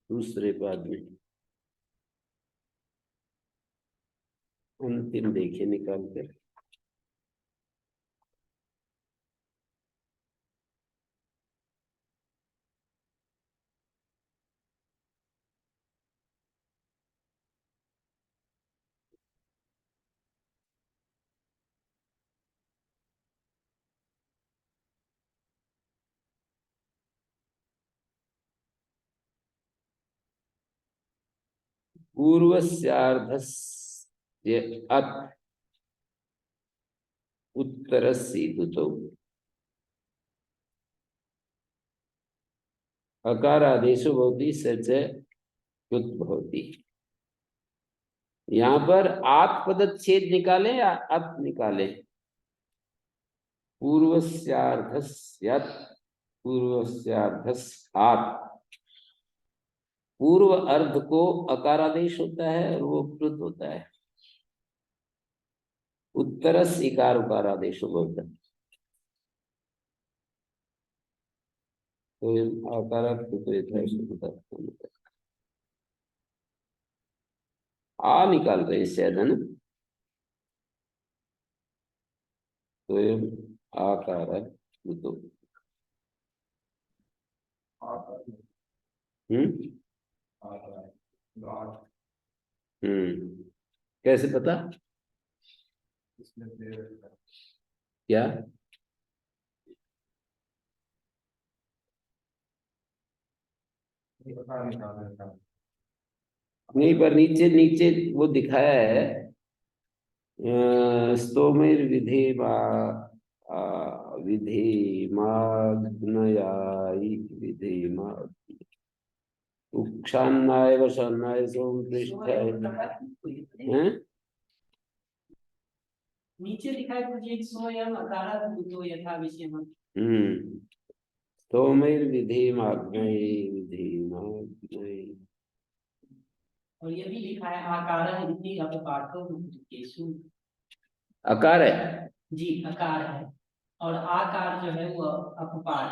दूसरे पाद में अंतिम देखिए निकाल कर। पूर्वस्यार्धस्य अत् उत्तरस्येदुतो अकारादेशो भवति सच कृत भवति। यहाँ पर आत पदच्छेद निकाले या अत निकाले? पूर्वस्यार्धस्यत् पूर्वस्यार्धस्यात्। पूर्व अर्ध को अकारादेश होता है और वो प्लुत होता है। उत्तरस इकार उकारादेश होता है। तो आकार आ निकाल रहे हैं शायद, है ना? तो आकार तो कैसे पता? क्या? नहीं, पर नीचे नीचे वो दिखाया है स्तोमेर विधेमाग्नयायि विधेमा उक्षान्नाय वशान्नाय सोम पृष्ठाय। हैं? नीचे लिखा है कुछ स्वयं अकारा भूतो यथा विषयम। स्तोमेर विधेमाग्नये विधेमाग्नये। और ये भी लिखा है आकार इति अपपाठो भूतेषु। अकार है जी, अकार है। और आकार जो है वो अपपाठ।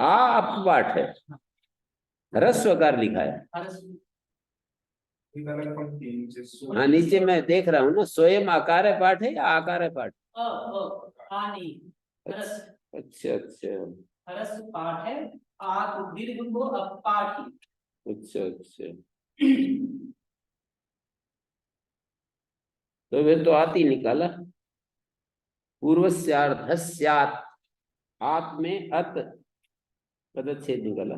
अपपाठ है। ह्रस्वकार लिखा है। हाँ, नीचे मैं देख रहा हूँ ना, स्वयं आकार है पाठ है या आकार है पाठ? अच्छा अच्छा, ह्रस्व पाठ है। आप दीर्घ को अपपाठ ही। अच्छा अच्छा। तो वे तो आती निकाला। पूर्वस्यार्धस्यात्, आत में अत पदच्छेद निकाला।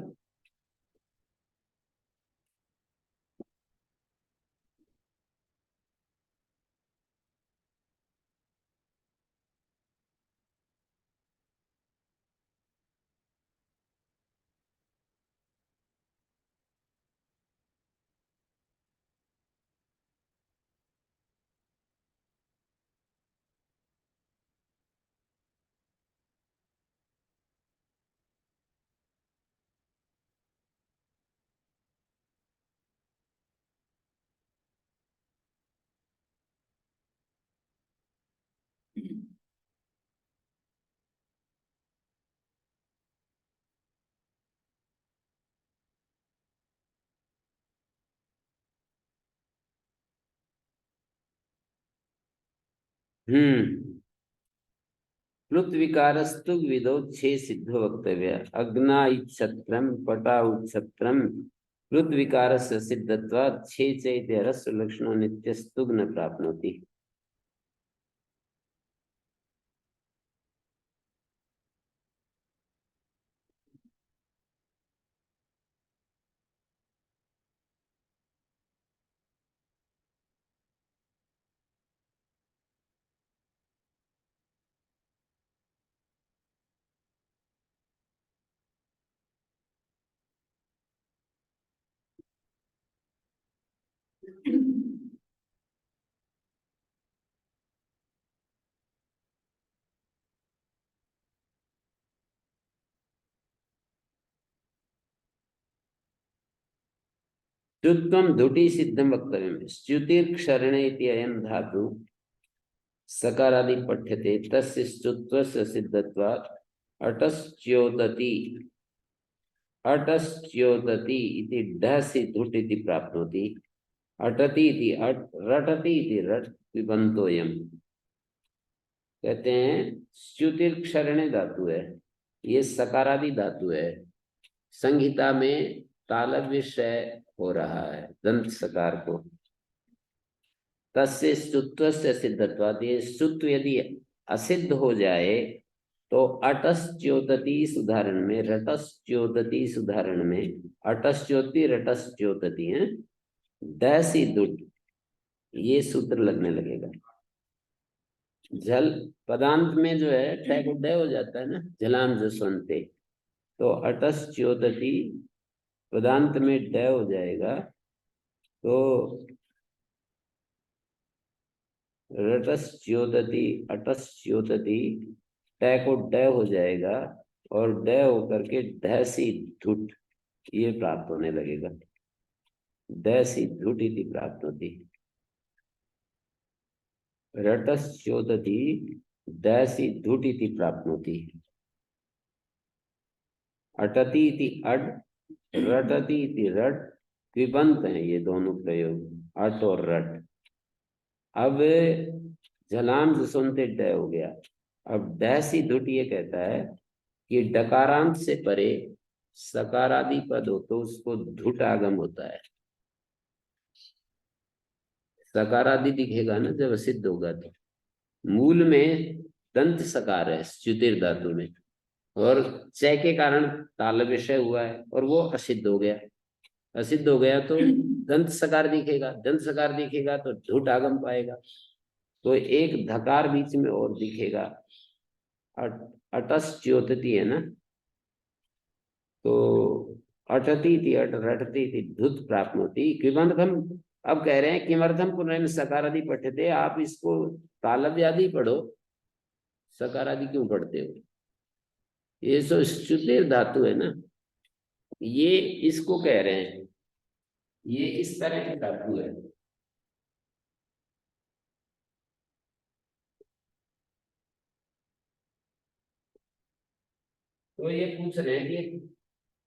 प्लुत विकारस्तु विदो छे सिद्ध वक्तव्य। अग्ना इच्छत्रम पटा उच्छत्रम प्लुत विकारस्य सिद्धत्वात् छे चैत्य रस लक्षणो नित्यस्तुग न प्राप्नोति। च्युत्वम धुटी सिद्धम वक्तव्यम। च्युतिर्क्षरणे इति अयं धातु सकारादि पठ्यते तस्य च्युत्वस्य सिद्धत्वात् अटस्च्योतति। अटस्च्योतति इति ढसि धुट् इति प्राप्नोति। अटति इति अट, रटति इति रट विबंतोयम। कहते हैं च्युतिर्क्षरणे धातु है, ये सकारादि धातु है। संहिता में तालव्य शय हो रहा है दंत सकार को। तस्य स्तुत्वस्य सिद्धत्वात्, ये स्तुत्व यदि असिद्ध हो जाए तो अटस्च्योतति उदाहरण में, रटस्च्योतति उदाहरण में, अटस्च्योति रटस्च्योतति है, दैसी दुट, ये सूत्र लगने लगेगा। झल पदांत में जो है टैग उदय हो जाता है ना, झलाम जो सुनते, तो अटस्च्योतति पदांत में डय हो जाएगा तो रटस्च्योतति अटस्च्योतति ट को ड हो जाएगा और ड होकर के ढ सी धुट ये प्राप्त होने लगेगा। ड सी धुट इति प्राप्त होती। रटस्योदति ड सी धुट इति प्राप्त होती। अटति इति अड, रटति इति रट, कृबंत है ये दोनों प्रयोग, अट और रट। अब झलाम से सुनते ड हो गया। अब ड सी धुट ये कहता है कि डकारांत से परे सकारादि पद हो तो उसको धुट आगम होता है। सकारादि दिखेगा ना जब सिद्ध होगा तो। मूल में दंत सकार है च्युतिर धातु में, और च के कारण ताल विषय हुआ है और वो असिद्ध हो गया। असिद्ध हो गया तो दंत सकार दिखेगा, दंत सकार दिखेगा तो धुट आगम पाएगा, तो एक धकार बीच में और दिखेगा। अटस च्योतति है ना, तो अटति थी अट रटती थी धुत प्राप्त होती। किमर्थम, अब कह रहे हैं किमर्थम पुनः सकारादि पठते, आप इसको तालव्यादि पढ़ो, सकारादि क्यों पढ़ते हो? ये सो च्युतिर धातु है ना, ये इसको कह रहे हैं, ये इस तरह की धातु है। तो ये पूछ रहे हैं कि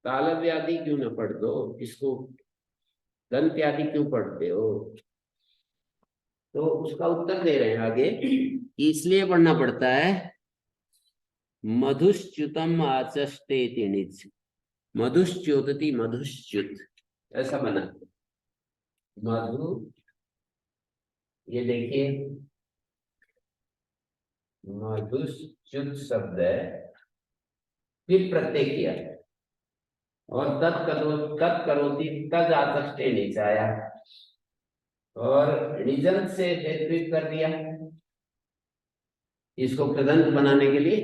तालव्यादि क्यों न पढ़ दो, इसको दंत्यादि क्यों पढ़ते हो? तो उसका उत्तर दे रहे हैं आगे, इसलिए पढ़ना पड़ता है मधुश्च्युतम आचष्टे तिणिच, मधुश्च्योतति मधुश्च्युत, ऐसा बना। मधु, ये देखिए मधुश्च्युत शब्द है, फिर प्रत्यय किया और तत्करोति तद आचष्टे नीचे आया और निजंत से द्वित्व कर दिया। इसको कृदंत बनाने के लिए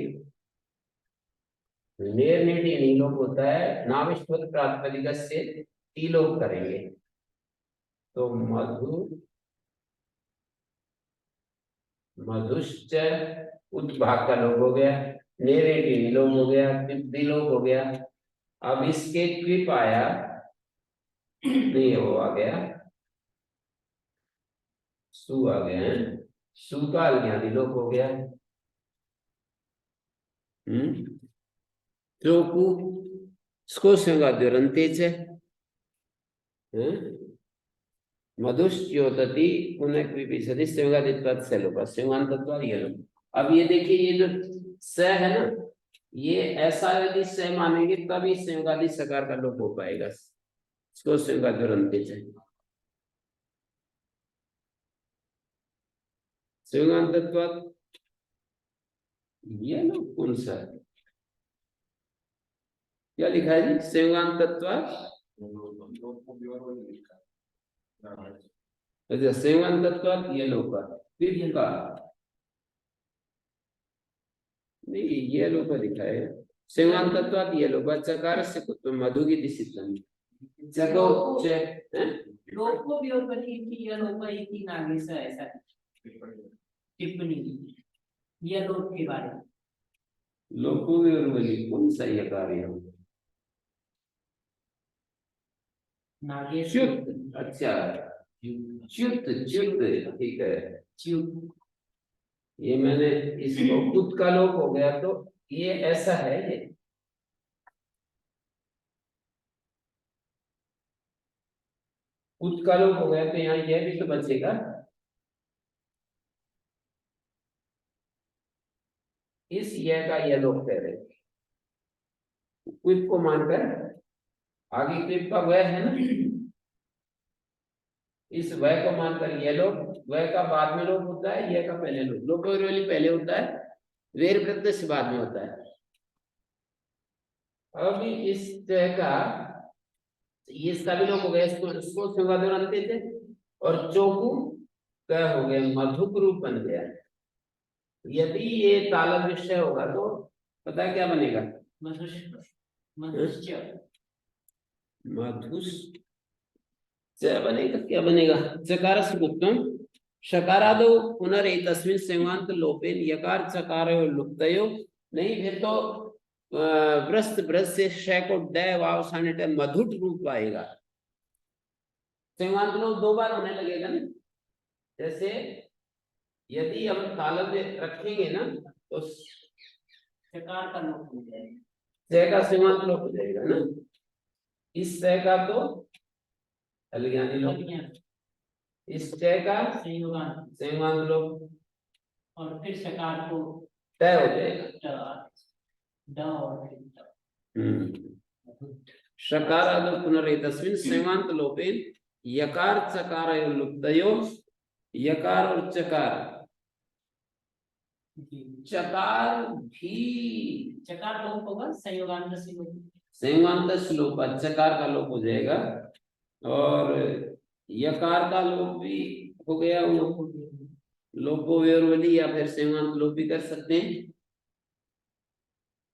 नेर नेटी नीलोक होता है, नाविष्वत प्रातिपदिक से टीलोक करेंगे। तो मधु मधुश्च उत्भाग का लोक हो गया, नेर नेटी नीलोक हो गया, दिलोक हो गया। अब इसके क्विप आया, नहीं वो आ गया, सु आ गया है, सु का अज्ञाति लोक हो गया। चोकू इसको संगाद्योरंतेच है, मधुश्च्योतति पुनः क्विपिसति संगादित्वात् से लोका, संगांतत्वात् ये लोग। अब ये देखिए, ये जो स है ना, ये ऐसा यदि स मानेंगे तब इस संगादि सकार का लोप हो पाएगा। इसको संगाद्योरंतेच है, संगांतत्वात् ये लोग कौन सा है, क्या लिखा है जी? संगांतत्वात्, अच्छा संगांतत्वात् ये लोग का, फिर ये का नहीं, ये लोग का लिखा है संगांतत्वात् ये लोग चकार से कुछ मधु की दिशितन जगो लोक को भी और बनी कि यह लोक एक ही नागे से ऐसा टिप्पणी यह लोक के बारे में। लोको और बनी कौन सा ये कार्य हो? नागे च्युत, अच्छा च्युत, च्युत ठीक है, च्युत। ये मैंने इसको कुत का लोप हो गया, तो ये ऐसा है, ये कुत का लोप हो गया तो यहाँ यह भी तो बचेगा। इस यह का यह लोप कह रहे, क्विप को मानकर आगे क्विप का वह है ना, इस वह को मानकर यह लोप, वह का बाद में लोप होता है, यह का पहले लोप, लोप पहले होता है, वेर प्रत्यय से बाद में होता है। अब इस तरह का इसका भी लोप हो गया, इसको संवादोरंते थे, और चौकू क्या हो गया, मधुक रूप बन गया। यदि ये ताल विषय होगा तो पता क्या बनेगा? मधुश्च बनेगा, क्या बनेगा? चकार से गुप्तम शकारादो पुनरेतस्मिन् संवांत लोपेन यकार चकार लुप्तयो नहीं, फिर तो व्रस्त व्रत से श को ड वाव सानिट मधुट रूप आएगा। संवाद लोग 2 बार होने लगेगा ना। जैसे यदि हम तालब में रखेंगे ना तो चकार का लोप हो जाएगा, स का संवाद लोप हो जाएगा ना। इस स का तो अलज्ञानी लोप, इस च का संवाद लोप, और फिर शकार को तय हो जाएगा। ड और फिर ट। शकारादो पुनरेतस्मिन् संवांत लोपेन यकार चकार लुप्तयो, यकार और चकार, चकार भी चकार लोप होगा, संयोगांत से लोप। संवांत लोप, चकार का लोप हो जाएगा और यकार का लोप भी हो गया। वो लोपो वेरवली या फिर संवांत लोप भी कर सकते हैं।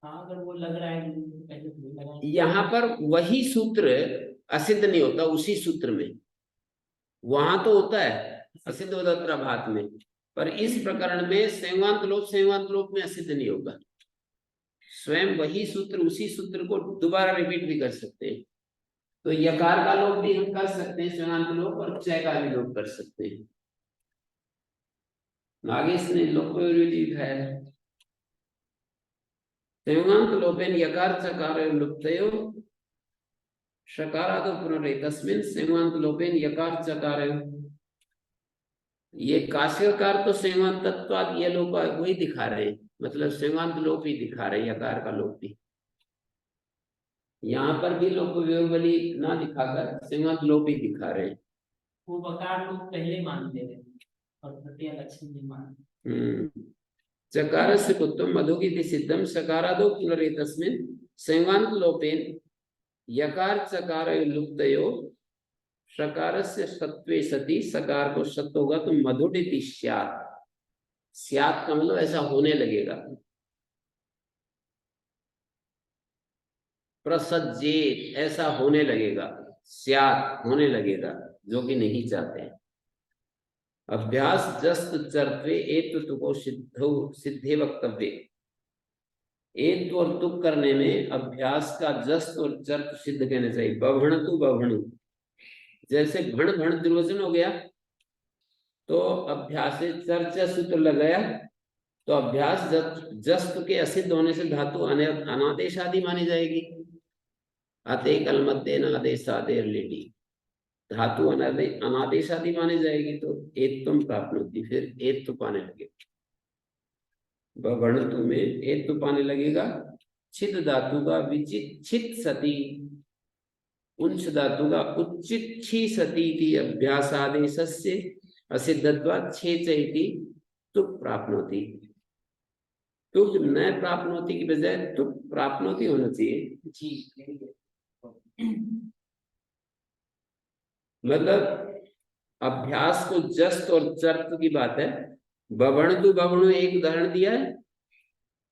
हाँ, अगर वो लग रहा है पहले तो नहीं लगा। यहाँ पर वही सूत्र असिद्ध नहीं होता, उसी सूत्र में वहां तो होता है असिद्ध उदत्र भात में, पर इस प्रकरण में संवांत लोप में असिद्ध नहीं होगा। स्वयं वही सूत्र, उसी सूत्र को दोबारा रिपीट भी कर सकते हैं। तो यकार का लोप भी हम कर सकते हैं संवांत लोप, और च का भी लोप कर सकते हैं। नागेश ने लोप लिखा है संवांत लोपेन यकार चकार लुप्तयो शकारादो पुनरेतस्मिन् संवांत लोपेन यकार चकार। ये काश्यकार तो संवांत तत्वाद ये लोप वही दिखा रहे हैं, मतलब संवांत लोप ही दिखा रहे हैं, यकार का लोप भी। यहाँ पर भी लोप वियोगबली ना दिखाकर संवांत लोप ही दिखा रहे हैं। वो बकार लोप पहले मानते हैं और तृतीय लक्षण नहीं मानते। चकारस्य पुत्रम मधुगिति सिद्धम सकारादो पुनरेतस्मिन् संवांत लोपेन यकार चकार लुप्तयो शकारस्य सत्वे सति, सकार को सत्य होगा तो मधुडिति स्यात्। स्यात् का मतलब ऐसा होने लगेगा। प्रसज्जेत ऐसा होने लगेगा, स्यात् होने लगेगा, जो कि नहीं चाहते हैं। अभ्यास जस्त चर्त्वे एत्व को सिद्धे वक्तव्य। एत्व और तुक करने में अभ्यास का जस्त और चर्त सिद्ध कहना चाहिए। बभणतु बभणु, जैसे भण भण द्विवचन हो गया तो अभ्यास से चर्चा सूत्र लगाया, तो अभ्यास जस्त के असिद्ध होने से धातु अनादेश आदि मानी जाएगी। अते कल मध्य नादेश आदेर लेडी, धातु अनादेश आदि मानी जाएगी, तो एत्वम प्राप्त होती, फिर एत्व पाने लगे। बभणतु में एत्व पाने लगेगा। छिद धातु का विचित छित सती, उंच धातु का उच्चित छी सती की अभ्यास आदेश से असिद्धत्वात् छे चैति तुक प्राप्नोति। तुक न प्राप्नोति की बजाय तुक प्राप्नोति होना चाहिए। जी, मतलब अभ्यास को जस्त और चर्त की बात है। बभणतु बभणु एक उदाहरण दिया है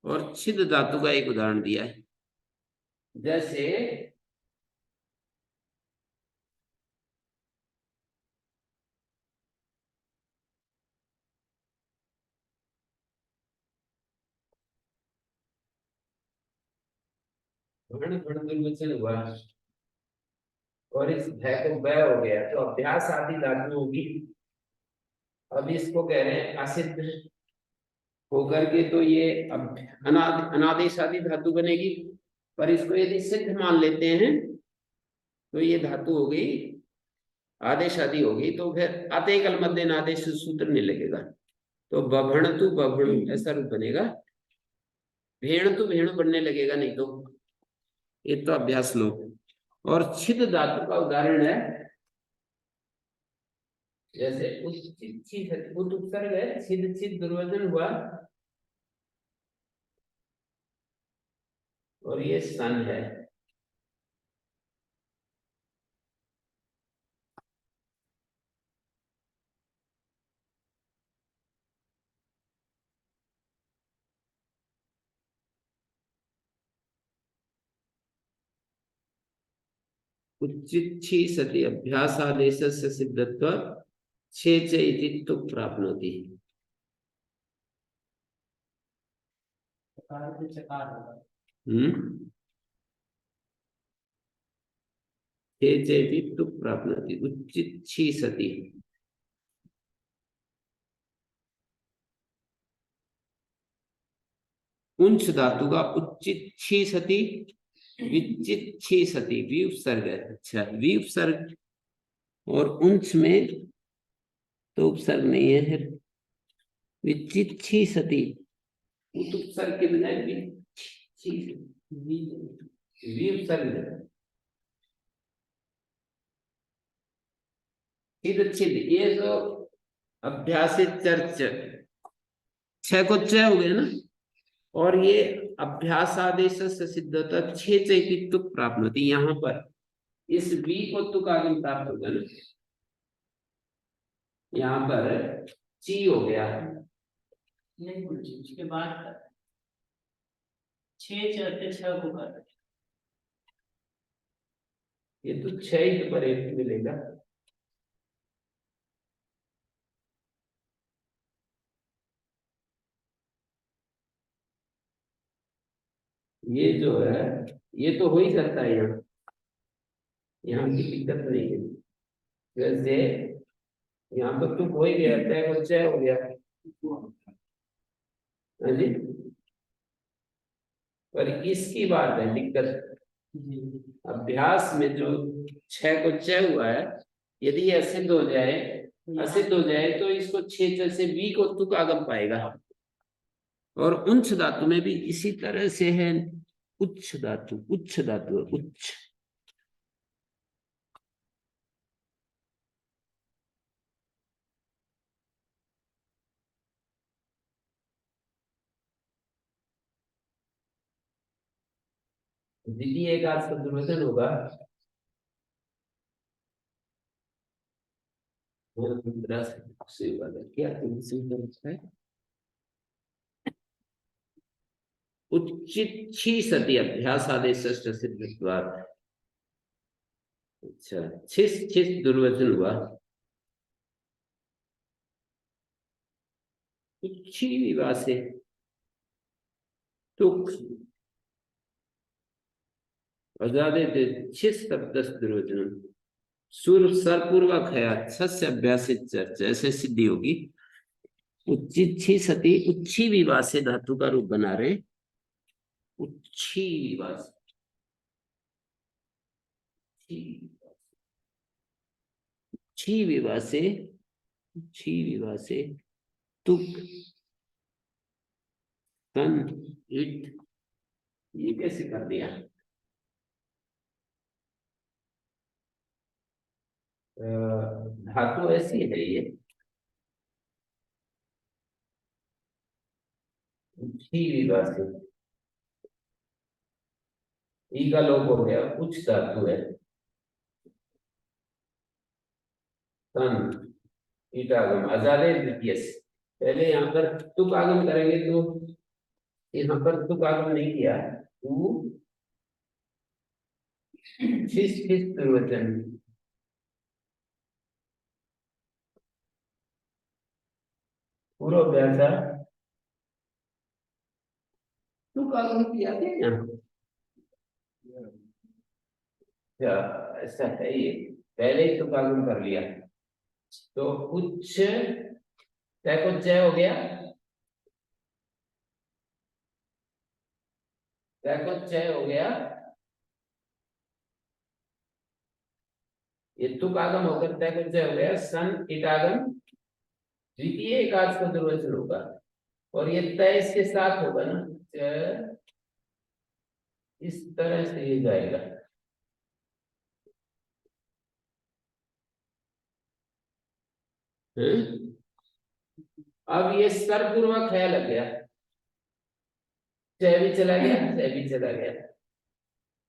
और छिद धातु का एक उदाहरण दिया है। जैसे भण भण दुर्वचन हुआ और इस भय को वह हो गया, तो अभ्यास आदि धातु होगी। अब इसको कह रहे हैं असिद्ध होकर के, तो ये अनादेश आदि धातु बनेगी। पर इसको यदि सिद्ध मान लेते हैं तो ये धातु हो गई आदेश आदि होगी, तो फिर अते कल मध्य नादेश सूत्र नहीं लगेगा, तो बभणतु बभणु ऐसा रूप बनेगा। भेण तो भेणु बनने लगेगा नहीं, तो ये तो अभ्यास लोप। और छिद धातु का उदाहरण है, जैसे उपसर्ग है, छिद छिद दुर्वचन हुआ और ये सन है। उच्चित छी सति अभ्यास आदेश से सिद्धत्व छे च इति तुक प्राप्नोति। चकार से चकार होगा। चेति तुक प्राप्नोति उच्चित छी सति। उंच धातु का उच्चित छी सति विचित छी सति विउपसर्ग है। अच्छा, विउपसर्ग और उंच में तो उपसर्ग नहीं है, फिर विचित छी सति उपसर्ग के बजाय विउपसर्ग है। ये तो अभ्यासित चर्च 6 को 6 हो गया ना, और ये अभ्यास आदेश से सिद्ध होता 6 चैति तुक प्राप्त होती। यहाँ पर इस वी को तुक आगे प्राप्त होगा ना, यहाँ पर ची हो गया, नहीं गुरुजी, उसके बाद 6 चलते 6 को कर, ये तो 6 ही पर एक मिलेगा। ये जो है ये तो हो ही सकता है, यहाँ की दिक्कत नहीं है। वैसे यहाँ पर तो हो ही गया, तय को चय हो गया। हाँ जी, पर इसकी बात है दिक्कत, अभ्यास में जो 6 को चय हुआ है, यदि ये असिद्ध हो जाए, असिद्ध हो जाए तो इसको 6 से वी को तुक आगम पाएगा। और उच्च धातु में भी इसी तरह से है, उच्च धातु उच्च द्वितीय एकाच का दुर्वचन होगा। क्या है? उचित छी सती अभ्यास आदेश सिद्धत्वात्। अच्छा, छिस छिस दुर्वचन हुआ। उच्छी विवासे तुक आजादे छिस शब्दस दुर्वचन सूर्य सरपूर्वक है, सस्य अभ्यासित चर्च ऐसे सिद्धि होगी। उच्चित छी सती उच्छी विवासे धातु का रूप बना रहे, उच्छी विवास, छी विवासे तुक तन इट, ये कैसे कर दिया? धातु ऐसी है ये, छी विवासे, ई का लोप हो गया, उच्च धातु है, तन ईटागम आजादे द्वितीय। पहले यहाँ पर तुक आगम करेंगे तो यहाँ पर तुक आगम नहीं किया, दुर्वचन पूर्व अभ्यास तुक आगम किया क्या यहाँ? ऐसा है, ये पहले ही तुक आगम कर लिया तो उच्च तय को जय हो गया, तय को जय हो गया, ये तुक आगम होकर तय को जय हो गया, सन इटागम द्वितीय एकाच का दुर्वचन होगा, और ये तय इसके साथ होगा ना, इस तरह से ये जाएगा। अब ये सरपूर्वक है लग गया, चय भी चला गया, चय भी चला गया,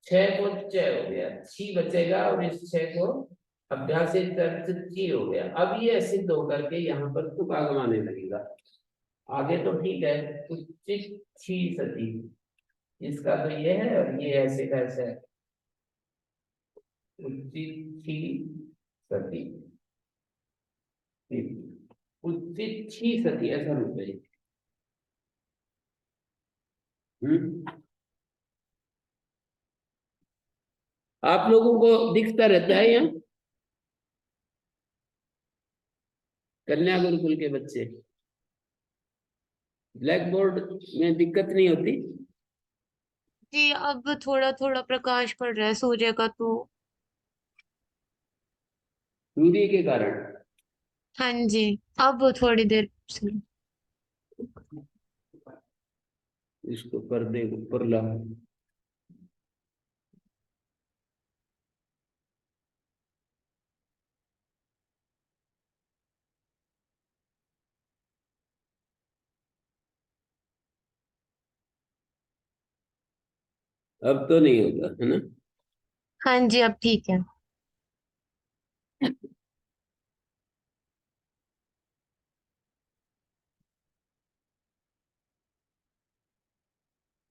6 को चय हो गया, छी बचेगा, और इस 6 को अभ्यास ची हो गया। अब ये सिद्ध होकर के यहाँ पर तुक आगम आने लगेगा। आगे तो ठीक है, उच्चित छी सती, इसका तो ये है, और ये ऐसे कैसे है, उच्चित छी सती, उच्चित छी सती ऐसा रूप है। आप लोगों को दिखता रहता है यहाँ कन्या गुरुकुल के बच्चे, ब्लैक बोर्ड में दिक्कत नहीं होती? जी अब थोड़ा थोड़ा प्रकाश पड़ रहा है सूर्य का तो। सूर्य के कारण? हाँ जी, अब थोड़ी देर से। इसको पर्दे ऊपर ला। अब तो नहीं होगा है ना? हाँ जी अब ठीक है।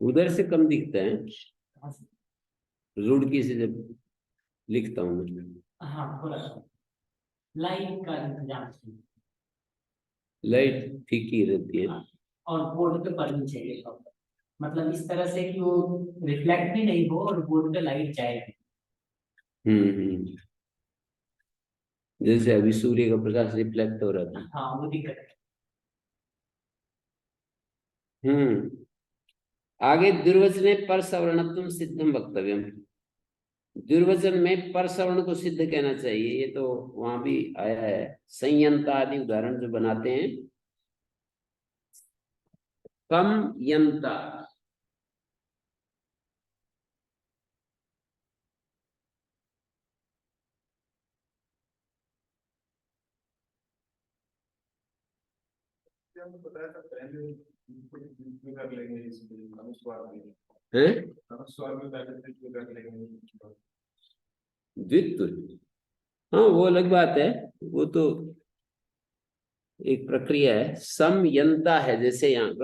उधर से कम दिखता है, रुड़की से जब लिखता हूँ मैं। हाँ थोड़ा लाइट का इंतजाम कीजिए। लाइट फीकी रहती है। और बोर्ड पे पर भी चाहिए मतलब इस तरह से कि वो रिफ्लेक्ट भी नहीं हो और बोर्ड पे लाइट जाए भी। हम्म। जैसे अभी सूर्य का प्रकाश रिफ्लेक्ट हो रहा था। हाँ वो दिक्कत है। आगे दुर्वचने पर सवर्णत्वम सिद्धम वक्तव्यम। दुर्वचन में पर सवर्ण को सिद्ध कहना चाहिए, ये तो वहां भी आया है। संयंता आदि उदाहरण जो बनाते हैं। कम यंता, बताया था पहले कर लेंगे इसमें अनुस्वार में। है अनुस्वार में पहले कर लेंगे। द्वित्व। हाँ वो अलग बात है, वो तो एक प्रक्रिया है। समयंता है जैसे यहाँ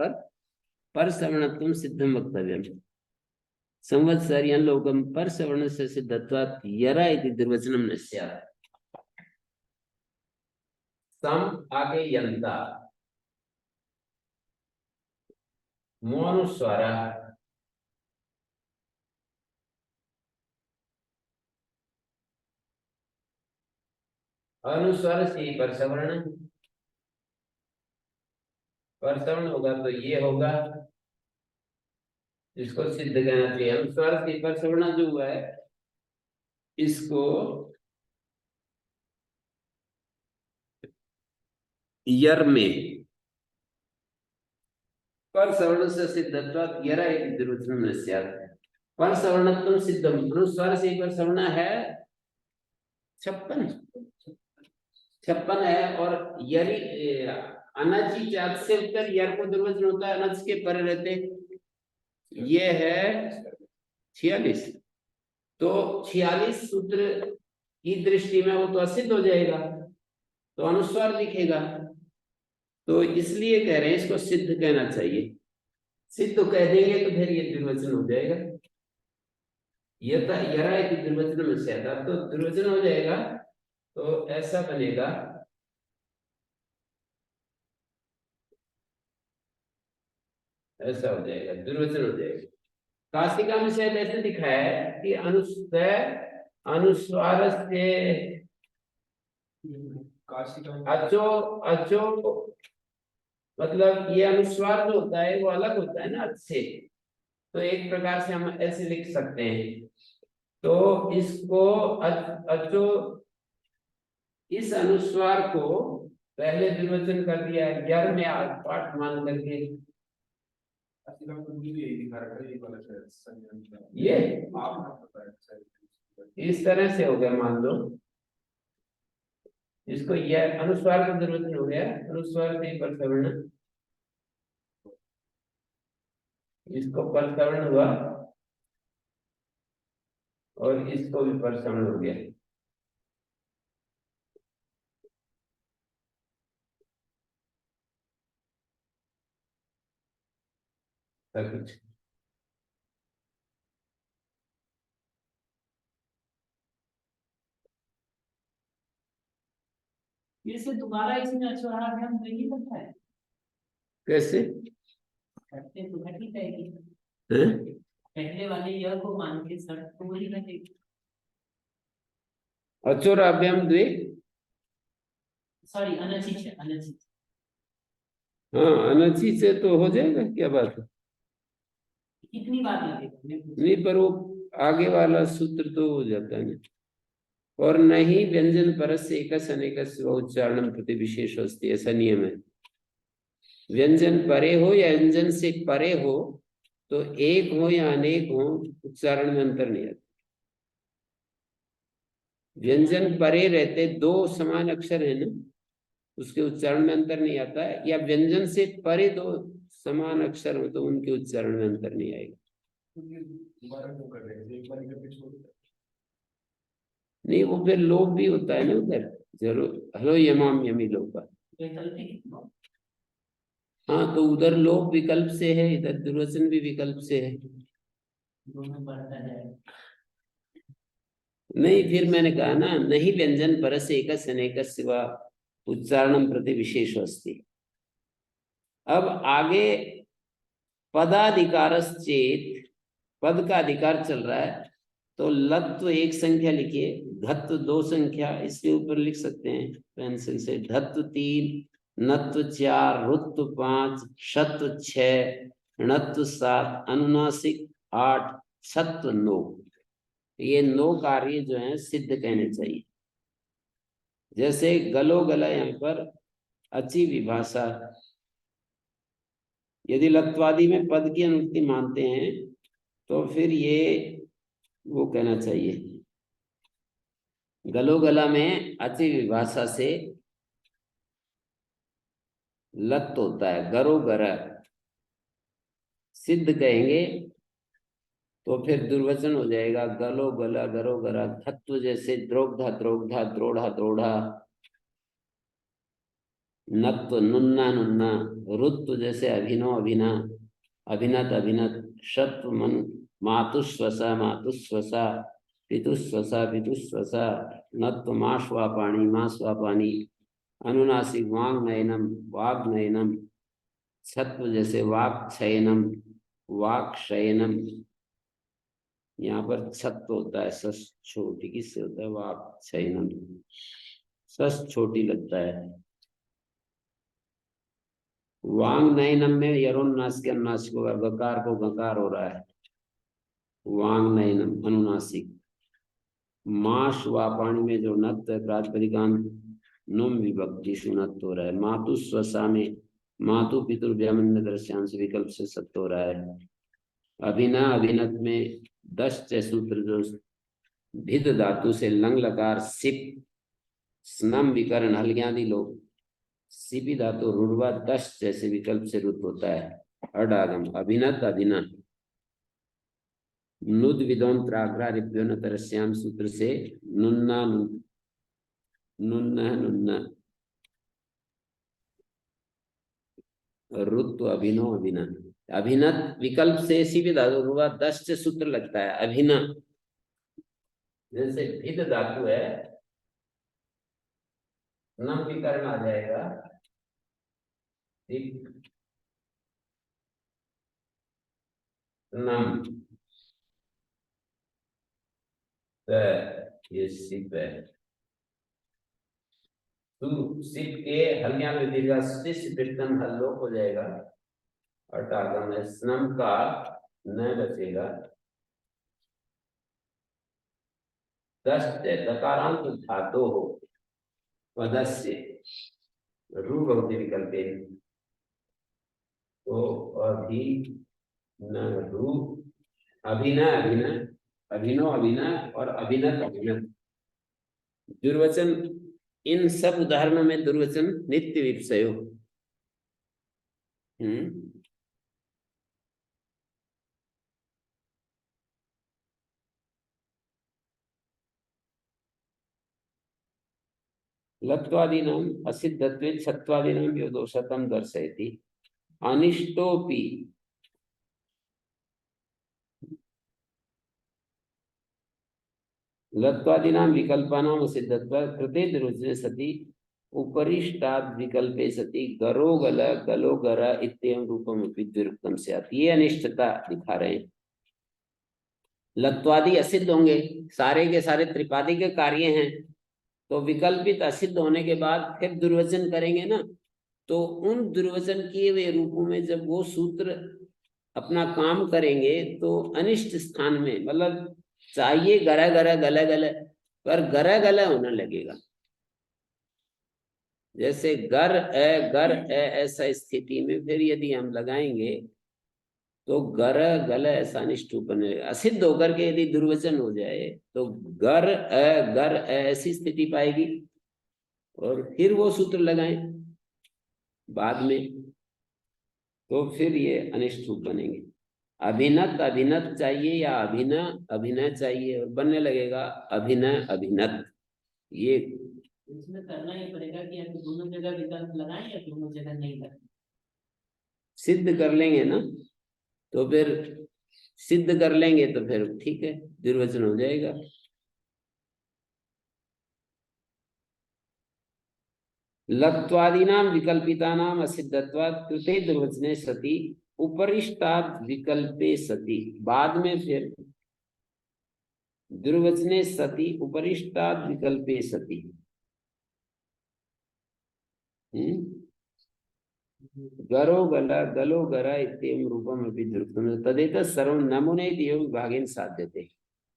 पर सवर्णत्वम सिद्धम वक्तव्यम। संवत्सर्यं लोकम पर सवर्णस्य सिद्धत्वात् यरा इति दुर्वचनम न स्यात्। सम आगे यंता, मोनुस्वर, अनुस्वर से पर सवर्ण, पर सवर्ण होगा तो ये होगा, इसको सिद्ध कहना चाहिए। अनुस्वर से पर सवर्ण जो हुआ है इसको यर में पर सवर्ण से सिद्धत्वात् यरा इति दुर्वचनम न स्यात्। पर सवर्णत्वम सिद्धम, अनुस्वर से पर सवर्ण है 56 है, और यरी अनची जात से उत्तर यर को दुर्वचन होता है, अनच के पर रहते ये है 46। तो 46 सूत्र की दृष्टि में वो तो असिद्ध हो जाएगा, तो अनुस्वार दिखेगा। तो इसलिए कह रहे हैं इसको सिद्ध कहना चाहिए। सिद्ध कह देंगे तो फिर ये दुर्वचन हो जाएगा। यरा इति दुर्वचन में से आता तो दुर्वचन हो जाएगा। तो ऐसा बनेगा, ऐसा हो जाएगा, दुर्वचन हो जाएगा। काशिका में शायद ऐसे दिखाया है कि अनुस्वार से अचो अचो, मतलब ये अनुस्वार जो होता है वो अलग होता है ना अच से, तो एक प्रकार से हम ऐसे लिख सकते हैं। तो इसको अचो, इस अनुस्वार को पहले द्विवचन कर दिया यर में पाठ मान करके। ये इस तरह से हो गया, मान लो इसको यह अनुस्वार का द्विवचन हो गया, अनुस्वार से पर सवर्ण, इसको पर सवर्ण हुआ और इसको भी पर सवर्ण हो गया। कुछ फिर से दोबारा इसमें अश्वाराभ्याम नहीं बनता है, कैसे? करते तो घटित है कि हैं? पहले वाले यह को मान के सर तो वही लगेगा। अचोराभ्याम द्वे, सॉरी अनचित है, अनचित। हाँ अनची से तो हो जाएगा, क्या बात है। कितनी बार लगेगा मैं पूछ नहीं पर वो आगे वाला सूत्र तो हो जाता है ना। और नहीं व्यंजन परस्य एकस्य अनेकस्य व उच्चारणम प्रति विशेष अस्ति, ऐसा नियम है। व्यंजन परे हो या व्यंजन से परे हो, तो एक हो या अनेक हो, उच्चारण में अंतर नहीं आता। व्यंजन परे रहते दो समान अक्षर है ना, उसके उच्चारण में अंतर नहीं आता है, या व्यंजन से परे दो समान अक्षर हो तो उनके उच्चारण में अंतर नहीं आएगा। दोबारा क्यों कर रहे हैं, एक बार करके छोड़ दो। नहीं वो फिर लोभ भी होता है ना उधर, जरूर हलो यमाम यमी लोपा। वैकल्पिक हाँ तो उधर लोभ विकल्प से है, इधर दुर्वचन भी विकल्प से है। दोनों बढ़ता जाएगा। नहीं फिर मैंने कहा ना, नहीं व्यंजन परस्य एकस्य अनेकस्य वा उच्चारणम प्रति विशेष अस्ति। अब आगे पदाधिकारश्चेत, पद का अधिकार चल रहा है, तो लत्व एक संख्या लिखिए, धत्व दो संख्या, इसके ऊपर लिख सकते हैं पेंसिल से। धत्व 3, नत्व 4, रुत्व 5, शत्व 6, णत्व 7, अनुनासिक 8, छत्व 9। ये 9 कार्य जो हैं सिद्ध कहने चाहिए। जैसे गलो गला, यहाँ पर अची विभाषा, यदि लत्वादि में पद की अनुक्ति मानते हैं तो फिर ये वो कहना चाहिए, गलो गला में अति विभाषा से लत होता है, गरो गर सिद्ध कहेंगे तो फिर दुर्वचन हो जाएगा, गलो गला गरो गरा। धत्व जैसे द्रोग्धा द्रोग्धा, द्रोढ़ा द्रोढ़ा, नत्व नुन्ना नुन्ना, रुत्व जैसे अभिनव अभिना, अभिनत अभिनत, शत्व मन मातुस्वसा मातुस्वसा, पितुस्वसा पितुस्वसा, नत्व माश्वा पाणी माश्वा पानी, अनुनासिक वांग नयनम वाग नयनम, छत्व जैसे वाक क्षयनम वाक शयनम। यहाँ पर छत्व होता है सस छोटी, किससे होता है वाक क्षयनम, सस छोटी लगता है। वांग नयनम में यरोन्नास के अनुनासिक होगा, गकार को गकार हो रहा है, वांग नयनम अनुनासिक। माश वापाणी में जो नत्व है प्रातिपदिकांत नुम विभक्ति सुनत हो रहा है। मातु स्वसा में मातु पितुर व्यामन्य दृश्यांश विकल्प से सत्य हो रहा है। अभिना अभिनत में 10 सूत्र जो भिद धातु से लंग लकार सिप स्नम विकर्ण हल्ग्यादि लोग, सिपी धातु रुर्वा 10 जैसे विकल्प से रुत होता है। अडागम अभिनत अभिना, नुद विदोम त्राग्रा रिप्यो न तरस्याम सूत्र से नुन्ना नुन्ना नुन्ना, रुत्व अभिनो अभिना। अभिनत विकल्प से सीपी धातु रुर्वा 10 से सूत्र लगता है। अभिना जैसे भिद धातु है, नम विकर्ण आ जाएगा, नम, ये सिप है, तू सिप के हल्या में दीर्घ पृष्ठन हल्लोक हो जाएगा, और टागम में स्नम का न बचेगा। 10 दकारांत धातु हो पदस्य रू भवति विकल्पे, तो अभी न रू, अभिना अभिना, अभिनो अभिना और अभिनत अभिनत। दुर्वचन, इन सब उदाहरणों में दुर्वचन नित्य विपसयो। लत्वादीनाम असिद्धत्वे छत्वादीनाम यो दोषतम दर्शयति। अनिष्टोपि लत्वादीनाम विकल्पानाम असिद्धत्व कृते दुर्वचने सति उपरिष्टात् विकल्पे सति गरो गल गलो गर इत्येवं रूपम अपि द्विरुक्तम स्यात्। ये अनिष्टता दिखा रहे हैं। लत्वादि असिद्ध होंगे, सारे के सारे त्रिपादी के कार्य हैं, तो विकल्पित असिद्ध होने के बाद फिर दुर्वचन करेंगे ना, तो उन दुर्वचन किए हुए रूपों में जब वो सूत्र अपना काम करेंगे तो अनिष्ट स्थान में, मतलब चाहिए गरा गरा गला गला, पर गरा गला होने लगेगा। जैसे गर ए ऐसा स्थिति में फिर यदि हम लगाएंगे तो गर गल ऐसा अनिष्ट बने, असिद्ध होकर के यदि दुर्वचन हो जाए तो गर ऐसी स्थिति पाएगी, और फिर वो सूत्र लगाएं बाद में, तो फिर ये अनिष्ट रूप बनेंगे। अभिनत अभिनत चाहिए या अभिनय चाहिए, और बनने लगेगा अभिनय अभिनत। ये इसमें करना ही पड़ेगा कि या तो दोनों जगह विकल्प लगाएं या दोनों जगह नहीं लगाएं। सिद्ध कर लेंगे ना, तो फिर सिद्ध कर लेंगे तो फिर ठीक है, दुर्वचन हो जाएगा। लत्वादीनां विकल्पितानां असिद्धत्वात् कृते दुर्वचने सति उपरिष्टात् विकल्पे सति, बाद में फिर दुर्वचने सति उपरिष्टात् विकल्पे सति। गरो गला गलो गरा इत्येवं रूपम अपि दुर्वचनं तदेतत् सर्वं नमुने एवं भागेन साध्यते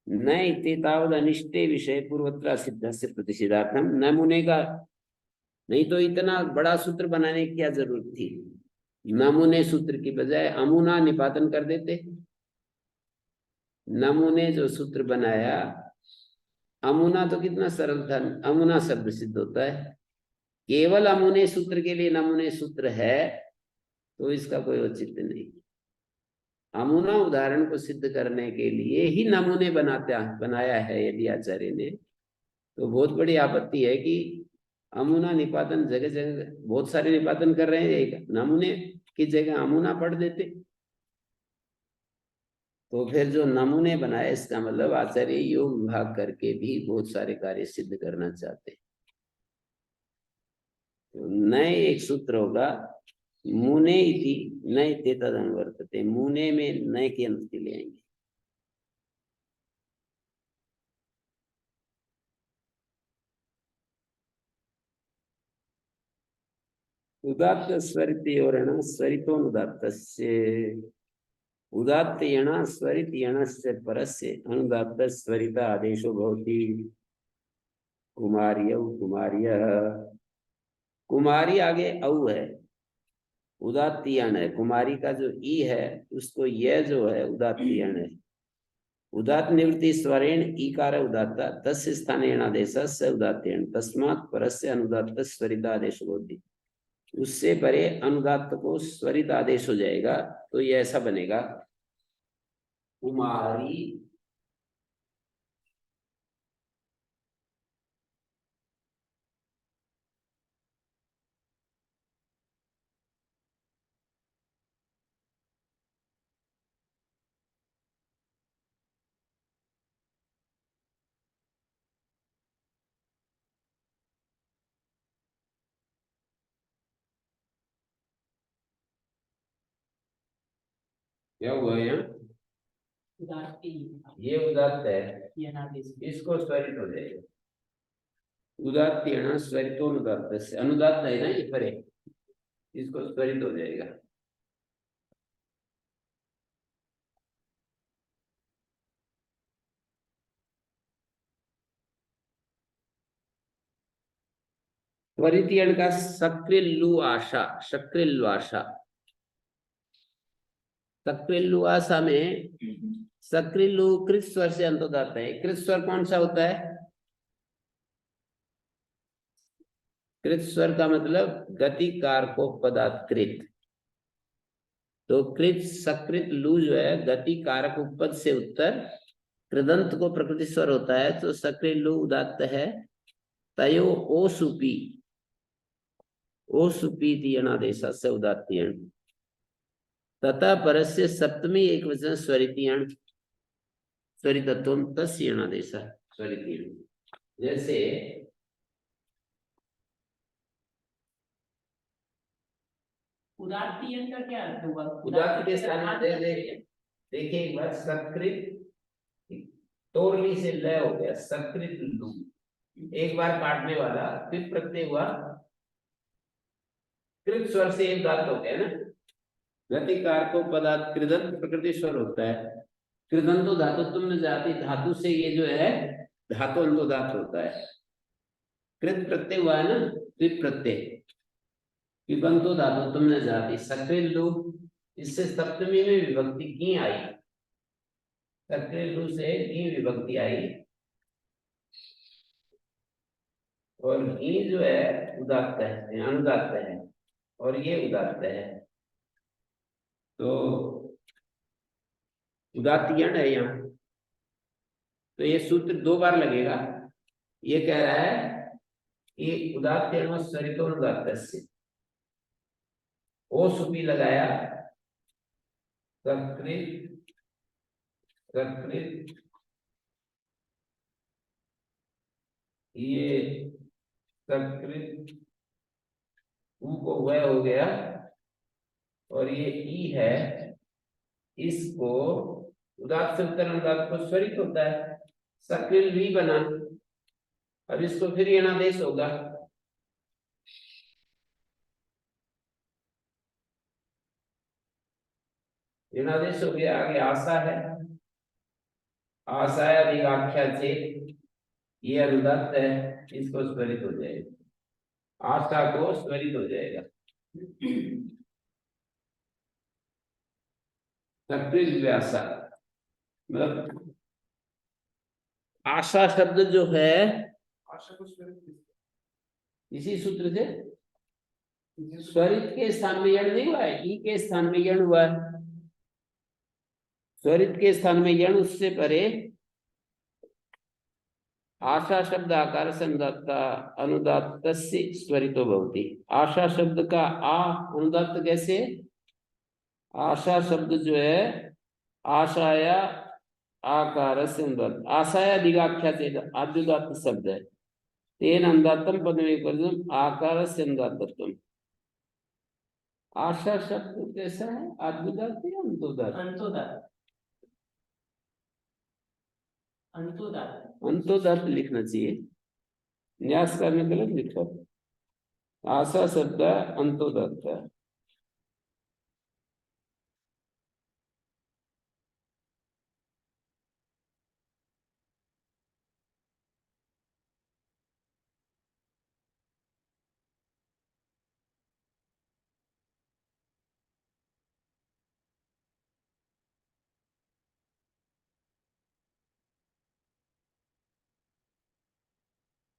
न इति तावद् अनिष्टे विषय पूर्वत्र असिद्धस्य प्रतिषेधार्थम। नमुने का नहीं तो इतना बड़ा सूत्र बनाने की क्या जरूरत थी, नमूने सूत्र की बजाय अमुना निपातन कर देते। नमूने जो सूत्र बनाया, अमुना तो कितना सरल था, अमुना शब्द सिद्ध होता है। केवल अमुने सूत्र के लिए नमूने सूत्र है तो इसका कोई औचित्य नहीं। अमुना उदाहरण को सिद्ध करने के लिए ही नमूने बनाया है यदि आचार्य ने, तो बहुत बड़ी आपत्ति है कि अमुना निपातन जगह जगह बहुत सारे निपातन कर रहे हैं, एक नमूने की जगह अमुना पढ़ देते। तो फिर जो नमूने बनाए, इसका मतलब आचार्य योग विभाग करके भी बहुत सारे कार्य सिद्ध करना चाहते हैं। तो नए एक सूत्र होगा मुने इति नए तदनुवर्तते, मुने में नए की अनुमति ले आएंगे। उदात्त स्वरितयोरण स्वरितोनुदात्तस्य उदात्त यण स्वरित यणस्य परस्य अनुदात्त स्वरित आदेशो भवति। कुमार्यौ कुमार्यः, कुमारी आगे औ है, उदात्त यण है, कुमारी का जो ई है उसको यह जो है उदात्त यण है। उदात्त निवृत्ति स्वरेण ईकार उदात्ता तस्य स्थाने यणादेशस्य उदात्त यण तस्मात् परस्य अनुदात्त स्वरित आदेशो भवति। उससे परे अनुदात्त को स्वरित आदेश हो जाएगा, तो ये ऐसा बनेगा कुमारी क्या हुआ यहाँ, ये उदात्त है, इसको स्वरित हो जाएगा। उदात्त यण स्वरितोनुदात्त से, अनुदात्त है ना ये परे, इसको स्वरित हो जाएगा। स्वरित यण का सक्रिल्लु आशा, शक्रिल्लु आशा, सक्रिल्लु आशा में सक्रिल्लु कृत स्वर से अंत होता है। कृत स्वर कौन सा होता है, कृत स्वर का मतलब गति कारको पदात्कृत, तो कृत सकृत लू जो है गति कारक उपपद से उत्तर कृदंत को प्रकृति स्वर होता है, तो सक्रिय लू उदात्त है। तयो ओ सुपी यणादेशा से उदात्त यण तथा परस्य सप्तमी एक वचन स्वरित यण स्वरितत्वम तस्य यणादेशा स्वरित यण। जैसे उदात्त यन का क्या अर्थ हुआ? उदात्त के स्थान में देखिए एक बार सकृत तोरली से लय हो गया, सकृत लू, एक बार काटने वाला, फिर प्रत्यय हुआ, कृत स्वर से एक धातु हो गया ना, गतिकार को पदार्थ कृदंत प्रकृति स्वर होता है, कृदंतो धातु तुम जाति, धातु से ये जो है धातु अंतोदात होता है, कृत प्रत्यय हुआ है ना, कृत प्रत्यय, विबंतो धातु तुमने जाति, सक्रिय लू, इससे सप्तमी में विभक्ति की आई, सक्रिय लू से की विभक्ति आई, और ई जो है उदात्त है, अनुदात्त है, और ये उदात्त है, तो उदात्त यण है यहाँ, तो ये सूत्र दो बार लगेगा। ये कह रहा है कि उदात्त यण स्वरितो अनुदात्तस्य, ओ सुपी लगाया, सकृत सकृत, ये सकृत ऊ को वह हो गया, और ये ई है, इसको उदात्त से उत्तर अनुदात्त को स्वरित होता है, सकृत भी बना, अब इसको फिर यणादेश होगा, यणादेश हो गया, आगे आशा है, आशा अधिकाख्या से ये अनुदात्त है, इसको स्वरित हो जाएगा, आशा को स्वरित हो जाएगा, सकृत व्यासा, मतलब आशा शब्द जो है आशा को स्वरित इसी सूत्र से स्वरित के स्थान में यण नहीं हुआ है, ई के स्थान में यण हुआ है, स्वरित के स्थान में यण, उससे परे आशा शब्द आकार से अनुदात्त स्वरितो भवति, आशा शब्द का आ अनुदात्त कैसे, आशा शब्द जो है आशाया आकार से अनुदात्त, आशाया दिगाख्या से आद्युदात्त शब्द है, तेन अनुदात्तम पदमेकर्तम आकार से अनुदात्तत्वम, आशा शब्द कैसा है, आद्युदात्त या अंतोदात्त, अंतोदात्त, अंतोदात्त, अंतोदात्त लिखना चाहिए, न्यासकार में गलत लिखा, आशा शब्द अंतोदात्त है,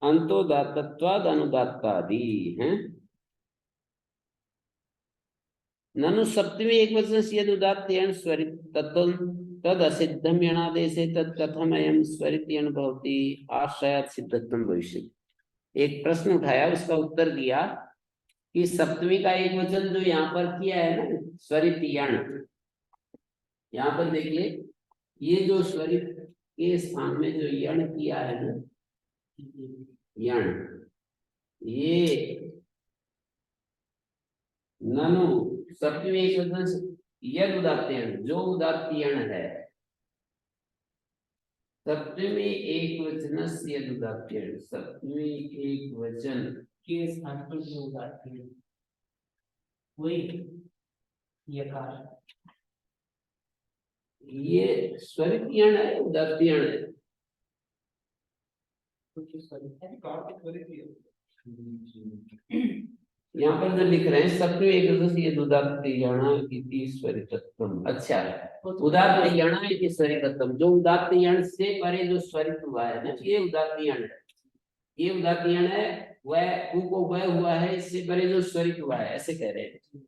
अंतोदात्तत्वाद अनुदात्तादि हैं, ननु सप्तमी एक वचन से यदि उदात्त यण स्वरित तत्व तद असिद्धम यणादेशे तद कथम अयम स्वरित यण भवति आश्रयात् सिद्धत्वम भविष्यति। एक प्रश्न उठाया, उसका उत्तर दिया कि सप्तमी का एक वचन जो यहाँ पर किया है ना, स्वरित यण, यहाँ पर देखिए ये जो स्वरित के स्थान में जो यण किया है ना, यण, ये ननु सप्तमी एक वचन से यद उदात्त यण, जो उदात्त यण है, सप्तमी एक वचन से यद उदात्त यण, सप्तमी एक वचन के स्थान पर जो उदात्त है वही यकार, ये स्वरित यण है, उदात्त यण है, कुछ स्वरित है, कार्तिक स्वरित ही है। यहाँ पर जो लिख रहे हैं सप्तमी एक वचन से यद उदात्त यण इति स्वरितत्वम, अच्छा है, उदात्त यण इति स्वरितत्वम, जो उदात्त यण से परे जो स्वरित हुआ है ना, ये उदात्त यण है, ये उदात्त यण है, वह ऊ को वह हुआ है, इससे परे जो स्वरित हुआ है, ऐसे कह रहे हैं।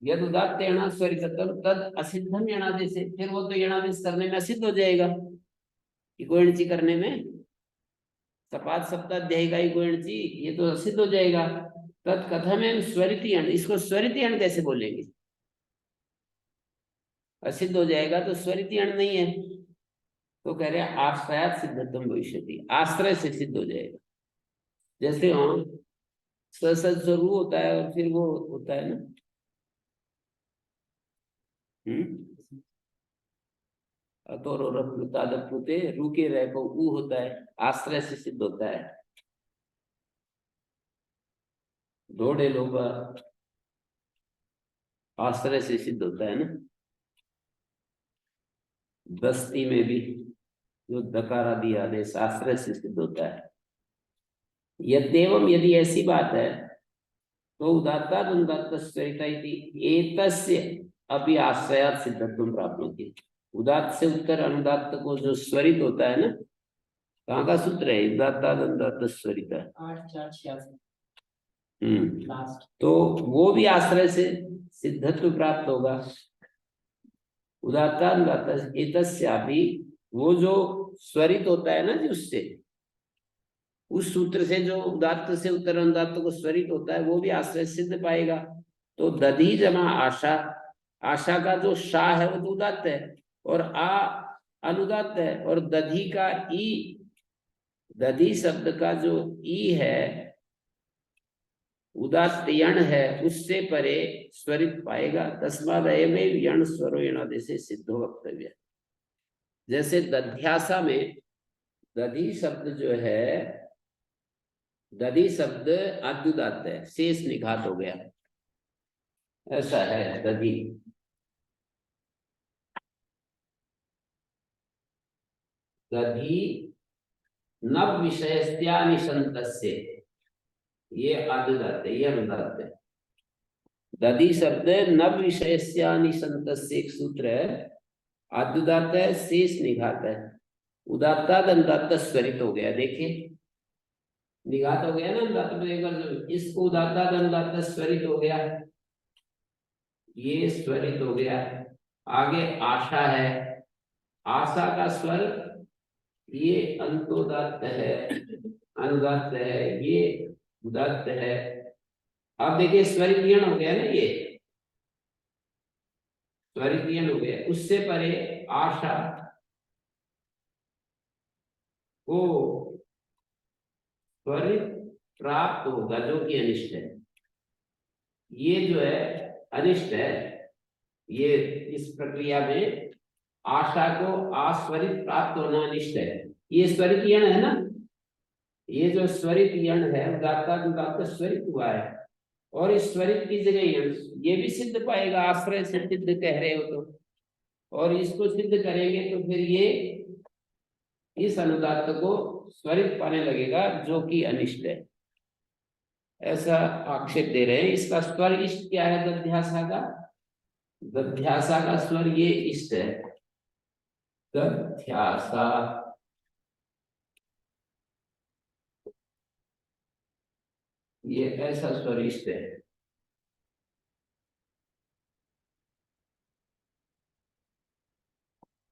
यद उदात्त यण स्वरितत्वम तद असिद्धम यणादेश, फिर वो तो यणादेश करने में असिद्ध हो जाएगा, इकोयणची करने में, सपाद सप्ताध्यायी का इकोयणची, ये तो असिद्ध हो जाएगा, तद कथम एवं स्वरित यण, इसको स्वरित यण कैसे बोलेंगे, असिद्ध हो जाएगा तो स्वरित यण नहीं है, तो कह रहे हैं आश्रयात् सिद्धत्वम भविष्यति, आश्रय से सिद्ध हो जाएगा, जैसे हम ससद स्वरू होता है और फिर वो होता है ना, अतोर और प्लुतादप्लुते रुके रह को ऊ होता है, आश्रय से सिद्ध होता है। दौड़े लोग आश्रय से सिद्ध होता है ना। दस्ती में भी जो दकारादि आदेश आश्रय से सिद्ध होता है। यद्येवं यदि ऐसी बात है तो उदात्ताद अनुदात्त स्वरिता इति एतस्य अपि आश्रयात् सिद्धत्वं प्राप्नोति। उदात्त से उत्तर अनुदात्त को जो स्वरित होता है ना, कहाँ का सूत्र है? उदात्ताद अनुदात्त स्वरिता। 8-4-86 लास्ट। तो वो भी आश्रय से सिद्धत्व प्राप्त होगा। उदात्ताद अनुदात्त एतस्यापि, वो जो स्वरित होता है ना जिससे, उस सूत्र से जो उदात्त से उत्तर अनुदात्त को स्वरित होता है वो भी आश्रय सिद्ध पाएगा। तो दधी जमा आशा, आशा का जो शा है वो तो उदात्त है और आ अनुदात्त है, और दधी का ई, दधी शब्द का जो ई है उदात्त यण है, उससे परे स्वरित पाएगा। तस्माद अयमेव यण स्वरो यणादेश सिद्धो वक्तव्य। जैसे दध्यासा में दधी शब्द जो है, दधी शब्द आद्युदात्त है, शेष निघात हो गया, ऐसा है दधी। दधी नव विषयस्यानिशंतस्य, ये आद्युदात्त है, ये अनुदात्त है। दधी शब्द नव विषयस्यानिशंतस्य एक सूत्र है, आद्युदात्त है, शेष निघात है। उदात्ताद अनुदात्त स्वरित हो गया, देखिए निघात हो गया ना अनुदात्त में, इसको उदात्ताद अनुदात्त स्वरित हो गया, ये स्वरित हो गया। आगे आशा है, आशा का स्वर ये अंतोदात्त है, अनुदात्त है, ये उदात्त है। अब देखिए स्वरित यण हो गया ना, ये स्वरित यण हो गया। उससे परे आशा को स्वरित प्राप्त होगा जो कि अनिष्ट है। ये जो है अनिष्ट है, ये इस प्रक्रिया में आशा को आस्वरित प्राप्त होना अनिष्ट है। ये स्वरित यण है ना, ये जो स्वरित यण है उदात्त स्वरित हुआ है, और इस स्वरित की जगह यण ये भी सिद्ध पाएगा, आश्रय से सिद्ध कह रहे हो तो, और इसको सिद्ध करेंगे तो फिर ये इस अनुदात्त को स्वरित पाने लगेगा जो कि अनिष्ट है, ऐसा आक्षेप दे रहे हैं। इसका स्वर इष्ट क्या है? दध्यासा का, दध्यासा का स्वर ये इष्ट है, दध्यासा। ये ऐसा स्वर इष्ट है।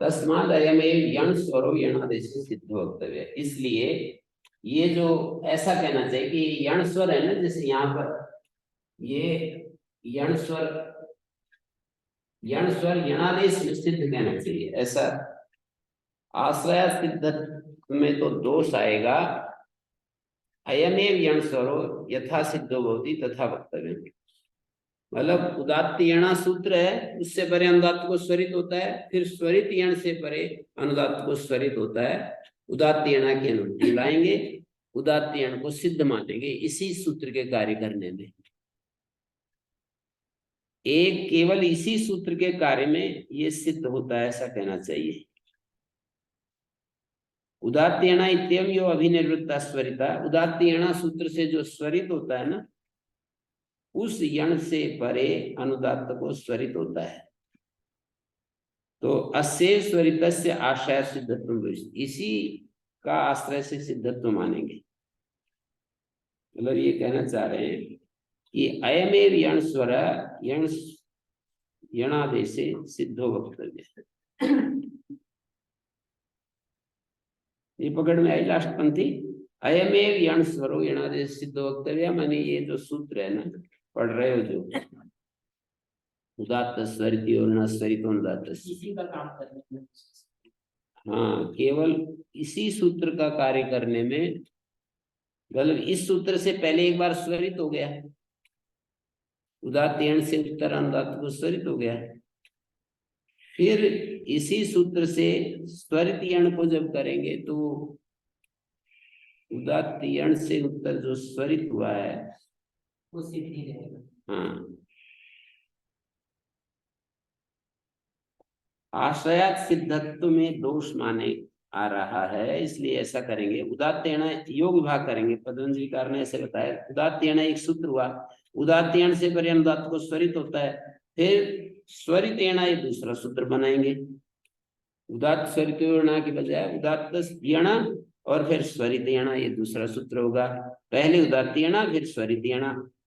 तस्माद अयमेव यण स्वरो यणादेश सिद्धो वक्तव्य। इसलिए ये जो ऐसा कहना चाहिए कि यण स्वर है ना, जैसे यहाँ पर ये यण स्वर यणादेश में सिद्ध कहना चाहिए, ऐसा। आश्रय सिद्ध में तो दोष आएगा, अयमेव यण स्वरो यथा सिद्धो भवति तथा वक्तव्य। मतलब उदात्त यणा सूत्र है, उससे परे अनुदात्त को स्वरित होता है, फिर स्वरित यण से परे अनुदात्त को स्वरित होता है। उदात्त यणा की अनुमति लाएंगे, उदात्त यण को सिद्ध मानेंगे इसी सूत्र के कार्य करने में। एक केवल इसी सूत्र के कार्य में ये सिद्ध होता है, ऐसा कहना चाहिए। उदात्त यणा इत्ययं यो अभिनिवृत्ता स्वरिता, उदात्त यणा सूत्र से जो स्वरित होता है ना, उस यण से परे अनुदात्त को स्वरित होता है। तो अस्य स्वरितस्य आश्रय सिद्धत्व, इसी का आश्रय से सिद्धत्व मानेंगे। मतलब ये कहना चाह रहे हैं कि अयमेव यण स्वर यणादेश सिद्धो वक्तव्य। ये पकड़ में आई लास्ट पंक्ति, अयमेव यण स्वरो यणादेश सिद्धो वक्तव्य। माने ये जो सूत्र है ना, पढ़ रहे हो जो उदात्त स्वरित और न स्वरित अनुदात्त, इसी का काम करने में। हाँ, केवल इसी सूत्र का कार्य करने में, मतलब इस सूत्र से पहले एक बार स्वरित हो गया, उदात्त यण से उत्तर अनुदात्त को स्वरित हो गया, फिर इसी सूत्र से स्वरित यण को जब करेंगे तो उदात्त यण से उत्तर जो स्वरित हुआ है वो सिद्धि रहेगा। हाँ, आश्रयात सिद्धत्व में दोष माने आ रहा है, इसलिए ऐसा करेंगे। उदात्त यण योग विभाग करेंगे। पतंजलिकार ने ऐसे बताया, उदात्त यण एक सूत्र हुआ, उदात्त यण से परे अनुदात्त को स्वरित होता है, फिर स्वरित यण एक दूसरा सूत्र बनाएंगे। उदात्त स्वरित यण की बजाय उदात्त यण और फिर स्वरित यण ये दूसरा सूत्र होगा। पहले उदात्त यण फिर स्वरित यण,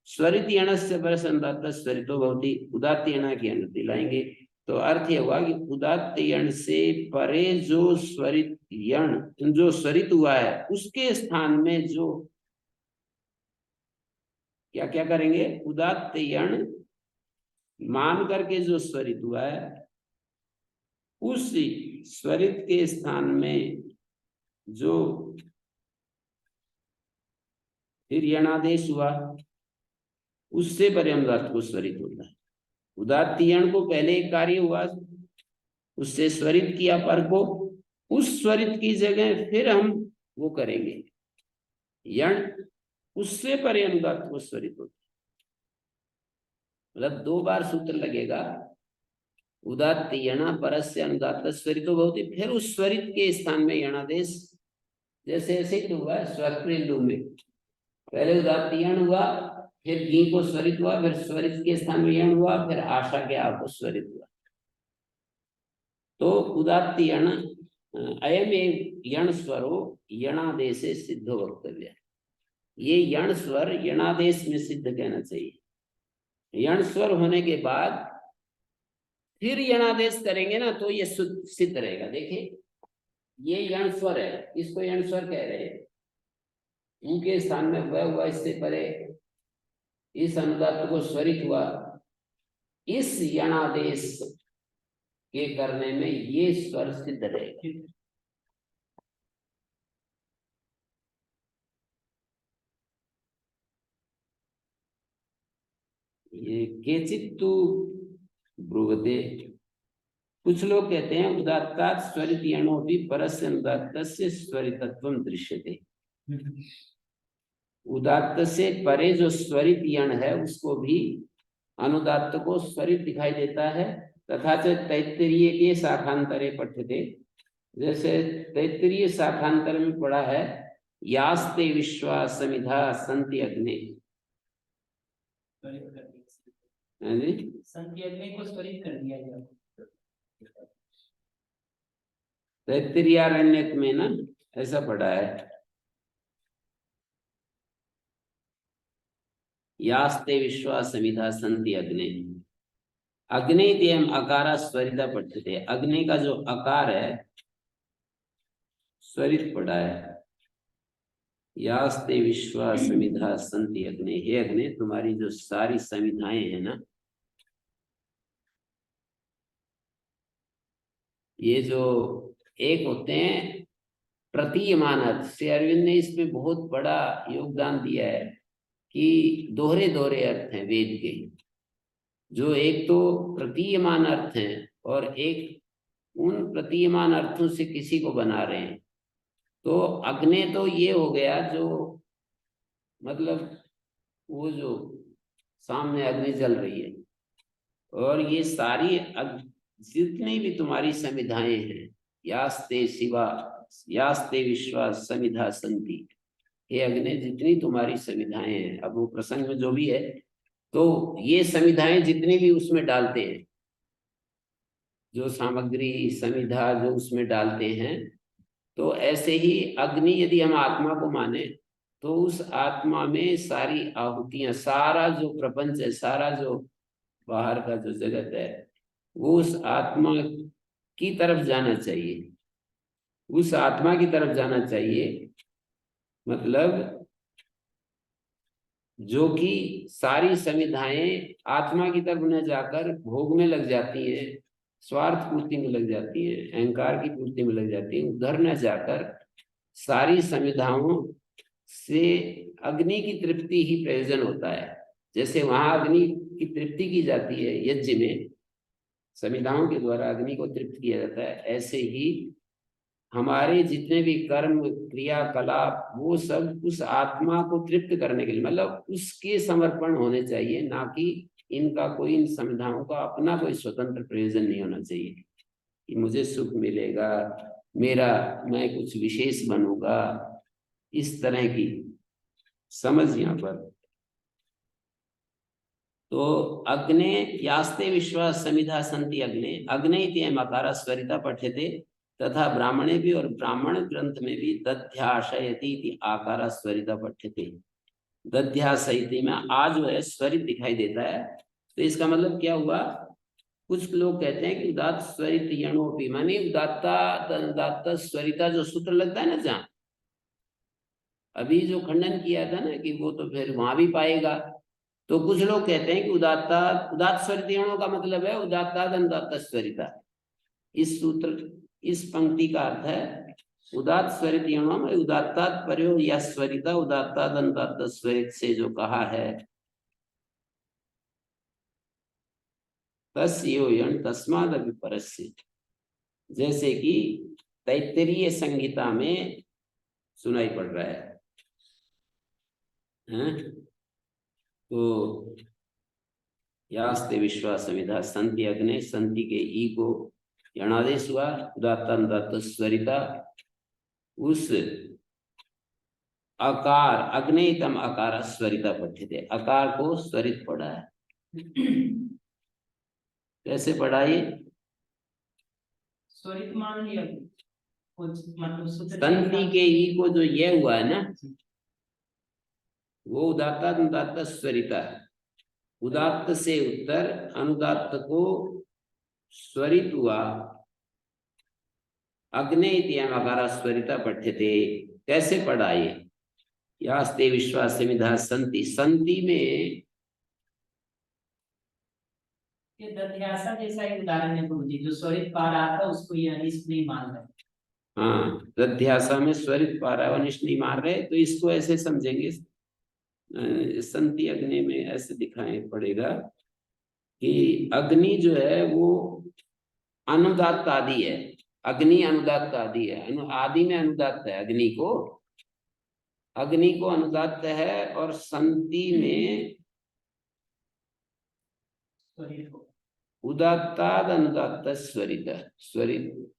स्वरित यण से परस अनुदात्त स्वरितो भवति, उदात्त यण की अनुमति लाएंगे। तो अर्थ ये हुआ कि उदात्त यण से परे जो स्वरित यण जो स्वरित हुआ है उसके स्थान में जो क्या क्या करेंगे, उदात्त यण मान करके जो स्वरित हुआ है उस स्वरित के स्थान में जो फिर यणादेश हुआ उससे परे अनुदात्त को स्वरित होता है। उदात्त यण को पहले एक कार्य हुआ उससे स्वरित किया पर को, उस स्वरित की जगह फिर हम वो करेंगे यण, उससे परे अनुदात्त को स्वरित होता है। मतलब 2 बार सूत्र लगेगा, उदात्त यण परस्य अनुदात्त स्वरितो भवति, फिर उस स्वरित के स्थान में यणादेश, जैसे ऐसे ही हुआ स्वक्रियलु में, पहले उदात्त यण हुआ फिर घी को स्वरित हुआ, फिर स्वरित के स्थान में यण हुआ, फिर आशा के आप को स्वरित हुआ। तो उदात्त यण अयम यण स्वरो यणादेशे सिद्धो वक्तव्य, ये यण स्वर यणादेश में सिद्ध कहना चाहिए। यण स्वर होने के बाद फिर यणादेश करेंगे ना तो ये सिद्ध रहेगा। देखिए ये यण स्वर है, इसको यण स्वर कह रहे हैं, उनके स्थान में वह हुआ, इससे परे इस अनुदात्त को स्वरित हुआ, इस यणादेश के करने में ये स्वर सिद्ध रहेगा। ये केचित तु ब्रुवते, कुछ लोग कहते हैं उदात्तात् स्वरित यणो भी परस्य अनुदात्तस्य स्वरितत्वं दृश्यते। उदात्त से परे जो स्वरित यण है उसको भी अनुदात्त को स्वरित दिखाई देता है। तथा च तैत्तिरीय के शाखांतरे पठ्यते, जैसे तैत्तिरीय शाखांतर में पढ़ा है यास्ते विश्वा समिधा सन्ति अग्ने, संति अग्नि को स्वरित कर दिया गया। तैत्तिरीयारण्यक में ना ऐसा पढ़ा है, यास्ते विश्वा समिधा सन्ति अग्ने, अग्नि तेम अकारा स्वरिता पठ्यते, अग्नि का जो अकार है स्वरित पढ़ा है। यास्ते विश्वा समिधा सन्ति अग्ने, हे अग्नि तुम्हारी जो सारी समिधाएं हैं ना, ये जो एक होते हैं प्रतीयमान अर्थ से, अरविंद ने इसमें बहुत बड़ा योगदान दिया है कि दोहरे दोहरे अर्थ हैं वेद के, जो एक तो प्रतीयमान अर्थ हैं और एक उन प्रतीयमान अर्थों से किसी को बना रहे हैं। तो अग्नि तो ये हो गया जो मतलब वो जो सामने अग्नि जल रही है, और ये सारी जितनी भी तुम्हारी समिधाएं हैं, यास्ते शिवा यास्ते विश्वा समिधा संति, हे अग्नि जितनी तुम्हारी समिधाएं हैं, अब वो प्रसंग में जो भी है तो ये समिधाएं जितनी भी उसमें डालते हैं, जो सामग्री समिधा जो उसमें डालते हैं, तो ऐसे ही अग्नि यदि हम आत्मा को माने तो उस आत्मा में सारी आहुतियां, सारा जो प्रपंच है, सारा जो बाहर का जो जगत है वो उस आत्मा की तरफ जाना चाहिए, उस आत्मा की तरफ जाना चाहिए। मतलब जो कि सारी समिधाएं आत्मा की तरफ न जाकर भोग में लग जाती हैं, स्वार्थ पूर्ति में लग जाती हैं, अहंकार की पूर्ति में लग जाती हैं, उधर न जाकर सारी समिधाओं से अग्नि की तृप्ति ही प्रयोजन होता है। जैसे वहां अग्नि की तृप्ति की जाती है यज्ञ में, समिधाओं के द्वारा अग्नि को तृप्त किया जाता है, ऐसे ही हमारे जितने भी कर्म क्रियाकलाप वो सब उस आत्मा को तृप्त करने के लिए, मतलब उसके समर्पण होने चाहिए, ना कि इनका कोई, इन संविधानों का अपना कोई स्वतंत्र प्रयोजन नहीं होना चाहिए कि मुझे सुख मिलेगा, मेरा, मैं कुछ विशेष बनूंगा, इस तरह की समझ यहाँ पर। तो अग्ने यास्ते विश्वा समिधा संति अग्ने, अग्ने इति मकारा स्वरिता पठ्यते, तथा ब्राह्मणे भी और ब्राह्मण ग्रंथ में भी दध्याशयति इति आकारा स्वरिता पठ्यते। दध्याशयति में आज जो है स्वरित दिखाई देता है, तो इसका मतलब क्या हुआ? कुछ लोग कहते हैं कि उदात्त स्वरित यणोपि, माने उदात्ता स्वरिता जो सूत्र लगता है ना, जहाँ अभी जो खंडन किया था ना कि वो तो फिर वहां भी पाएगा, तो कुछ लोग कहते हैं कि उदात्त स्वरित यणों का मतलब है उदात्ता स्वरिता। इस सूत्र, इस पंक्ति का अर्थ है उदात्त स्वरित यणों में उदात्तात पर्यो या स्वरिता, उदात्ता स्वरित से जो कहा है, तस्योयण तस्माद अभी परस्य, जैसे कि तैत्तरीय संहिता में सुनाई पड़ रहा है, तो यास्ते विश्वास समिधा संति अग्ने, संति के ई को यणादेश हुआ, उदात्त स्वरिता, उस अकार अग्नेतम अकार स्वरिता पठ्यते, अकार को स्वरित पढ़ा है। कैसे पढ़ा ये? स्वरित मान लिया कुछ, मतलब सूत्र संति के ई को जो ये हुआ है ना, वो उदात्त स्वरिता है। उदात्त से उत्तर अनुदात्त को स्वरित हुआ, अग्ने इतिहाकारा स्वरिता पठ्यते। कैसे पढ़ा ये? यास्ते विश्वास समिधा संति, संति में ये दध्यासा जैसा एक उदाहरण है गुरुजी, जो स्वरित पा रहा था उसको ये अनिष्ट नहीं मान रहे। हाँ, दध्यासा में स्वरित पा रहा है, अनिष्ट नहीं मार रहे, तो इसको ऐसे समझेंगे, संति अग्नि में ऐसे दिखाई पड़ेगा कि अग्नि जो है वो अनुदात्त आदि है, अग्नि अनुदात्त आदि है, आदि में अनुदात्त है अग्नि को, अग्नि को अनुदात्त है, और संति में उदात्ताद अनुदात्त स्वरित, स्वरित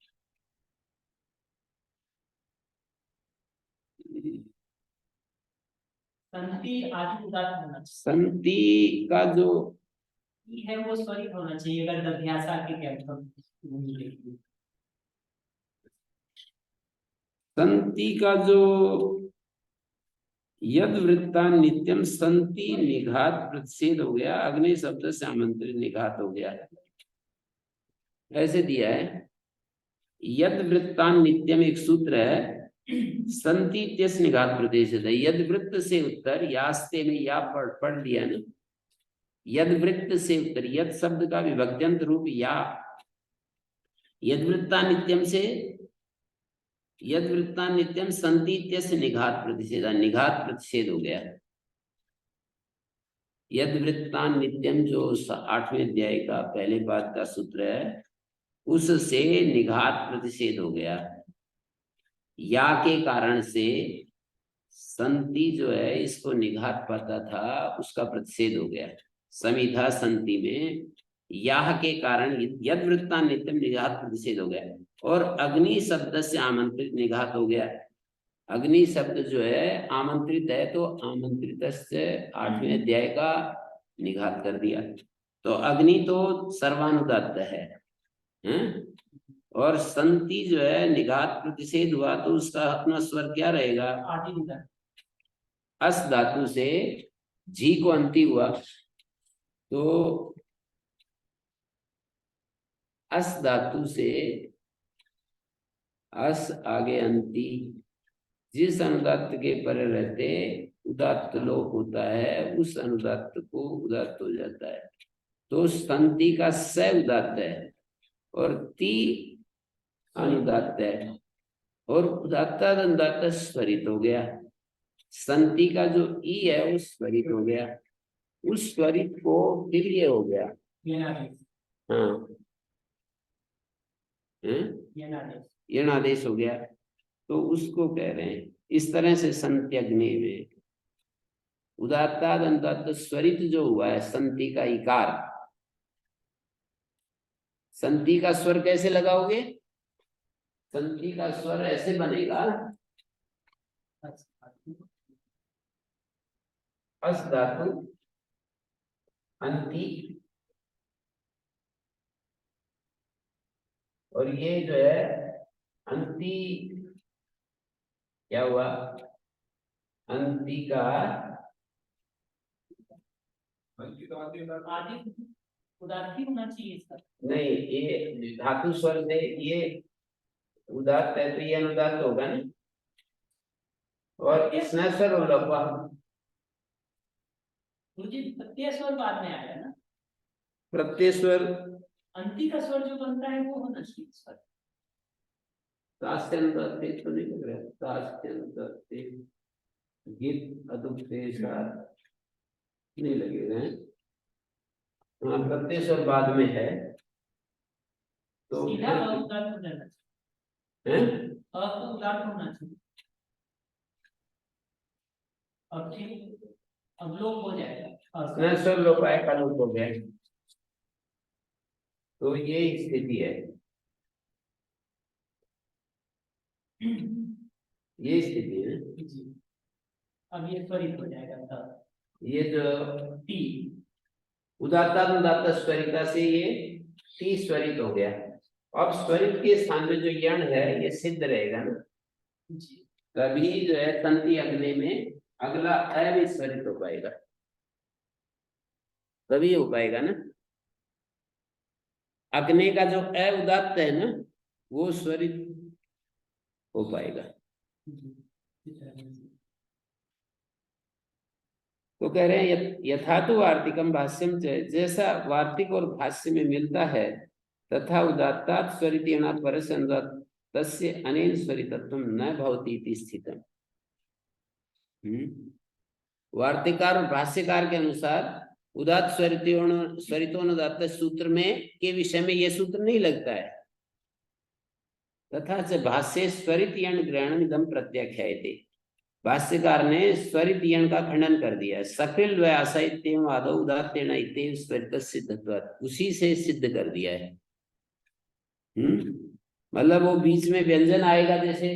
संति आदि उदात्त होना चाहिए, संति का जो ई है वो स्वरित होना चाहिए अगर दध्यासा के क्या संति का जो यद वृत्ता नित्यम, संति निघात प्रतिषेध हो गया, अग्नि शब्द से आमंत्रित निघात हो गया, ऐसे दिया है। यद वृत्तान नित्यम एक सूत्र है, संति त्यस निघात प्रतिषेध है। यद वृत्त से उत्तर, यास्ते में या पढ़ लिया ना, यद वृत्त से उत्तर, यद शब्द का विभक्त्यंत रूप या, यद वृत्ता नित्यम से, यद वृत्ता नित्यम संति त्यस निघात प्रतिषेध, निघात प्रतिषेध हो गया। यद वृत्ता नित्यम जो 8वें अध्याय का पहले पाद का सूत्र है, उससे निघात प्रतिषेध हो गया। या के कारण से संति जो है इसको निघात पाता था, उसका प्रतिषेध हो गया। समिधा संति में याह के कारण यद वृत्ता नित्यम निघात प्रतिषेध हो गया, और अग्नि शब्द से आमंत्रित निघात हो गया। अग्नि शब्द जो है आमंत्रित है, तो आमंत्रित से 8वें अध्याय का निघात कर दिया। तो अग्नि तो सर्वानुदात्त है? और संति जो है निघात प्रतिषेध हुआ, तो उसका अपना स्वर क्या रहेगा? अस धातु से जी को अंति हुआ, तो अस धातु से अस आगे अंति, जिस अनुदात्त के परे रहते उदात्त लोप होता है, उस अनुदात्त को उदात्त हो जाता है। तो संति का स उदात्त है और ती अनुदात्त है, और उदात्ता अनुदात्त स्वरित हो गया। संति का जो ई है वो स्वरित हो गया, उस स्वरित को फिर ये हो गया। हाँ, हैं, ये ना दे। यणादेश हो गया, तो उसको कह रहे हैं इस तरह से संत्यग्नि में उदात्ताद अनुदात्त स्वरित जो हुआ है संति का इकार, संति का स्वर कैसे लगाओगे? संति का स्वर ऐसे बनेगा, अस धातु अंति, और ये जो है अंति क्या हुआ? अंति का आदि उदात्ती होना चाहिए इसका। नहीं, ये धातु स्वर से ये उदात्त है तो ये अनुदात्त होगा ना, और इसमें स्वर लघवा, मुझे प्रत्यय स्वर बाद में आया ना, प्रत्यय स्वर अंति का स्वर जो बनता है वो होना चाहिए स्वर। तास्यनुदात्ते तो नहीं लग रहा है, तास्यनुदात्ते गीत अदुपदेशार नहीं लगेगा हैं? हाँ, प्रत्यय स्वर बाद में है तो सीधा उदात्त हो जाना चाहिए, हैं? उदात्त होना चाहिए। अब ठीक, अब लोप हो जाएगा, न स्वर लोप आए का लोप हो गया, तो ये स्थिति है, ये स्थिति है। जी। अब ये स्वरित हो जाएगा तब। ये जो टी उदात्तानुदात्त स्वरिता से ये टी स्वरित हो गया, अब स्वरित के स्थान में जो यण है ये सिद्ध रहेगा ना, जी। तभी जो है तंती अग्नि में अगला अ भी स्वरित हो पाएगा, तभी हो पाएगा ना। अग्नि का जो अ उदात्त है ना वो स्वरित हो पाएगा। तो कह रहे हैं यथा तो वार्तिकम भाष्यम च, जैसा वार्तिक और भाष्य में मिलता है, तथा उदात्तात् स्वरितेन परस्य अनुदात्तस्य अनेन स्वरितत्वं न भवति इति स्थितम्। वार्तिकार और भाष्यकार के अनुसार उदात्त स्वरितोनुदात्त सूत्र में के विषय में यह सूत्र नहीं लगता है। तथा च भाष्ये स्वरित यण ग्रहणम इदम प्रत्याख्यायते, भाष्यकार ने स्वरित यण का खंडन कर दिया है। सकृल व आसाइत्यम आदौ उदात्तेन इत्येव स्वरित सिद्धत्वात्, उसी से सिद्ध कर दिया है। मतलब वो बीच में व्यंजन आएगा, जैसे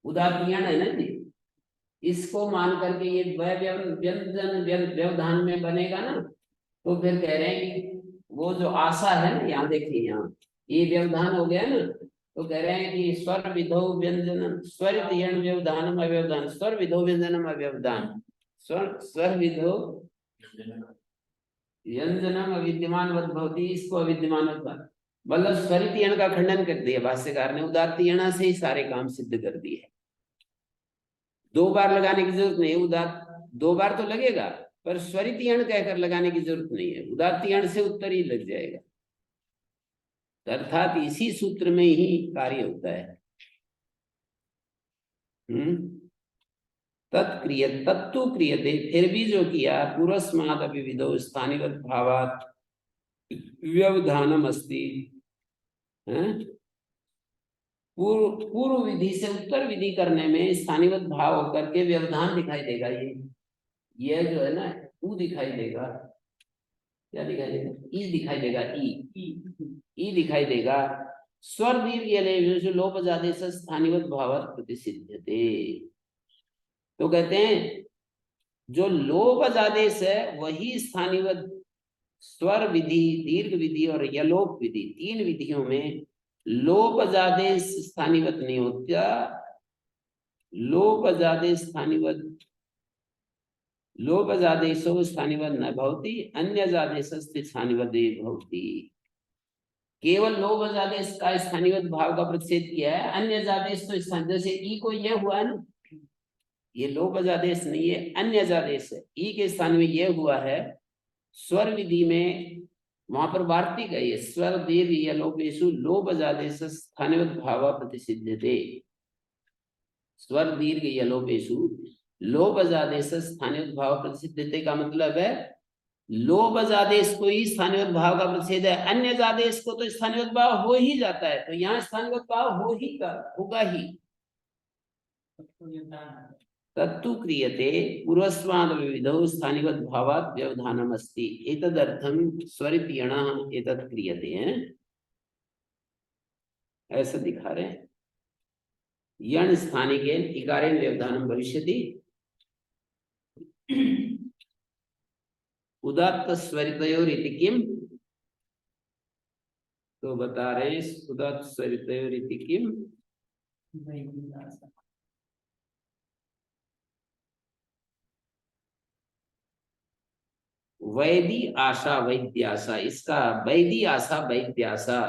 उदात्त यण है ना जी, इसको मान करके ये व्यंजन व्यवधान में बनेगा ना, तो फिर कह रहे हैं कि वो जो आशा है ना, यहाँ देखिए यहाँ ये व्यवधान हो गया ना, तो कह रहे हैं कि स्वर विधो व्यंजनम स्वरित यण व्यवधानम अव्यवधान, स्वर विधो व्यंजनम अव्यवधान, स्वर विधो व्यंजनम अविद्यमान भवति, इसको अविद्यमान मतलब स्वरित यण का खंडन कर दिया भाष्यकार ने, उदात्त यण से ही सारे काम सिद्ध कर दिए। दो बार लगाने की जरूरत नहीं है, उदात्त दो बार तो लगेगा पर स्वरित यण कहकर लगाने की जरूरत नहीं है, उदात्त यण से उत्तर ही लग जाएगा। अर्थात इसी सूत्र में ही कार्य होता है। तत्क्रिय तत्तु क्रियते, फिर भी जो किया पूर्वस्मात् अपि विधौ स्थानिवत् भावात् व्यवधानम अस्ति, पूर्व विधि से उत्तर विधि करने में स्थानिवत भाव होकर के व्यवधान दिखाई देगा। ये जो है ना ऊ दिखाई देगा, क्या दिखाई देगा? ई दिखाई देगा, ई दिखाई देगा। स्वर दीर्घ लोप जादेश स्थानिवत भावात् प्रतिसिध्यते, तो कहते हैं जो लोप जादेश है वही स्थानिवत स्वर विधि, दीर्घ विधि और यलोप विधि, तीन विधियों में लोप जादेश स्थानिवत नहीं होता, लोप जादेश स्थानिवत, लोप जादेशो स्थानिवत न भवति, अन्य जादेश स्थानिवत भवति। केवल लोप जादेश का स्थानिवत भाव का प्रतिषेध किया है, अन्य जादेश तो स्थान, जैसे ई को ये हुआ है ना, ये लोप जादेश नहीं है, अन्य जादेश है। ई के स्थान में ये हुआ है, स्वर विधि में वहां पर वार्तिक है, ये स्वर दीर्घ यलोपेषु लोप जादेश स्थानिवत भाव प्रतिसिध्यते, स्वर दीर्घ यलोपेषु लोप जादेश स्थानिवत भाव प्रतिसिद्धते का मतलब है लोभ आदेश को ही स्थानीय भाव का प्रतिषेध है, अन्य आदेश को तो स्थानीय भाव हो ही जाता है, तो यहाँ स्थानीय भाव होगा ही। तत्तु क्रियते पूर्वस्माद् विविधौ स्थानिवद् भावात् व्यवधानम् अस्ति, एतदर्थं स्वरितयणः एतत् क्रियते हैं, ऐसा दिखा रहे हैं। यण स्थानिकेन इकारेण व्यवधानम् भविष्यति, उदात्त स्वरितयोरिति किम, तो बता रहे हैं उदात्त स्वरितयोरिति किम, वैदी आशा वैद्याशा, इसका वैदी आशा वैद्याशा,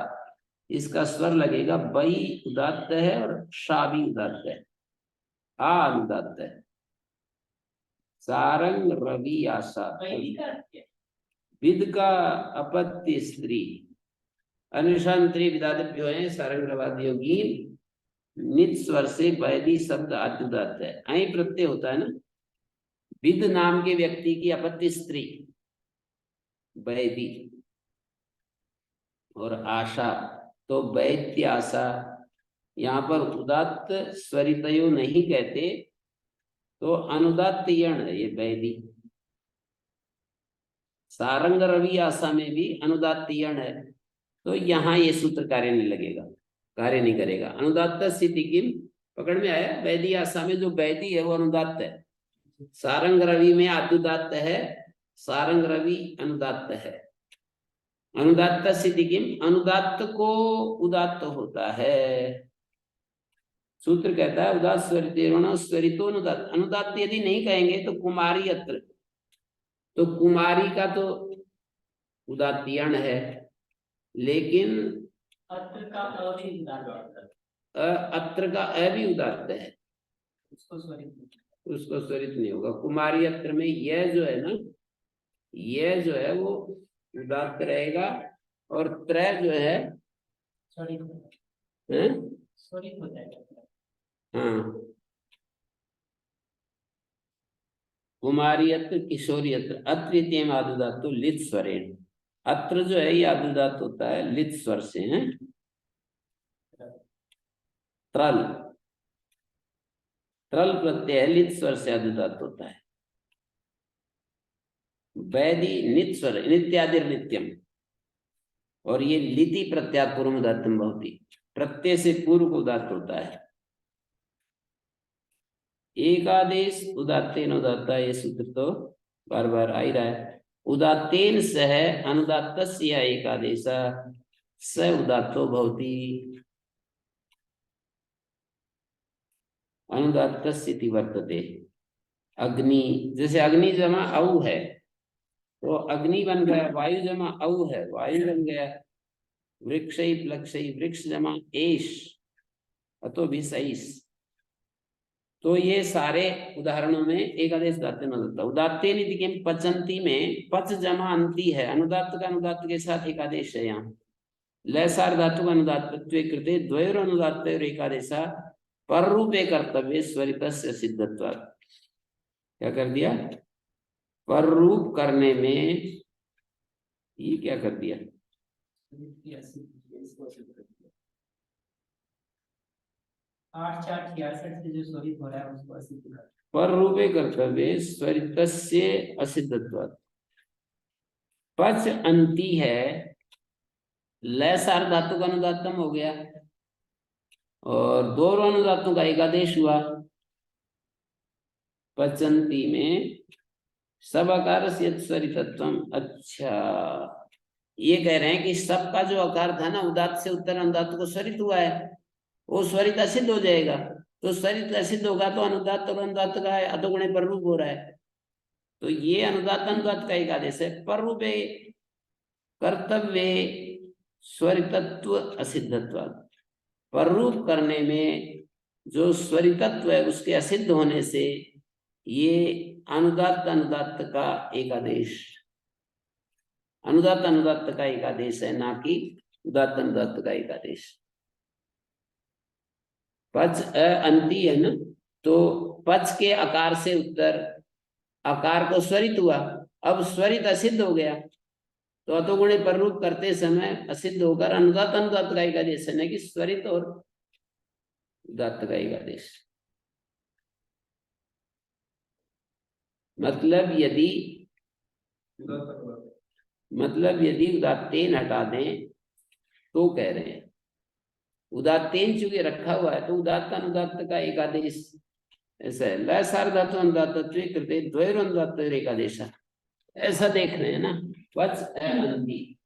इसका स्वर लगेगा, वै उदात्त है और शा भी उदात्त है, आ अनुदात्त है। सारंग रवि आशा, विद का अपत्य स्त्री, अनुशांत्री विदादिभ्यो है, सारंग रवादियों की नित स्वर से वैदी शब्द आद्युदात्त है, ऐ प्रत्यय होता है ना। विद नाम के व्यक्ति की अपत्य स्त्री वैदी, और आशा तो वैद्य आशा, यहाँ पर उदात्त स्वरितयो नहीं कहते, तो अनुदात्त यण है ये वैदी। सारंग रवि आशा में भी अनुदात्त यण है, तो यहाँ ये सूत्र कार्य नहीं लगेगा, कार्य नहीं करेगा। अनुदात्त स्थिति किम, पकड़ में आया, वैदी आशा में जो वैदी है वो अनुदात्त है, सारंग रवि में आद्युदात्त है, सारंग रवि अनुदात्त है। अनुदात्त स्थिति किम, अनुदात्त को उदात्त होता है। सूत्र कहता है उदात्त स्वरितो स्वरितो अनुदात्त, अनुदात्त यदि नहीं कहेंगे तो कुमारी अत्र, तो कुमारी का तो उदात्तीयण है, लेकिन अत्र का अ भी उदात्त है, अत्र का अ भी उदात्त है, उसको स्वरित नहीं होगा। कुमारी अत्र में यह जो है ना, यह जो है वो उदात्त रहेगा, और त्रय जो है स्वरित हो जाएगा। हाँ, कुमारी अत्र किशोरी अत्र, अत्रित्यम आदुदात लित स्वरेण, अत्र जो है ये आदुदात होता है लित स्वर से, हैं। त्रल, त्रल प्रत्यय लित स्वर से आदुदात होता है। वैदी नित स्वर, नित्यादिर नित्यम, और ये लिति प्रत्यात पूर्व उदात्तम भवति, प्रत्यय से पूर्व उदात्त होता है। एकादेश उदात्तेन उदात्ता, ये सूत्र तो बार बार आ ही रहा है। उदात्तेन सह अनुदात्तस्य एकादेश स उदात्तो भवति, अनुदात्तस्यति वर्तते। अग्नि, जैसे अग्नि जमा औ है तो अग्नि बन गया, वायु जमा औ है वायु बन गया। वृक्षई प्लक्षई, वृक्ष जमा एश, अतो भिषईस, तो ये सारे उदाहरणों में एकादेश उदात्ते अनुदात्त। उदात्ते नीति के पचंती में पच जमा अंति है, अनुदात्त का अनुदात्त के साथ एकादेश है। यहाँ लयसार धातु का अनुदात्तत्वे कृते द्वयोर अनुदात्त और एकादेशा पर रूपे कर्तव्य स्वरितस्य सिद्धत्वात्। क्या कर दिया, पर रूप करने में, ये क्या कर दिया, 8-4-66 से जो स्वरित हो रहा है उसको असिद्ध कर, पर रूपे कर्तव्य स्वरितस्य असिद्धत्वात्। पच अंति है, लयसार धातु का अनुदात्तम हो गया, और दो अनुदात्तों का एकादेश हुआ। पचंती में सब आकार से स्वरितत्वम। अच्छा, ये कह रहे हैं कि सबका जो आकार था ना, उदात्त से उत्तर अनुदात्त को स्वरित हुआ है, वो स्वरित असिद्ध हो जाएगा। तो स्वरित असिद्ध होगा तो अनुदात्त और अनुदात्त का अधोगुणे पर रूप हो रहा है, तो ये अनुदात्त अनुदात्त का एक आदेश है। पर रूपे कर्तव्य स्वरितत्व असिद्धत्व, पर रूप करने में जो स्वरितत्व है उसके असिद्ध होने से ये अनुदात्त अनुदात्त का एक आदेश, अनुदात्त अनुदात्त का एक आदेश है, ना कि उदात्त अनुदात्त का एक आदेश। पच अंति है ना, तो पच के आकार से उत्तर आकार को स्वरित हुआ, अब स्वरित असिद्ध हो गया, तो अतोगुणे पर रूप करते समय असिद्ध होकर अनुदात अनुदात का एक आदेश है, न कि स्वरित और उदात्त का एक आदेश। मतलब यदि उदात्तेन हटा दें तो कह रहे हैं, उदात्तेन चूंकि रखा हुआ है तो उदात्त अनुदात्त का एक आदेश ऐसा है, ल सार्वधातु अनुदात्तत्वे कृते द्वयोर अनुदात्तयोर एक आदेश, ऐसा देख रहे हैं ना। वत्स अंधी,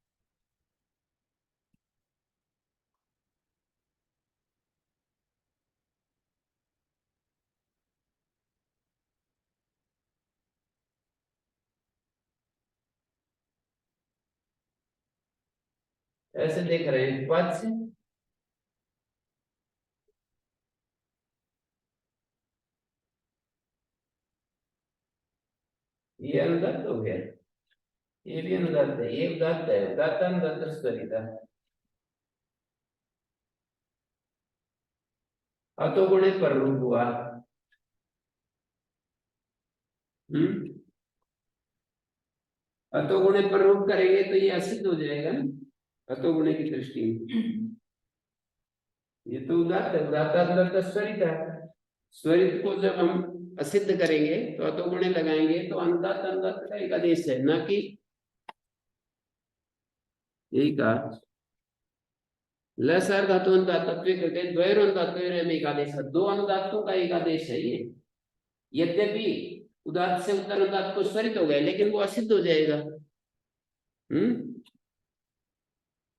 ऐसे देख रहे हैं पद से। ये अनुदात हो गया, ये भी अनुदात है, ये उदात्त है, उदात्त अनुदात्त स्वरित है। अतोगुणे पर रूप हुआ। अतोगुणे पर रूप करेंगे तो ये असिद्ध हो जाएगा ना, अतोगुणे की दृष्टि में। ये तो उदात्त है, उदात्त अनुदात्त स्वरित है। स्वरित को जब हम असिद्ध करेंगे तो अतोगुणे लगाएंगे तो अनुदात्त अनुदात्त का एक आदेश है, ना कि यही कहा ल सार्वधातु अनुदात्तत्वे कृते द्वयोर अनुदात्तयोर एक आदेश, दो अनुदात्तों का एक आदेश है ये। यद्यपि उदात्त से उत्तर अनुदात्त को स्वरित हो गए, लेकिन वो असिद्ध हो जाएगा।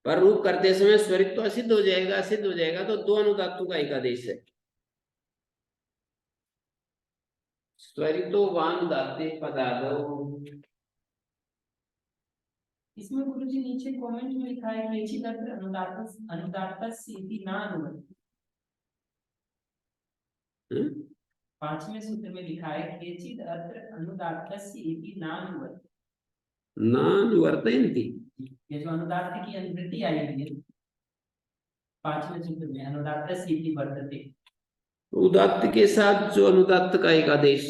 पर रूप करते समय स्वरित तो असिद्ध हो जाएगा, असिद्ध हो जाएगा तो दो अनुदात्तों का एक आदेश है। स्वरितो वानुदात्ते पदादौ। इसमें गुरुजी नीचे कमेंट में लिखा है केचित् अत्र अनुदात्तस्य इति न अनुवर्तते। 5वें सूत्र में लिखा है केचित् अत्र अनुदात्तस्य इति न अनुवर्तते। नानुवर्तयन्ति, ये जो अनुदात्त की अनुवृत्ति आई हुई है 5वें सूत्र में, अनुदात्तस्य इति वर्तते, उदात्त के साथ जो अनुदात्त का एक आदेश।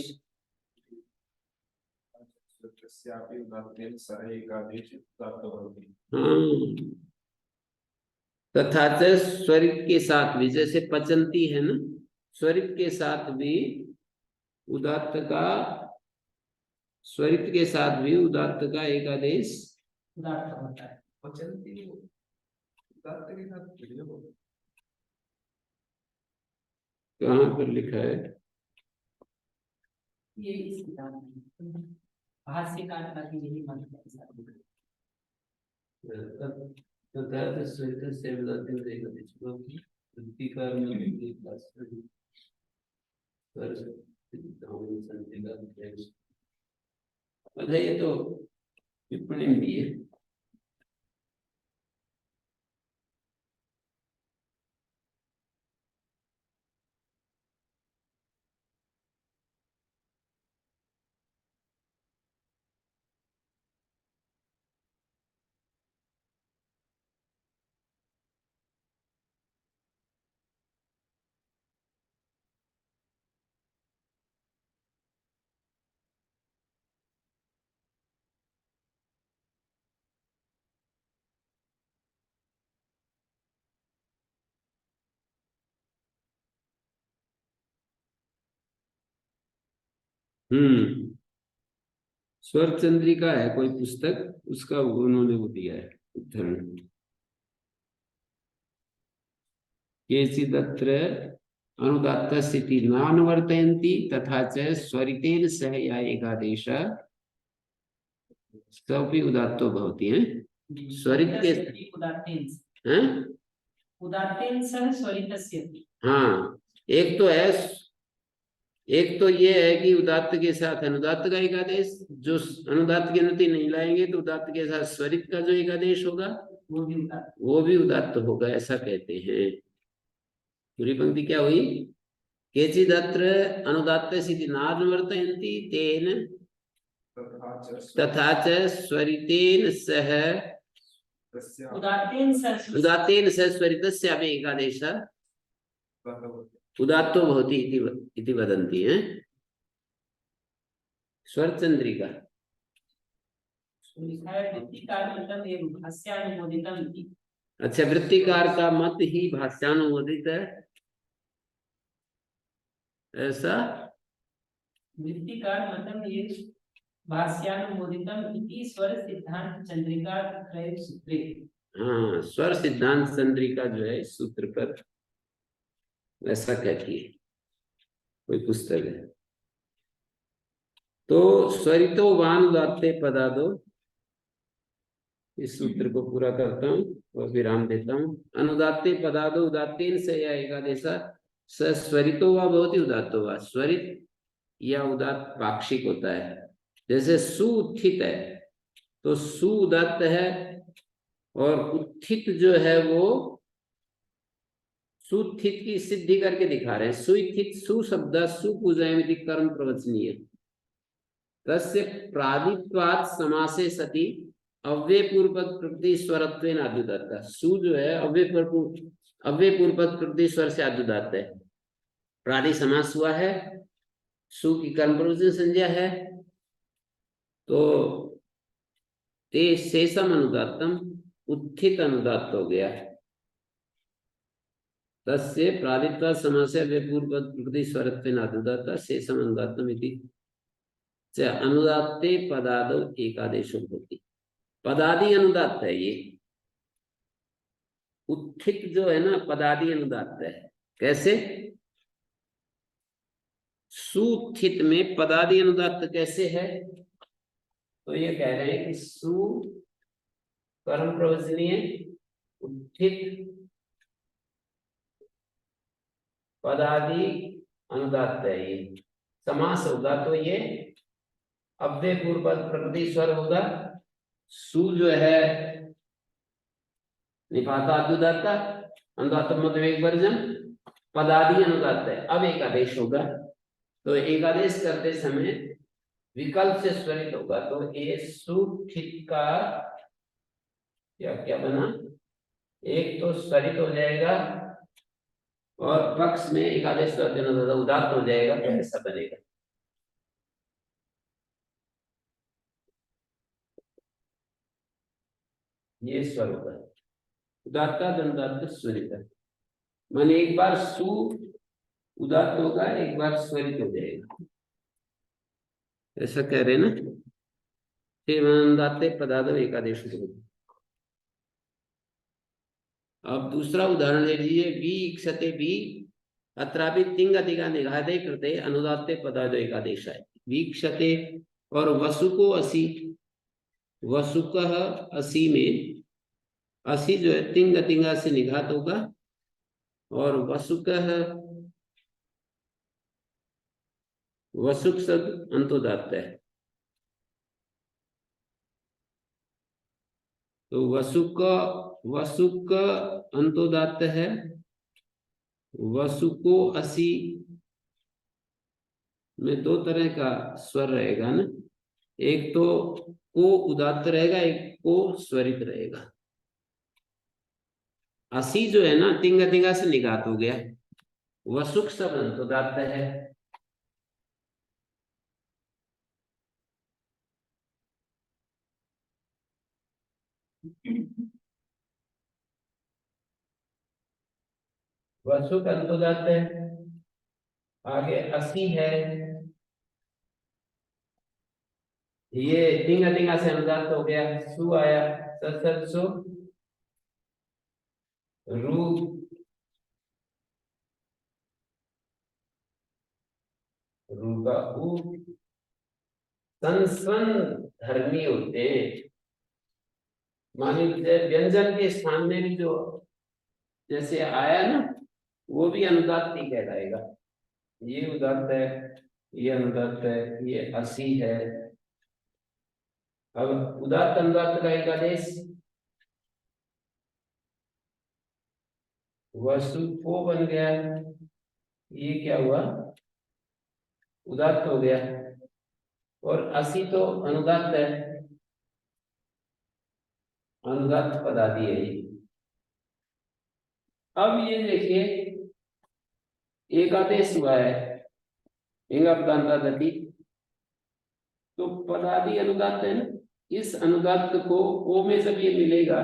तथा च स्वरित के साथ भी, जैसे पचंती है ना, स्वरित के साथ भी उदात्त का, स्वरित के साथ भी उदात्त का एक आदेश उदात्त होता है। पचंती उदात्त के साथ कहाँ पर लिखा है? ये इस किताब में भाष्यकार का यही मत है। तथा स्वरित से उदात्त का एक आदेश, क्योंकि वृत्तिकार में एक क्लास अच्छा, ये तो टिप्पणी भी है। स्वर चंद्रिका है कोई पुस्तक, उसका उन्होंने वो दिया है उदाहरण। केचिदत्र अनुदात्तस्येति नानुवर्तयन्ति तथा च स्वरितेन सह या एकादेश सोऽपि उदात्तो भवति है। स्वरित के उदात्तेन सह स्वरितस्य। हाँ, एक तो है, एक तो ये है कि उदात्त के साथ अनुदात्त का एक आदेश, जो अनुदात्त की अनुमति नहीं लाएंगे तो उदात्त के साथ स्वरित का जो एक आदेश होगा वो भी उदात्त होगा, ऐसा कहते हैं। पूरी पंक्ति क्या हुई? केचिदत्र अनुदात्तस्येति नानुवर्तयन्ति तेन तथा च स्वरितेन सह उदात्तेन सह स्वरितस्यापि एकादेशः उदात्तो भवति इति वदन्ति हैं। स्वर चंद्रिका तो लिखा है वृत्तिकार मतलब ये भाष्यानुमोदितम इति। अच्छा, वृत्तिकार का मत ही भाष्यानुमोदित है, ऐसा? वृत्तिकार मतलब ये भाष्यानुमोदितम इति स्वर सिद्धांत चंद्रिका त्रय सूत्रे। हाँ, स्वर सिद्धांत चंद्रिका जो है इस सूत्र पर ऐसा कहती है, कोई पुस्तक है। तो स्वरितो वान उदात्ते पदादो, इस सूत्र को पूरा करता हूँ और विराम देता हूँ। अनुदात्ते पदादो उदात्तेन से या एकादेशा स स्वरितो वा भवति उदात्तो वा। स्वरित या उदात्त पाक्षिक होता है। जैसे सु उत्थित है तो सु उदात्त है, और उत्थित जो है वो सुत्थित की सिद्धि करके दिखा रहे हैं। सुत्थित सु शब्द सुपूजायमिति कर्म प्रवचनीय तस्य प्रादित्वात् समासे सति अव्यय पूर्वक प्रकृति स्वरत्वेन आद्युदात्त। सु जो है अव्यय पूर्वक प्रकृति स्वर से आद्युदात्त है। प्रादि समास हुआ है, सु की कर्म प्रवचन संज्ञा है, तो ते शेषम अनुदात्तम, उत्थित अनुदात्त हो गया। तस्य प्रादित्वा समासे अव्ययपूर्वक प्रकृति स्वरत्वेन आद्युदात्त शेषम अनुदात्तम इति च अनुदात्ते पदादो एकादेशो भवति। पदादि अनुदात्त है ये। उत्थित जो है ना पदादि अनुदात्त है। कैसे? सुत्थित में पदादि अनुदात्त कैसे है? तो ये कह रहे हैं कि सु कर्म प्रवचनीय, उत्थित पदादि अनुदात्त है। ये समास होगा तो ये अव्यय पूर्वक प्रकृति स्वर होगा। सु जो है निपाता अनुदात्त, अनुदात्त मतलब एक वर्जन, पदादि अनुदात्त है। अब एक आदेश होगा, तो एक आदेश करते समय विकल्प से स्वरित होगा। तो ये सुठित का क्या बना, एक तो स्वरित हो जाएगा और पक्ष में एक आदेश उदात्त हो जाएगा, तो ऐसा बनेगा। ये स्वर होगा उदात्त अनुदात्त स्वरित। माने एक बार सु उदात्त होगा, एक बार स्वरित हो जाएगा, ऐसा कह रहे ना। अनुदात्ते पदादो एकादेश। अब दूसरा उदाहरण ले लीजिए। वी इक्षते वी अत्रापि तिंग अधिका निघाते कृते अनुदात्ते पदादो एकादेश है। वीक्षते और वसुको असी, वसुक असी में असी जो है तिंग तिंगा से निघात होगा, और वसुक वसुक शब्द अंतोदात्त है। तो वसुक अंतोदात्त है। वसुको असी में दो तरह का स्वर रहेगा ना, एक तो को उदात्त रहेगा, एक को स्वरित रहेगा। असी जो है ना तिंग तिंगा से निघात हो गया। वसुक शब्द अंतोदात्त है। वसुक अंतोदात्त है। आगे असी है, ये तिंगा तिंगा से अनुदात्त हो गया। सु आया, सु रू रू का ऊ। संस्वन धर्मी होते हैं, मान लीजिए व्यंजन के स्थान में भी जो जैसे आया ना, वो भी अनुदात्त ही कहलाएगा। ये उदात्त है, ये अनुदात्त है, ये असी है। अब उदात्त अनुदात्त का एक आदेश वसुको बन गया। ये क्या हुआ, उदात्त हो गया। और असी तो अनुदात्त है, अनुदात्त पदादि है ये। अब ये देखिए एक आदेश हुआ है इंगा पदांता गति, तो पदादि अनुदात्त है ना, इस अनुदात्त को ओ में जब ये मिलेगा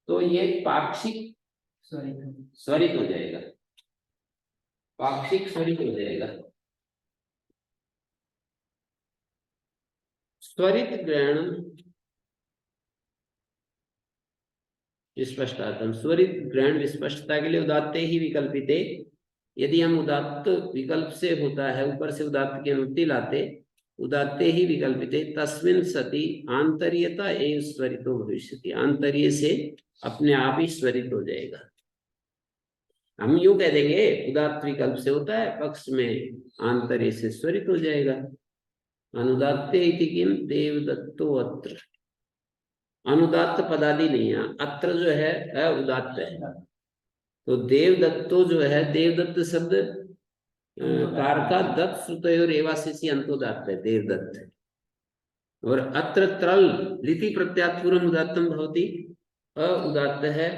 तो ये पाक्षिक स्वरित हो जाएगा, पाक्षिक स्वरित हो जाएगा। स्वरित ग्रहण स्पष्टार्थम, स्वरित ग्रहण विस्पष्टता के लिए उदात्ते ही विकल्पिते, यदि हम उदात्त विकल्प से होता है ऊपर से उदात्त की अनुवृत्ति लाते, उदात्ते ही विकल्पिते तस्मिन् सति आंतर्यता एव स्वरितो भविष्यति, आंतर्य से अपने आप ही स्वरित हो जाएगा। हम यूं कह देंगे उदात्त विकल्प से होता है, पक्ष में आंतर्य से स्वरित हो जाएगा। अनुदात्ते इति किम देवदत्तो अत्र, अनुदात्त पदादि नहीं है, अत्र जो है उदात्त है। तो देवदत्तो जो है, देवदत्त शब्द कार का दत्त श्रुतयोर एवासिसी अंतोदात्त है देवदत्त, और अत्र त्रल लिति प्रत्यात् पूर्वम उदात्तम भवति उदात्त है।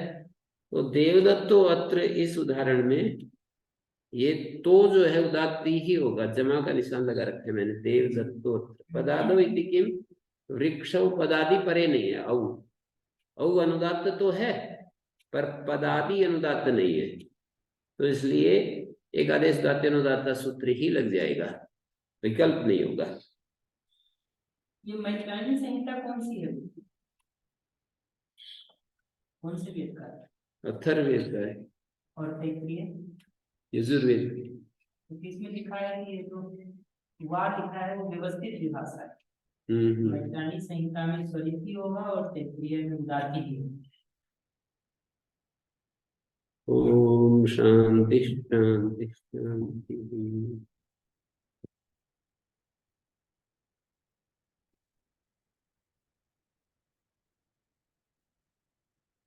तो देवदत्तो अत्र इस उदाहरण में ये तो जो है उदात्ती ही होगा, जमा का निशान लगा रखे मैंने, देवदत्तो पदादो इति किम, वृक्षौ पदादि परे नहीं है, औ अनुदात्त तो है पर पदादि अनुदात्त नहीं है, तो इसलिए एक आदेश दात्य अनुदात्त सूत्र ही लग जाएगा, विकल्प नहीं होगा। ये मैत्रायणी संहिता कौन सी है, कौन से वेद का है? अथर्ववेद का है और तैत्तिरीय यजुर्वेद। तो इसमें लिखा है कि ये जो वा लिखा है वो व्यवस्थित विभाषा है। मैत्रायणी संहिता में स्वरित ही होगा और तैत्तिरीय में उदात्त ही होगा। ओम शांति शांति शांति।